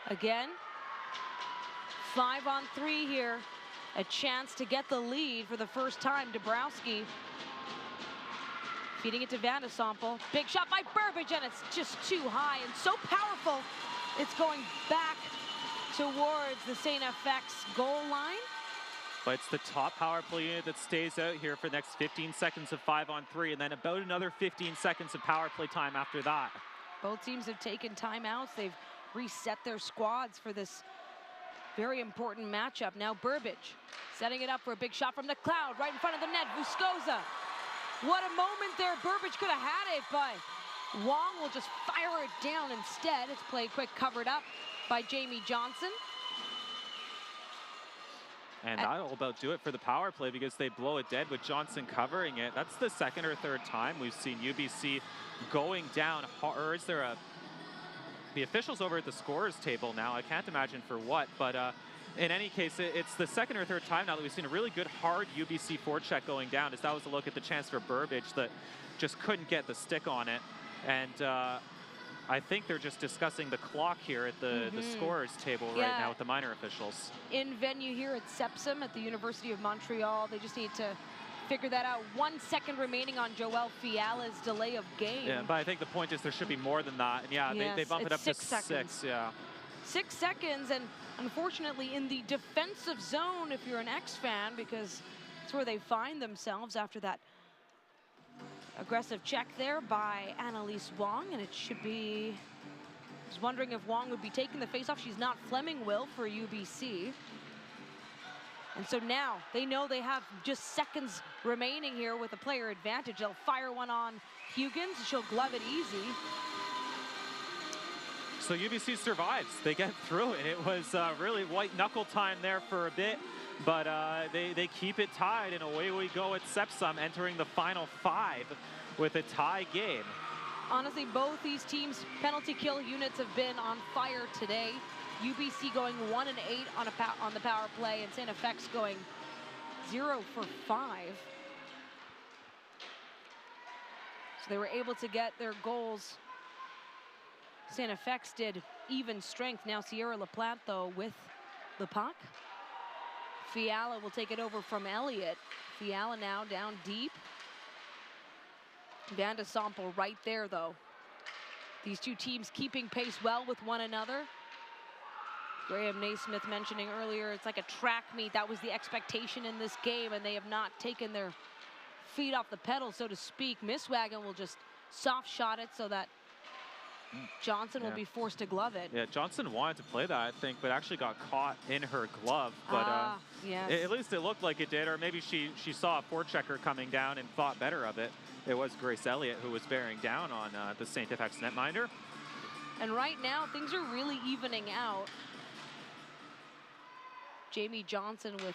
again. 5-on-3 here. A chance to get the lead for the first time. Dabrowski feeding it to Vandesample. Big shot by Burbage, and it's just too high and so powerful. It's going back towards the STFX goal line. But it's the top power play unit that stays out here for the next 15 seconds of 5-on-3, and then about another 15 seconds of power play time after that. Both teams have taken timeouts. They've reset their squads for this very important matchup. Now Burbage setting it up for a big shot from McLeod right in front of the net. Vuskoza. What a moment there. Burbage could have had it, but Wong will just fire it down instead. It's played quick, covered up by Jamie Johnson. And that'll about do it for the power play, because they blow it dead with Johnson covering it. That's the second or third time we've seen UBC going down. Or is there the officials over at the scorers table now? I can't imagine for what, but in any case, it's the second or third time now that we've seen a really good hard UBC forecheck going down, as that was a look at the chance for Burbage that just couldn't get the stick on it. And I think they're just discussing the clock here at the scorers table right now with the minor officials. In venue here at Sepsum at the University of Montreal, they just need to figure that out. 1 second remaining on Joelle Fiala's delay of game. Yeah, but I think the point is there should be more than that. And yeah, yes, they bump it up to 6 seconds. 6. Yeah. 6 seconds, and unfortunately in the defensive zone if you're an X fan, because it's where they find themselves after that aggressive check there by Annalise Wong, and it should be, I was wondering if Wong would be taking the face-off. She's not. Fleming will for UBC. And so now they know they have just seconds remaining here with a player advantage. They'll fire one on Huggins. She'll glove it easy. So UBC survives. They get through it. It was really white knuckle time there for a bit, but they keep it tied, and away we go at Sepsum, entering the final 5 with a tie game. Honestly, both these teams' penalty kill units have been on fire today. UBC going 1 and 8 on the power play, and STFX going 0 for 5. So they were able to get their goals. STFX did even strength. Now Sierra LaPlante, though, with the puck. Fiala will take it over from Elliott. Fiala now down deep. Van de Sample right there, though. These two teams keeping pace well with one another. Graham Naismith mentioning earlier, it's like a track meet. That was the expectation in this game, and they have not taken their feet off the pedal, so to speak. Misswagon will just soft shot it so that Johnson will be forced to glove it. Yeah, Johnson wanted to play that, I think, but actually got caught in her glove. But yes. At least it looked like it did, or maybe she saw a forechecker coming down and thought better of it. It was Grace Elliott who was bearing down on the STFX netminder. And right now, things are really evening out. Jamie Johnson with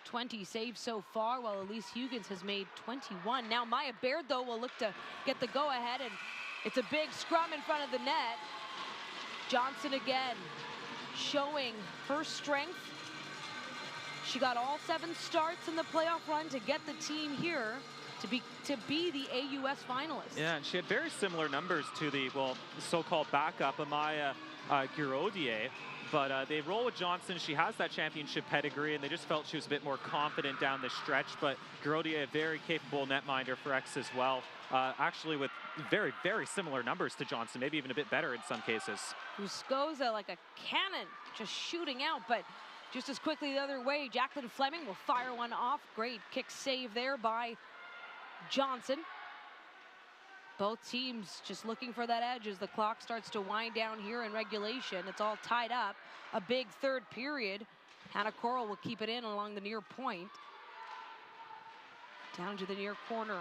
20 saves so far, while Elise Huggins has made 21. Now Maya Baird, though, will look to get the go-ahead, and it's a big scrum in front of the net. Johnson again showing her strength. She got all 7 starts in the playoff run to get the team here to be the AUS finalist. Yeah, and she had very similar numbers to the, well, so-called backup, Amaya Giraudier. But they roll with Johnson. She has that championship pedigree, and they just felt she was a bit more confident down the stretch. But Giraudier, a very capable netminder for X as well. Actually with very, very similar numbers to Johnson, maybe even a bit better in some cases. Huskoza like a cannon, just shooting out, but just as quickly the other way. Jacqueline Fleming will fire one off. Great kick save there by Johnson. Both teams just looking for that edge as the clock starts to wind down here in regulation. It's all tied up. A big third period. Hannah Coral will keep it in along the near point. Down to the near corner.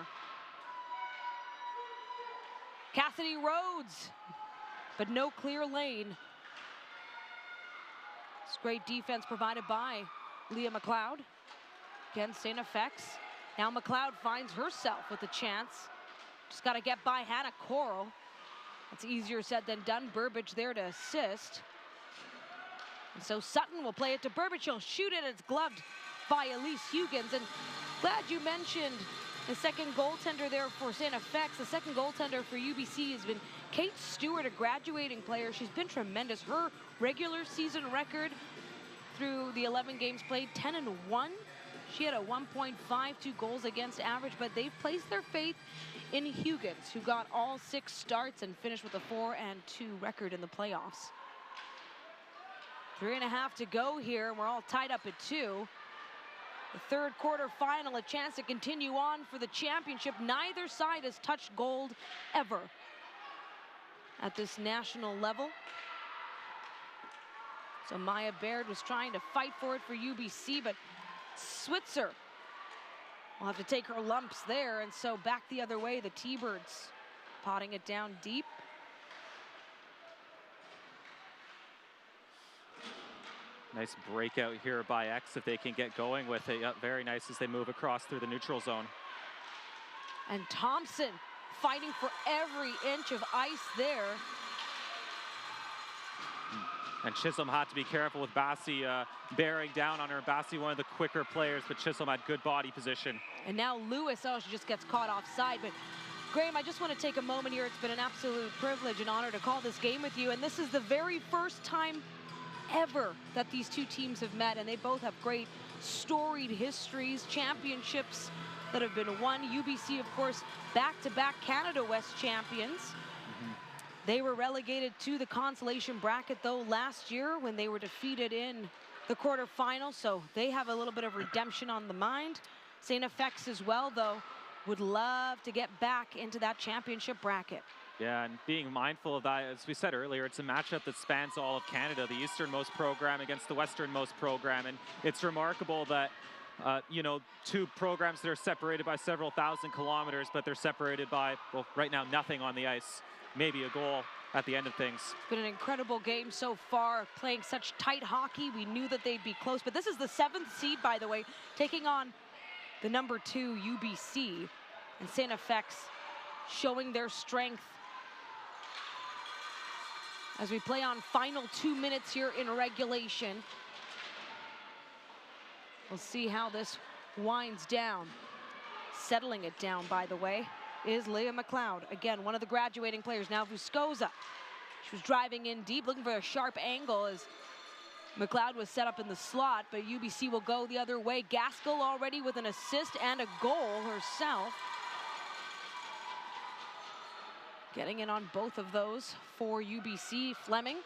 Cassidy Rhodes, but no clear lane. It's great defense provided by Leah McLeod. Again, STFX. Now McLeod finds herself with a chance. Just got to get by Hannah Coral. It's easier said than done. Burbage there to assist. And so Sutton will play it to Burbage. She'll shoot it. It's gloved by Elise Huggins. And glad you mentioned the second goaltender there for STFX. The second goaltender for UBC has been Kate Stewart, a graduating player. She's been tremendous. Her regular season record through the 11 games played, 10-1. She had a 1.52 goals against average, but they've placed their faith in Huggins, who got all 6 starts and finished with a 4-2 record in the playoffs. 3.5 to go here, and we're all tied up at 2. The third quarter final, a chance to continue on for the championship. Neither side has touched gold ever at this national level. So Maya Baird was trying to fight for it for UBC, but Switzer will have to take her lumps there, and so back the other way, the T-Birds potting it down deep. Nice breakout here by X if they can get going with it. Yep, very nice as they move across through the neutral zone. And Thompson fighting for every inch of ice there. And Chisholm had to be careful with Bassi bearing down on her. Bassi, one of the quicker players, but Chisholm had good body position. And now Lewis, she just gets caught offside. But Graham, I just want to take a moment here. It's been an absolute privilege and honor to call this game with you. And this is the very first time ever that these two teams have met. And they both have great storied histories, championships that have been won. UBC, of course, back-to-back Canada West champions. They were relegated to the consolation bracket, though, last year when they were defeated in the quarterfinals. So they have a little bit of redemption on the mind. STFX as well, though, would love to get back into that championship bracket. Yeah, and being mindful of that, as we said earlier, it's a matchup that spans all of Canada, the easternmost program against the westernmost program. And it's remarkable that, you know, two programs that are separated by several thousand kilometers, but they're separated by, well, right now, nothing on the ice. Maybe a goal at the end of things. It's been an incredible game so far, playing such tight hockey. We knew that they'd be close, but this is the 7th seed, by the way, taking on the number 2 UBC, and STFX showing their strength as we play on final 2 minutes here in regulation. We'll see how this winds down. Settling it down, by the way, is Leah McLeod. Again, one of the graduating players now, Vuskoza. She was driving in deep, looking for a sharp angle as McLeod was set up in the slot, but UBC will go the other way. Gaskell already with an assist and a goal herself. Getting in on both of those for UBC. Fleming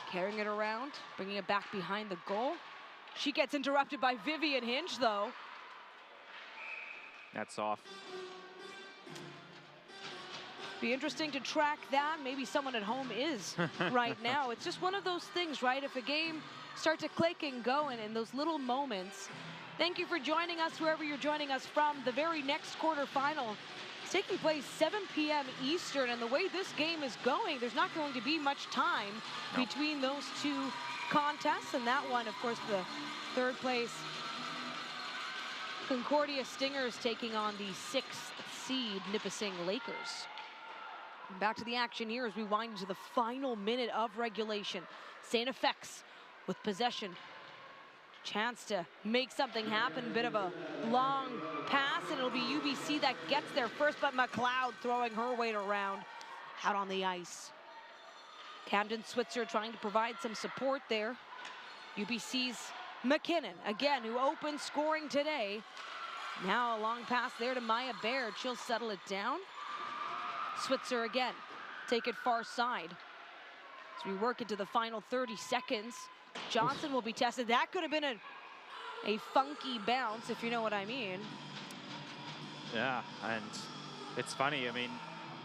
carrying it around, bringing it back behind the goal. She gets interrupted by Vivian Hinch, though. That's off. Be interesting to track that. Maybe someone at home is right now. It's just one of those things, right? If a game starts to click and go in those little moments. Thank you for joining us, wherever you're joining us from. The very next quarterfinal is taking place 7 p.m. Eastern, and the way this game is going, there's not going to be much time between those two contests, and that one, of course, the 3rd place Concordia Stingers taking on the 6th seed Nipissing Lakers. Back to the action here as we wind into the final minute of regulation. STFX with possession. Chance to make something happen. A bit of a long pass, and it'll be UBC that gets there first, but McLeod throwing her weight around out on the ice. Camden Switzer trying to provide some support there. UBC's McKinnon, again, who opened scoring today. Now a long pass there to Maya Baird. She'll settle it down. Switzer again, take it far side. As we work into the final 30 seconds, Johnson will be tested. That could have been a funky bounce, if you know what I mean. Yeah, and it's funny, I mean,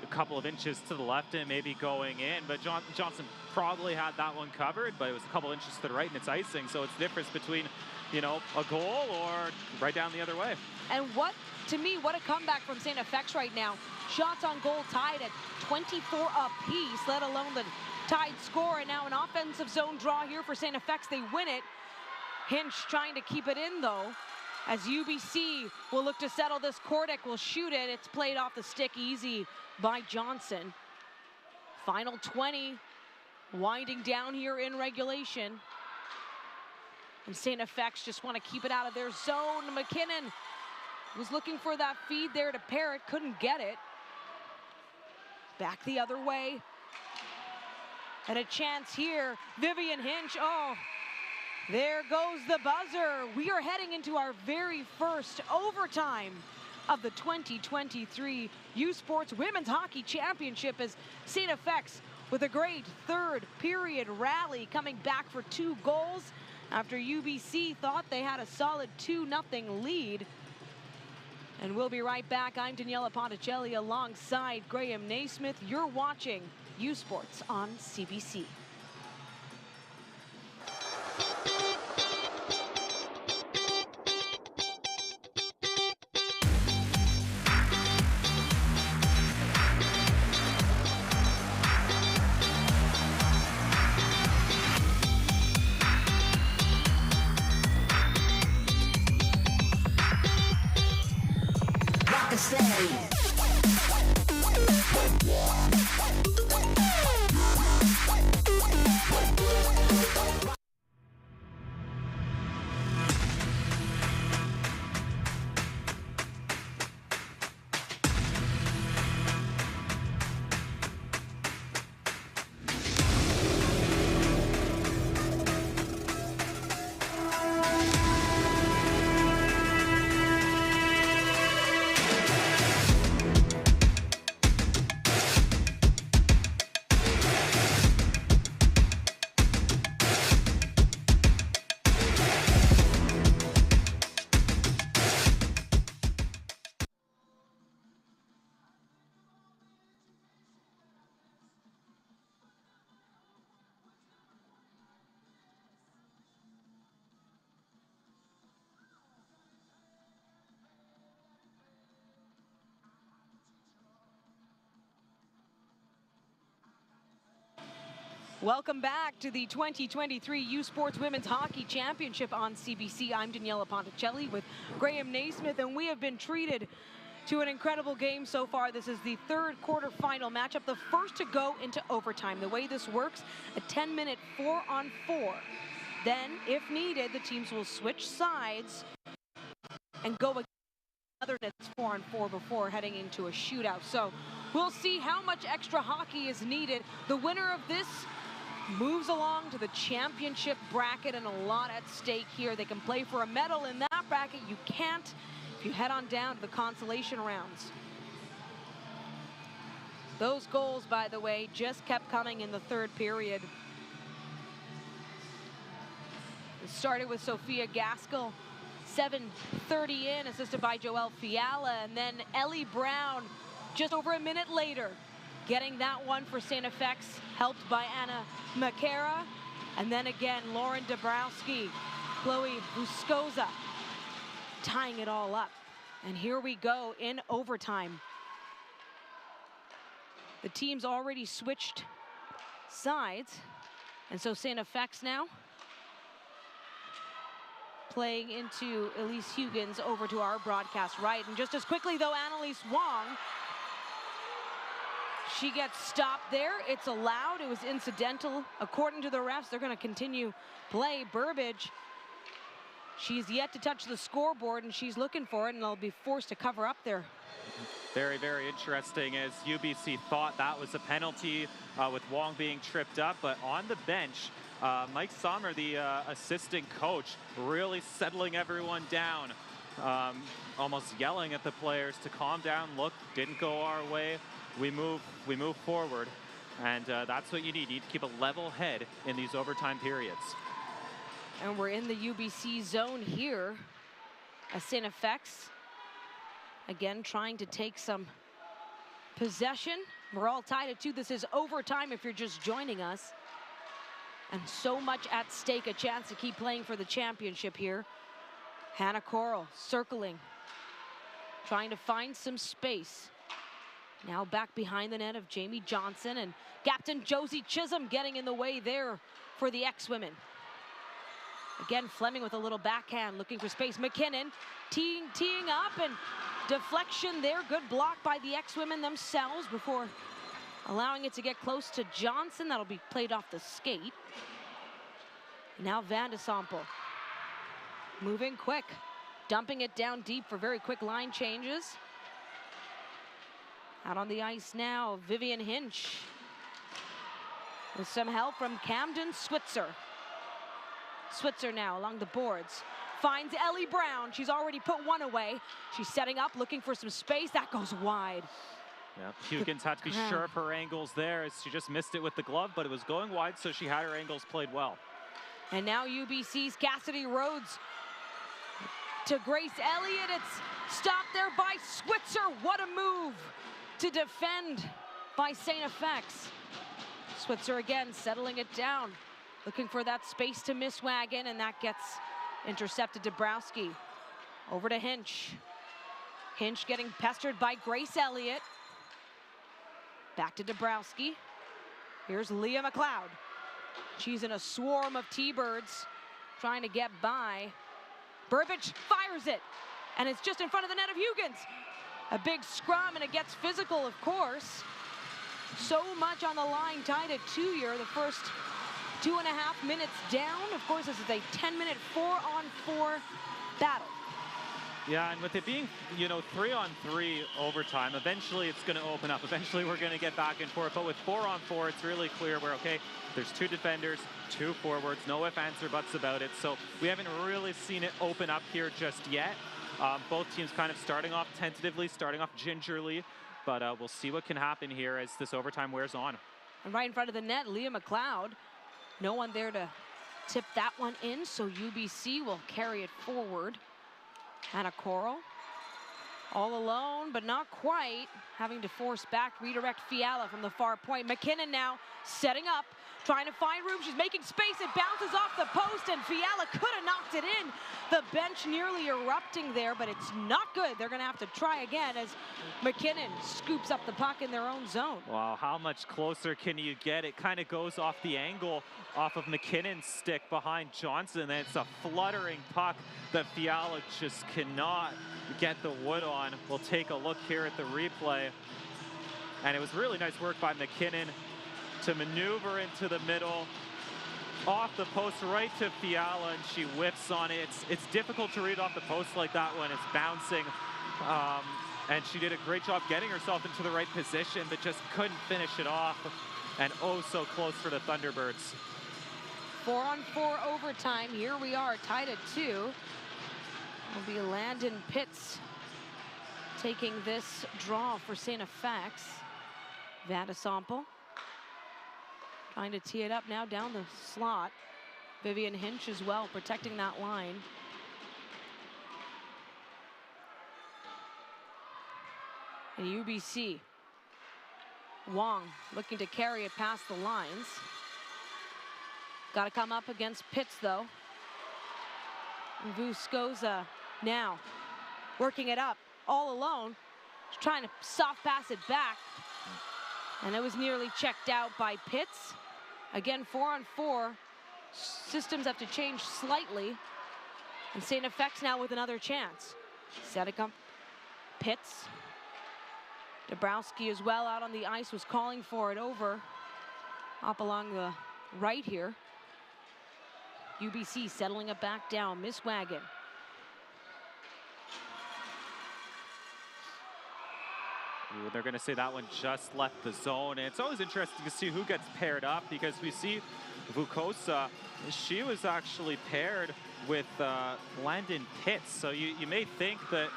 a couple of inches to the left and maybe going in, but Johnson probably had that one covered, but it was a couple inches to the right and it's icing, so it's the difference between, you know, a goal or right down the other way. And what, to me, what a comeback from STFX right now. Shots on goal tied at 24 apiece, let alone the tied score, and now an offensive zone draw here for STFX. They win it. Hinch trying to keep it in, though, as UBC will look to settle this. Kordic will shoot it. It's played off the stick easy by Johnson. Final 20, winding down here in regulation. And STFX just want to keep it out of their zone. McKinnon was looking for that feed there to Parrott, couldn't get it. Back the other way. And a chance here, Vivian Hinch, oh, there goes the buzzer. We are heading into our very first overtime of the 2023 U Sports Women's Hockey Championship, as STFX with a great 3rd period rally, coming back for 2 goals after UBC thought they had a solid 2-0 lead. And we'll be right back. I'm Daniela Ponticelli alongside Graham Naismith. You're watching U Sports on CBC. Welcome back to the 2023 U Sports Women's Hockey Championship on CBC. I'm Daniela Ponticelli with Graham Naismith, and we have been treated to an incredible game so far. This is the third quarterfinal matchup, the first to go into overtime. The way this works, a 10-minute 4-on-4. Then, if needed, the teams will switch sides and go another that's 4-on-4 before heading into a shootout. So we'll see how much extra hockey is needed. The winner of this moves along to the championship bracket, and a lot at stake here. They can play for a medal in that bracket. You can't if you head on down to the consolation rounds. Those goals, by the way, just kept coming in the third period. It started with Sophia Gaskell, 7:30 in, assisted by Joelle Fiala, and then Ellie Brown just over a minute later, getting that one for STFX, helped by Anna Makera. And then again, Lauren Dabrowski, Chloe Buscoza, tying it all up. And here we go in overtime. The team's already switched sides. And so STFX now playing into Elise Huggins over to our broadcast right. And just as quickly though, Annalise Wong, she gets stopped there. It's allowed. It was incidental. According to the refs, they're going to continue play. Burbage, she's yet to touch the scoreboard, and she's looking for it, and they'll be forced to cover up there. Very, very interesting, as UBC thought that was a penalty with Wong being tripped up. But on the bench, Mike Sommer, the assistant coach, really settling everyone down, almost yelling at the players to calm down. Look, didn't go our way. We move forward, and that's what you need. You need to keep a level head in these overtime periods. And we're in the UBC zone here. As STFX, again, trying to take some possession. We're all tied at 2. This is overtime if you're just joining us. And so much at stake, a chance to keep playing for the championship here. Hannah Coral circling, trying to find some space. Now back behind the net of Jamie Johnson, and Captain Josie Chisholm getting in the way there for the X-Women. Again, Fleming with a little backhand, looking for space. McKinnon teeing up, and deflection there. Good block by the X-Women themselves before allowing it to get close to Johnson. That'll be played off the skate. Now Van de Sample moving quick, dumping it down deep for very quick line changes. Out on the ice now, Vivian Hinch with some help from Camden Switzer. Switzer now along the boards, finds Ellie Brown. She's already put one away. She's setting up, looking for some space. That goes wide. Yeah, Huggins had to be sure of her angles there, as she just missed it with the glove, but it was going wide, so she had her angles played well. And now UBC's Cassidy Rhodes to Grace Elliott. It's stopped there by Switzer. What a move to defend by STFX. Switzer again settling it down, looking for that space to miss Wagon, and that gets intercepted. Dabrowski over to Hinch. Hinch getting pestered by Grace Elliott. Back to Dabrowski. Here's Leah McLeod. She's in a swarm of T-Birds trying to get by. Burbage fires it, and it's just in front of the net of Huggins. A big scrum, and it gets physical, of course. So much on the line, tied at 2 here. The first 2.5 minutes down. Of course, this is a 10-minute 4-on-4 battle. Yeah, and with it being, 3-on-3 overtime, eventually it's going to open up. Eventually we're going to get back and forth. But with 4-on-4, it's really clear where, okay, there's 2 defenders, 2 forwards, no ifs, ands, or buts about it. So we haven't really seen it open up here just yet. Both teams kind of starting off tentatively, starting off gingerly. But we'll see what can happen here as this overtime wears on. And right in front of the net, Leah McLeod. No one there to tip that one in, so UBC will carry it forward. Hannah Coral all alone, but not quite. Having to force back, redirect Fiala from the far point. McKinnon now setting up, trying to find room. She's making space. It bounces off the post, and Fiala could have knocked it in. The bench nearly erupting there, but it's not good. They're going to have to try again as McKinnon scoops up the puck in their own zone. Wow, how much closer can you get? It kind of goes off the angle off of McKinnon's stick behind Johnson, and it's a fluttering puck that Fiala just cannot get the wood on. We'll take a look here at the replay. And it was really nice work by McKinnon to maneuver into the middle, off the post right to Fiala, and she whiffs on it. It's difficult to read off the post like that when it's bouncing. And she did a great job getting herself into the right position, but just couldn't finish it off. And oh, so close for the Thunderbirds. 4-on-4 overtime. Here we are, tied at 2. It'll be Landon Pitts taking this draw for STFX. Vandesample trying to tee it up now down the slot. Vivian Hinch as well, protecting that line. And UBC. Wong looking to carry it past the lines. Got to come up against Pitts, though. Vuskoza now working it up all alone. She's trying to soft pass it back. And it was nearly checked out by Pitts. Again, 4-on-4. Systems have to change slightly. And STFX now with another chance. Setting up Pitts. Dabrowski as well out on the ice, was calling for it over. Up along the right here. UBC settling it back down. Miss Wagon. Ooh, they're going to say that one just left the zone. And it's always interesting to see who gets paired up, because we see Vukosa, she was actually paired with Landon Pitts. So you may think that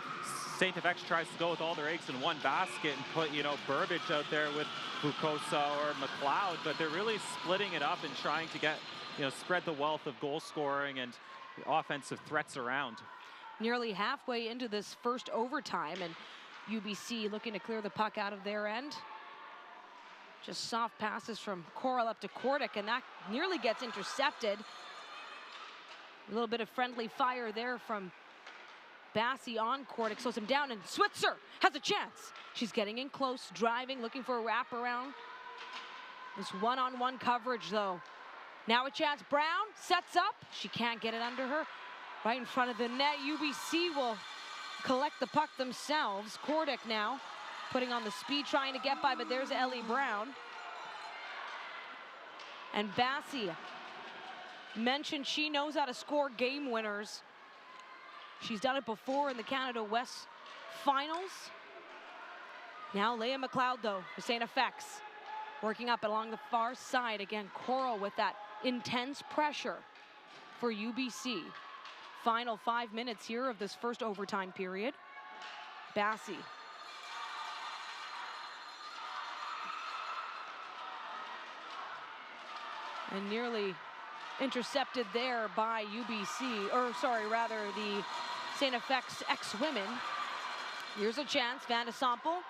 STFX tries to go with all their eggs in one basket and put, you know, Burbage out there with Vukosa or McLeod, but they're really splitting it up and trying to get, you know, spread the wealth of goal scoring and offensive threats around. Nearly halfway into this first overtime, and UBC looking to clear the puck out of their end. Just soft passes from Coral up to Kordic, and that nearly gets intercepted. A little bit of friendly fire there from Bassi on Kordic, slows him down, and Switzer has a chance. She's getting in close, driving, looking for a wraparound. This one-on-one coverage, though. Now a chance. Brown sets up. She can't get it under her. Right in front of the net. UBC will collect the puck themselves. Kordic now putting on the speed, trying to get by, but there's Ellie Brown. And Bassi mentioned she knows how to score game winners. She's done it before in the Canada West finals. Now Leah McLeod, though, for STFX. Working up along the far side. Again, Coral with that intense pressure for UBC. Final 5 minutes here of this first overtime period. Bassi. And nearly intercepted there by UBC, or sorry, rather the STFX ex-women. Here's a chance. Vandesample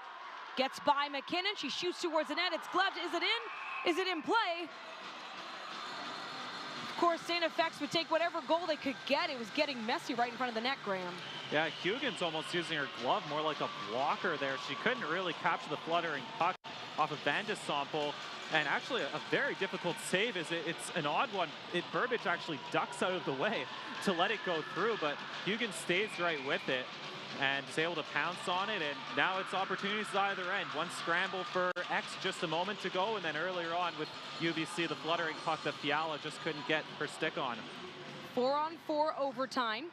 gets by McKinnon. She shoots towards the net. It's gloved. Is it in? Is it in play? Of course, STFX would take whatever goal they could get. It was getting messy right in front of the net, Graham. Yeah, Hugin's almost using her glove more like a blocker there. She couldn't really capture the fluttering puck off of Vandesample. And actually a very difficult save. It's an odd one. Burbage actually ducks out of the way to let it go through, but Hugin stays right with it and is able to pounce on it. And now it's opportunities either end. One scramble for X just a moment to go, and then earlier on with UBC, the fluttering puck that Fiala just couldn't get her stick on. 4-on-4 overtime.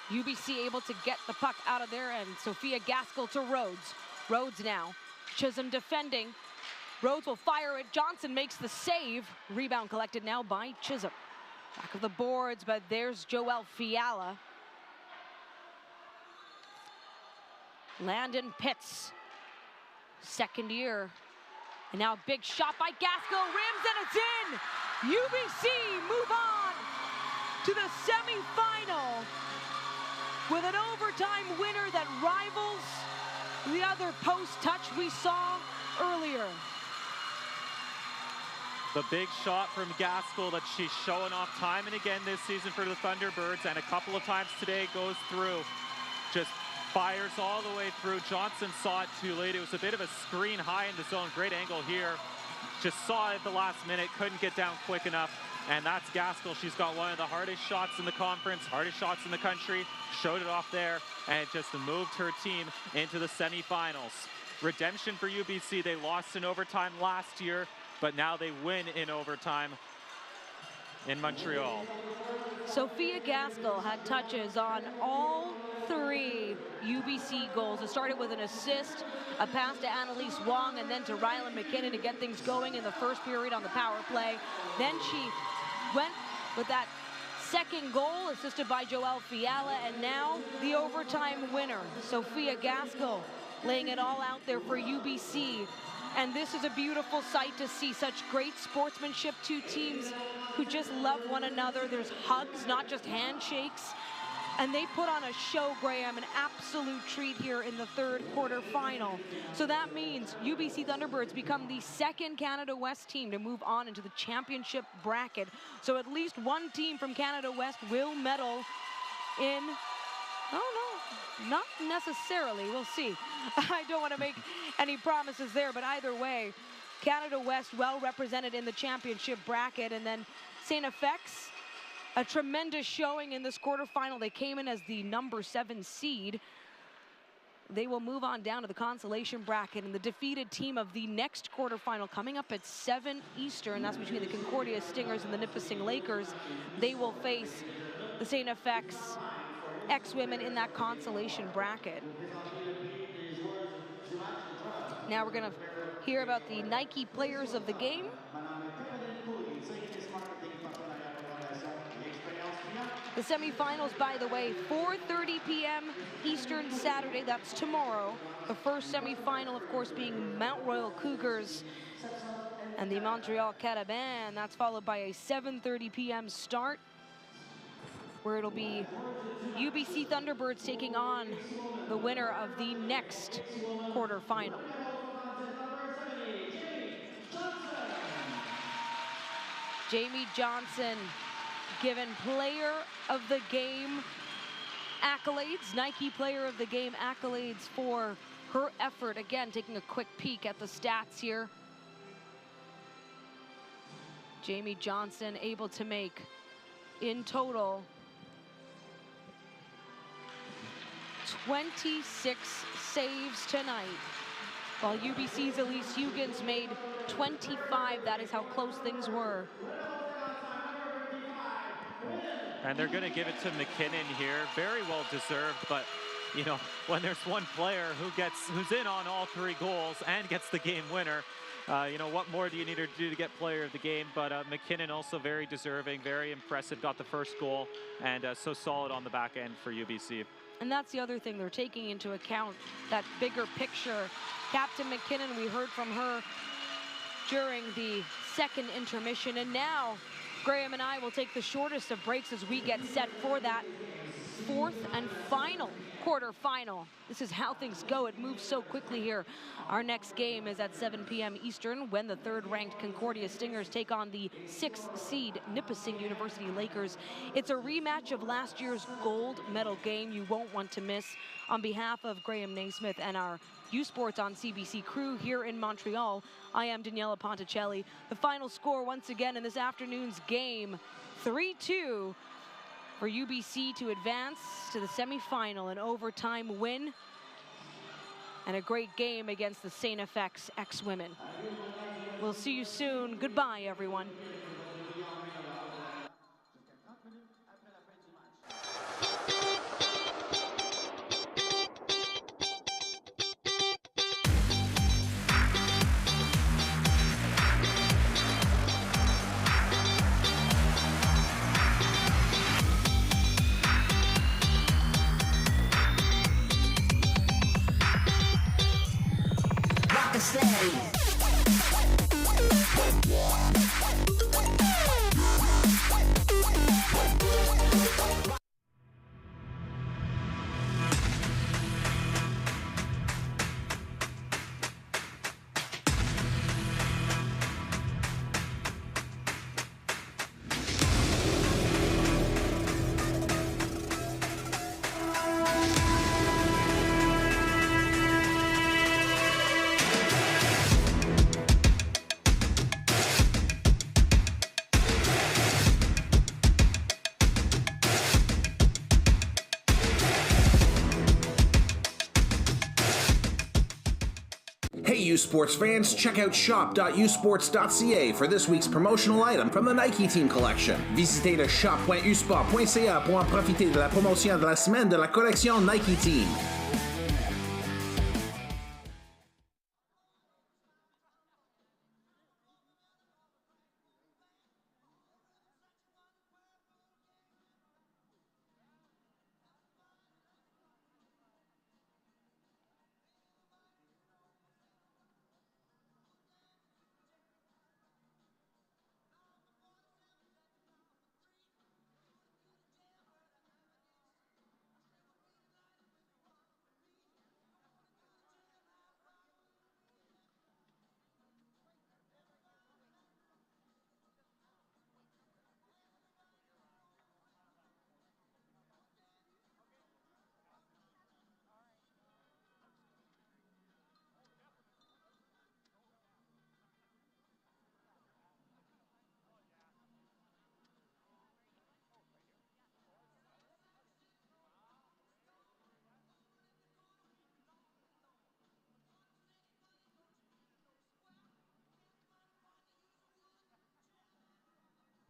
UBC able to get the puck out of there, and Sophia Gaskell to Rhodes. Rhodes now. Chisholm defending. Rhodes will fire it. Johnson makes the save. Rebound collected now by Chisholm. Back of the boards, but there's Joelle Fiala. Landon Pitts, second year. And now a big shot by Gaskell. Rims, and it's in! UBC move on to the semifinal with an overtime winner that rivals the other post touch we saw earlier. The big shot from Gaskell that she's showing off time and again this season for the Thunderbirds, and a couple of times today goes through. Just fires all the way through. Johnson saw it too late. It was a bit of a screen high in the zone. Great angle here. Just saw it at the last minute, couldn't get down quick enough. And that's Gaskell. She's got one of the hardest shots in the conference, hardest shots in the country. Showed it off there and just moved her team into the semifinals. Redemption for UBC. They lost in overtime last year, but now they win in overtime in Montreal. Sophia Gaskell had touches on all 3 UBC goals. It started with an assist, a pass to Annalise Wong, and then to Rylan McKinnon to get things going in the first period on the power play. Then she went with that second goal, assisted by Joelle Fiala, and now the overtime winner, Sophia Gaskell, laying it all out there for UBC. And this is a beautiful sight to see, such great sportsmanship, 2 teams who just love one another. There's hugs, not just handshakes. And they put on a show, Graham, an absolute treat here in the 3rd quarterfinal. So that means UBC Thunderbirds become the 2nd Canada West team to move on into the championship bracket. So at least one team from Canada West will medal in, oh no, not necessarily, we'll see. I don't want to make any promises there, but either way, Canada West well represented in the championship bracket. And then STFX, a tremendous showing in this quarterfinal. They came in as the number 7 seed. They will move on down to the consolation bracket, and the defeated team of the next quarterfinal coming up at 7 Eastern, that's between the Concordia Stingers and the Nipissing Lakers. They will face the STFX X-Women in that consolation bracket. Now we're gonna hear about the Nike players of the game. The semifinals, by the way, 4:30 p.m. Eastern Saturday, that's tomorrow. The first semifinal, of course, being Mount Royal Cougars and the Montreal Carabins. That's followed by a 7:30 p.m. start, where it'll be UBC Thunderbirds taking on the winner of the next quarterfinal. Jamie Johnson given player of the game accolades, Nike player of the game accolades for her effort. Again, taking a quick peek at the stats here. Jamie Johnson able to make, in total, 26 saves tonight, while UBC's Elise Hugans made 25. That is how close things were. And they're going to give it to McKinnon here. Very well deserved, but you know, when there's one player who's in on all 3 goals and gets the game winner, you know, what more do you need her to do to get player of the game? But McKinnon also very deserving, very impressive, got the first goal, and so solid on the back end for UBC. And that's the other thing, they're taking into account that bigger picture. Captain McKinnon, we heard from her during the 2nd intermission, and now Graham and I will take the shortest of breaks as we get set for that 4th and final quarterfinal. This is how things go. It moves so quickly here. Our next game is at 7 p.m. Eastern, when the 3rd-ranked Concordia Stingers take on the 6th seed Nipissing University Lakers. It's a rematch of last year's gold medal game you won't want to miss. On behalf of Graham Naismith and our U Sports on CBC crew here in Montreal, I am Daniela Ponticelli. The final score once again in this afternoon's game, 3-2 for UBC to advance to the semifinal, an overtime win, and a great game against the STFX X-Women. We'll see you soon. Goodbye, everyone. Stay. U Sports fans, check out shop.usports.ca for this week's promotional item from the Nike Team Collection. Visitez le shop.usport.ca pour en profiter de la promotion de la semaine de la collection Nike Team.